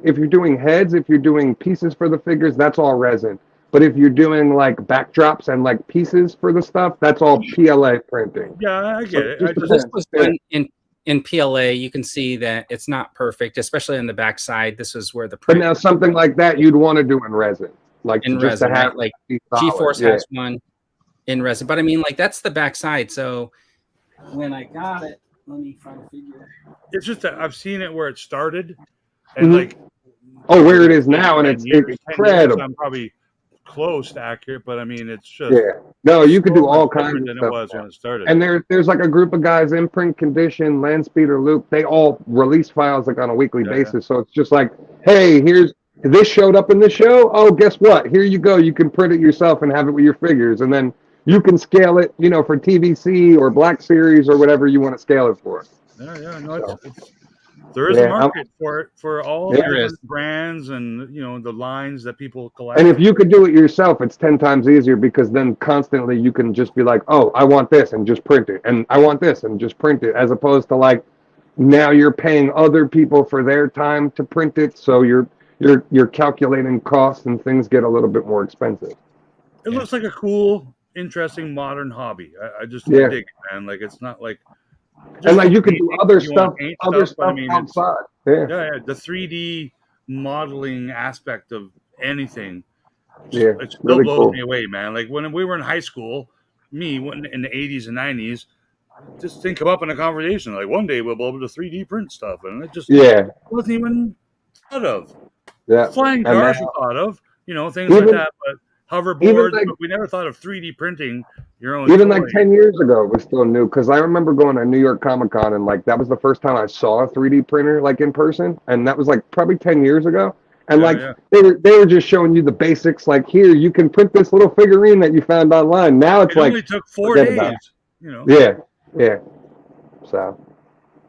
heads, if you're doing pieces for the figures, that's all resin. But if you're doing like backdrops and like pieces for the stuff, that's all PLA printing. Yeah, I get it. This was done in PLA. You can see that it's not perfect, especially on the back side. This is where the print. But now something like that you'd want to do in resin, like in just resin, to have right? Like G-Force has one in resin, but I mean like that's the back side. So when I got it. Let me find a figure. It's just that I've seen it where it started, and where it is now, and it's incredible. I'm probably close to accurate, but I mean, it's just No, you could do all kinds of than stuff. It was when it started. And there's like a group of guys, Imprint Condition, Landspeeder, Luke. They all release files like on a weekly basis. So it's just like, hey, this showed up in the show. Oh, guess what? Here you go. You can print it yourself and have it with your figures, and then. You can scale it, for TVC or Black Series or whatever you want to scale it for. Yeah, no, there is a market for it for all the brands and the lines that people collect. And if you could do it yourself, it's 10 times easier because then constantly you can just be like, oh, I want this and just print it, and I want this and just print it, as opposed to like now you're paying other people for their time to print it, so you're calculating costs and things get a little bit more expensive. It looks like a cool. Interesting modern hobby. I just dig it, man. Like it's not like, and like you can do other stuff outside. The 3D modeling aspect of anything. It still really blows cool. me away, man. Like when we were in high school, in the 80s and 90s, just didn't come up in a conversation. Like one day we'll be able to 3D print stuff, and it just wasn't even thought of. Yeah, Flying cars are thought of. Things like that, but. hoverboards, like- but we never thought of 3D printing your own. Even toy. like 10 years ago, it was still new. Because I remember going to New York Comic Con and like that was the first time I saw a 3D printer like in person, and that was like probably 10 years ago. And they were just showing you the basics. Like here, you can print this little figurine that you found online. Now it's it like only took 4 days. You know. Yeah. So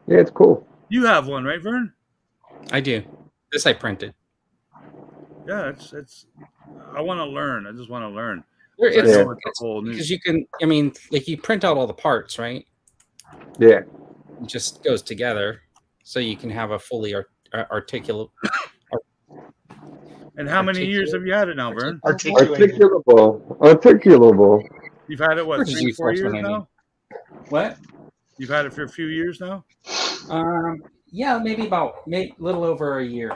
yeah, it's cool. You have one, right, Vern? I do. This I printed. Yeah, it's. I want to learn. I just want to learn. It's, Yeah. it's because you can. I mean, like you print out all the parts, right? Yeah. It just goes together, so you can have a fully articulate. And how many years have you had it now, Vern? Articulable. You've had it what, Where did 3 you 4 force years when I now? What? You've had it for a few years now. Yeah, maybe about a little over a year.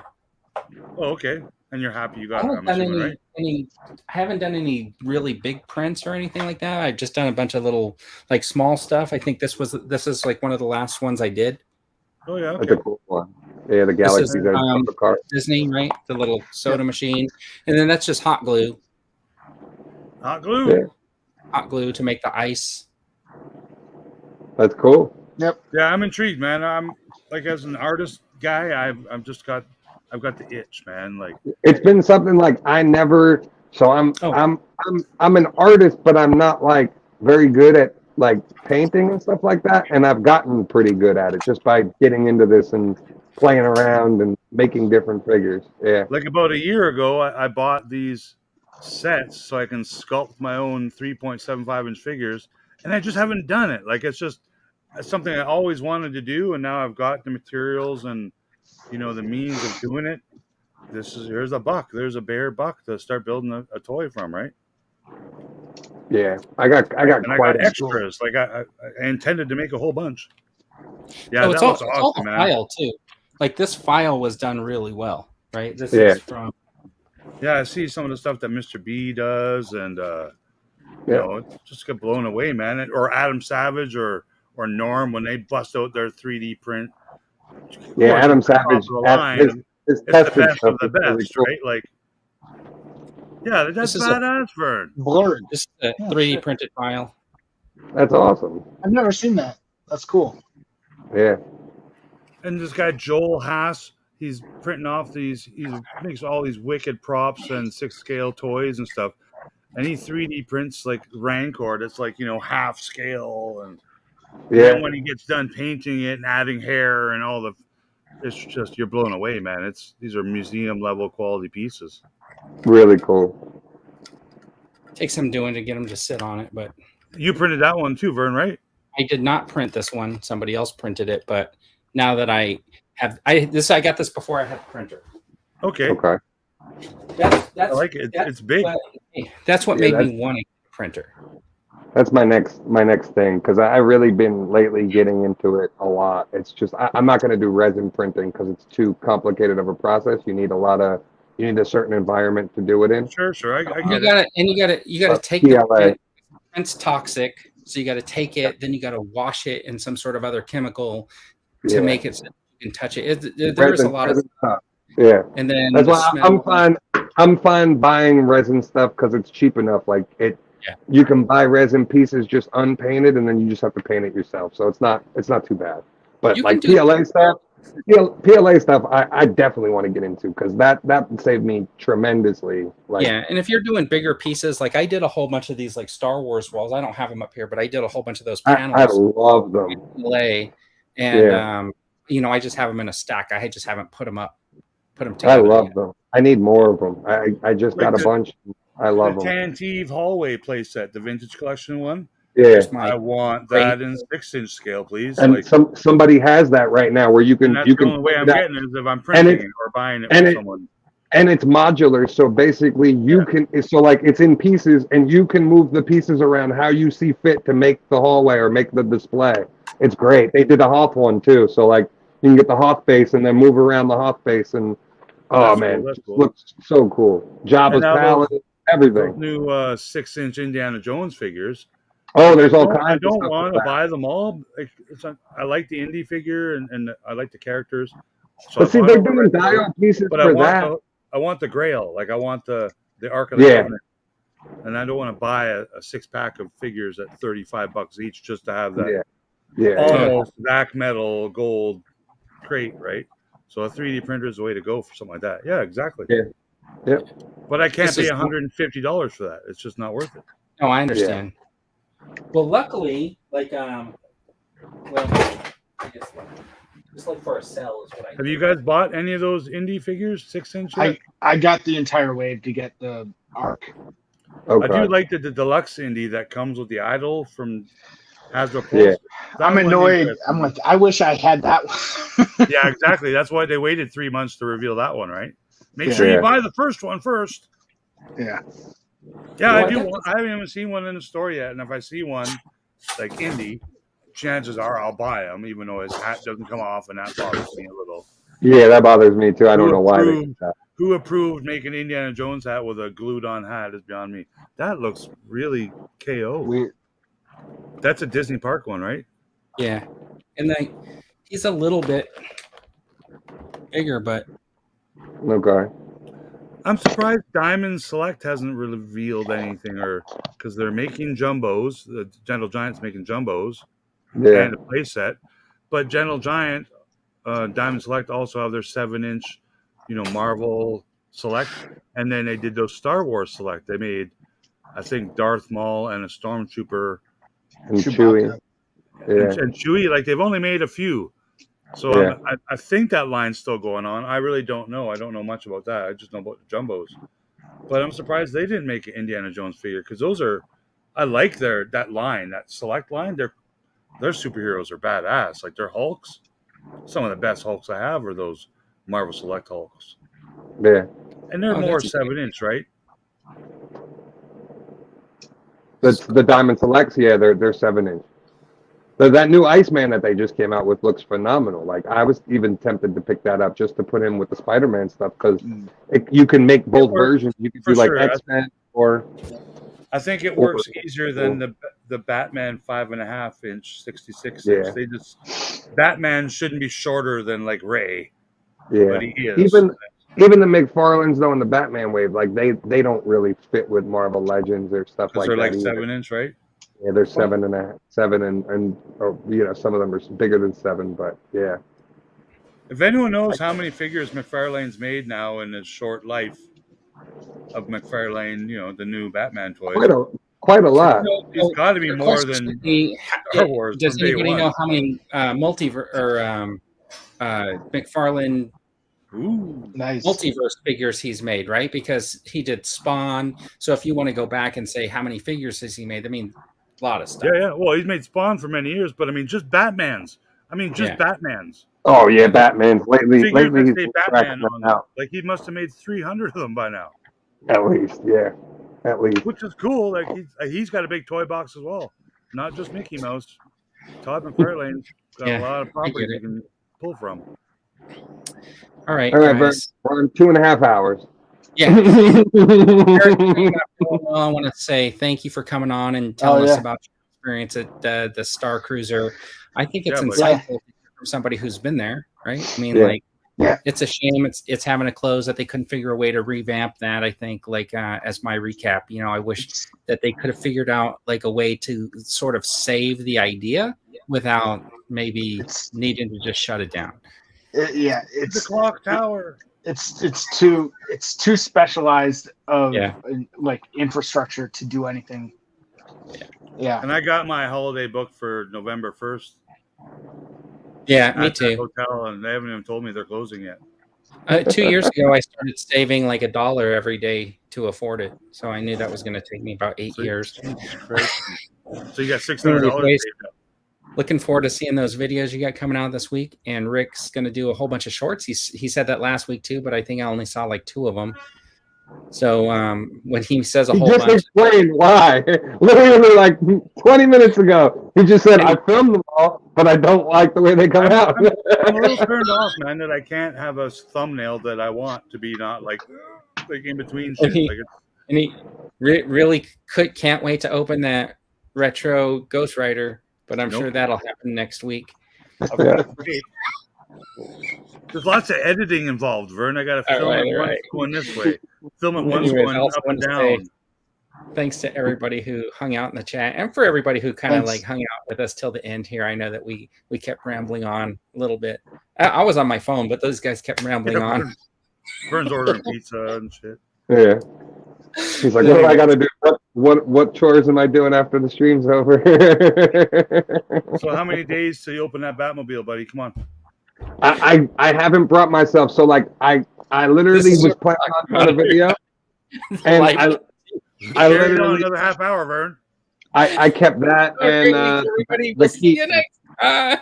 Oh, okay. And you're happy you I got it, haven't I'm done assuming, right? I haven't done any really big prints or anything like that. I've just done a bunch of little like small stuff. I think this is like one of the last ones I did. Oh yeah, That's okay. a cool one. Yeah, the This Galaxy is car. Disney, right? The little soda machine, and then that's just hot glue. Hot glue. Yeah. Hot glue to make the ice. That's cool. Yep. Yeah, I'm intrigued, man. I'm like, as an artist guy, I've got the itch, man. Like, It's been something like I never. So I'm an artist, but I'm not like very good at like painting and stuff like that. And I've gotten pretty good at it just by getting into this and playing around and making different figures. Yeah. like about a year ago, I bought these sets so I can sculpt my own 3.75-inch figures, and I just haven't done it. Like, it's something I always wanted to do, and now I've got the materials and the means of doing it. Here's a buck. There's a bare buck to start building a toy from, right? Yeah. I got quite extras. Like I intended to make a whole bunch. Yeah, it's that all, looks it's awesome, all the man. file too. Like this file was done really well, right? This Yeah. is from. Yeah, I see some of the stuff that Mr. B does, and just get blown away, man. Or Adam Savage or Norm when they bust out their 3D print. Yeah, Adam Savage. His It's the tested best stuff of the is really best, cool. right? Like, yeah, that's This is badass, Vern. Blurred. This is a Oh, 3D shit. printed file. That's awesome. I've never seen that. That's cool. Yeah. And this guy Joel Haas, he's printing off these. He makes all these wicked props and 6-scale toys and stuff. And he 3D prints like Rancor. That's like half scale, and then when he gets done painting it and adding hair and all the, it's just, you're blown away, man. These are museum level quality pieces. Really cool. Takes some doing to get them to sit on it, but You printed that one too, Vern, right? I did not print this one. Somebody else printed it, but now that I got this before I had the printer. Okay. Okay. That's I like it. It's big. That's what made me want a printer. That's my next thing because I really been lately getting into it a lot. It's just I'm not going to do resin printing because it's too complicated of a process. You need a certain environment to do it in. Sure. I You get it. gotta take PLA. it. It's toxic, so you got to take it. Then you got to wash it in some sort of other chemical to make it so you can touch it. There's a lot of stuff. Yeah, and then that's why I'm fine. I'm fine buying resin stuff because it's cheap enough. Like it, you can buy resin pieces just unpainted, and then you just have to paint it yourself. So it's not too bad. But You like can do PLA stuff, PLA stuff, I definitely want to get into because that saved me tremendously. Like, yeah, and if you're doing bigger pieces, like I did a whole bunch of these like Star Wars walls. I don't have them up here, but I did a whole bunch of those panels. I love them. PLA, and I just have them in a stack. I just haven't put them together. I love them. I need more of them. I just got a bunch. I love them. Tantive hallway playset, the vintage collection one. Yeah, I want that in 6-inch scale, please. And somebody has that right now where you can. The only way I'm getting it is if I'm printing it or buying it from someone. And it's modular, so basically you can. So like it's in pieces, and you can move the pieces around how you see fit to make the hallway or make the display. It's great. They did a Hoth one too, so like you can get the Hoth base and then move around the Hoth base, and Cool. Looks so cool. Jabba's palace, everything. Those new 6-inch Indiana Jones figures. Oh, there's all kinds. I don't want to buy them all. I like the indie figure and I like the characters. So but see, they're doing dial pieces but for that. I want the Grail. Like I want the Ark of the Covenant. and I don't want to buy a 6-pack of figures at $35 each just to have that Yeah. almost black metal gold crate, right? So a 3D printer is the way to go for something like that. Yeah, exactly. Yeah. Yep. But I can't This pay is- $150 for that. It's just not worth it. Oh, I understand. Well, luckily, like, well, I guess just look for a sell is what I Have you guys bought any of those indie figures, 6-inch? I got the entire wave to get the arc. Okay. I do like the deluxe indie that comes with the idol from Hasbro. Yeah. I'm annoyed. I'm like, I wish I had that one. Yeah, exactly. That's why they waited 3 months to reveal that one, right? Make Yeah. sure you buy the first one first. Yeah. Yeah, Well, I do. that was- I haven't even seen one in the store yet, and if I see one like indie, chances are I'll buy them, even though his hat doesn't come off, and that bothers me a little. Yeah, that bothers me too. I don't know why they did that. Who approved making Indiana Jones hat with a glued-on hat is beyond me. That looks really KO. Weird. That's a Disney Park one, right? Yeah, and then he's a little bit bigger, but Okay. I'm surprised Diamond Select hasn't revealed anything, or because they're making jumbos. The Gentle Giant's making jumbos Yeah. and a play set, but Gentle Giant, Diamond Select also have their 7-inch, Marvel Select, and then they did those Star Wars Select. They made, I think, Darth Maul and a Stormtrooper And Chewie. Yeah. and Chewie. Like they've only made a few, so Yeah. I think that line's still going on. I really don't know. I don't know much about that. I just know about the jumbos. But I'm surprised they didn't make an Indiana Jones figure because those are, I like that line, that Select line. Their superheroes are badass. Like their Hulks, some of the best Hulks I have are those Marvel Select Hulks, Yeah. and they're Oh, more that's- 7-inch, right? The Diamond Selects, yeah, they're 7-inch. That new Iceman that they just came out with looks phenomenal. Like I was even tempted to pick that up just to put in with the Spider-Man stuff because you can make both works, versions. You can for do like sure. X-Men or I think it works easier than the Batman 5.5-inch 66 inch. Yeah. They just Batman shouldn't be shorter than like Ray, yeah. but he is. Even the McFarlanes though in the Batman wave, like they don't really fit with Marvel Legends or stuff Because like they're that. like either. 7-inch, right? Yeah, they're 7 and or, some of them are bigger than 7, but yeah. If anyone knows how many figures McFarlane's made now in his short life of McFarlane, the new Batman toys, Quite a lot. it's got to be The more question than would be, Star Wars. does from day anybody one. know how many McFarlane Ooh, Nice. multiverse figures he's made, right? Because he did Spawn. So if you want to go back and say how many figures has he made, I mean, a lot of stuff. yeah. Well, he's made Spawn for many years, but I mean, just Batman's. Yeah. Batman's. Oh yeah, Batman's lately Figures lately that he's say been Batman cracking them on out. Like he must have made 300 of them by now, At least, yeah. At least. which is cool. Like he's got a big toy box as well, not just Mickey Mouse. Todd McFarlane's got Yeah, a lot of properties get you it. can pull from. All right, All right, Bert, guys. we're on 2.5 hours. Yeah. Eric, I want to say thank you for coming on and telling us about your experience at the Starcruiser. I think it's Yeah, buddy. insightful to hear from somebody who's been there, right? I mean, Yeah. it's a shame it's having to close that they couldn't figure a way to revamp that. I think, as my recap, I wish that they could have figured out like a way to sort of save the idea without maybe needing to just shut it down. The It's the clock tower. It's too specialized of Yeah. like infrastructure to do anything. Yeah. And I got my holiday book for November 1st. Yeah, me at that too. hotel, and they haven't even told me they're closing yet. 2 years ago, I started saving like $1 every day to afford it. So I knew that was going to take me about 8 years. Jesus Christ. So you got $600 Anyways, saved up. Looking forward to seeing those videos you got coming out this week. And Rick's going to do a whole bunch of shorts. He said that last week too, but I think I only saw like 2 of them. So when he says a He whole just bunch, explained why. Literally like 20 minutes ago. He just said, I filmed them all, but I don't like the way they come out. I'm a little turned off, man, that I can't have a thumbnail that I want to be not like in between shit. And he really can't wait to open that retro Ghost Rider, but I'm sure that'll happen next week. There's lots of editing involved, Vern. I got to film it once going this way, film it once Anyways, going I also up and want to say down. Thanks to everybody who hung out in the chat, and for everybody who kind of Thanks. like hung out with us till the end here. I know that we kept rambling on a little bit. I was on my phone, but those guys kept rambling on. Vern's ordering pizza and shit. Yeah. He's like, what do I got to do? What chores am I doing after the stream's over? So how many days till you open that Batmobile, buddy? Come on. I haven't brought myself. So like I literally was planning on doing a video, and I Literally literally another half hour, Vern. I kept that and everybody, the we'll see key. you next time.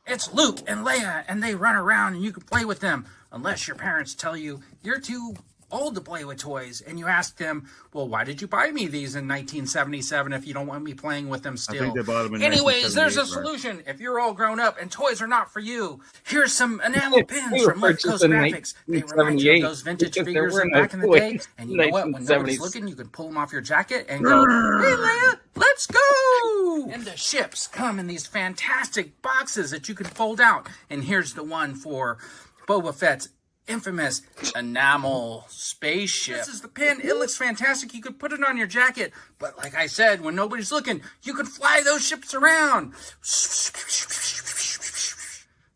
It's Luke and Leia, and they run around and you can play with them unless your parents tell you you're too old to play with toys, and you ask them, well, why did you buy me these in 1977 if you don't want me playing with them I still? think they bought them in Anyways, there's a 1978, Vern. solution. If you're all grown up and toys are not for you, here's some enamel pins were from Left purchased Coast in Graphics. They remind you of 1978 those vintage because there figures were from no back in the day. toys And you know what? When 1970s. nobody's looking, you can pull them off your jacket and go, hey, Leia, let's go! And the ships come in these fantastic boxes that you can fold out. And here's the one for Boba Fett's infamous enamel spaceship. This is the pin. It looks fantastic. You could put it on your jacket. But like I said, when nobody's looking, you could fly those ships around.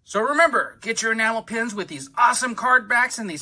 So remember, get your enamel pins with these awesome card backs and these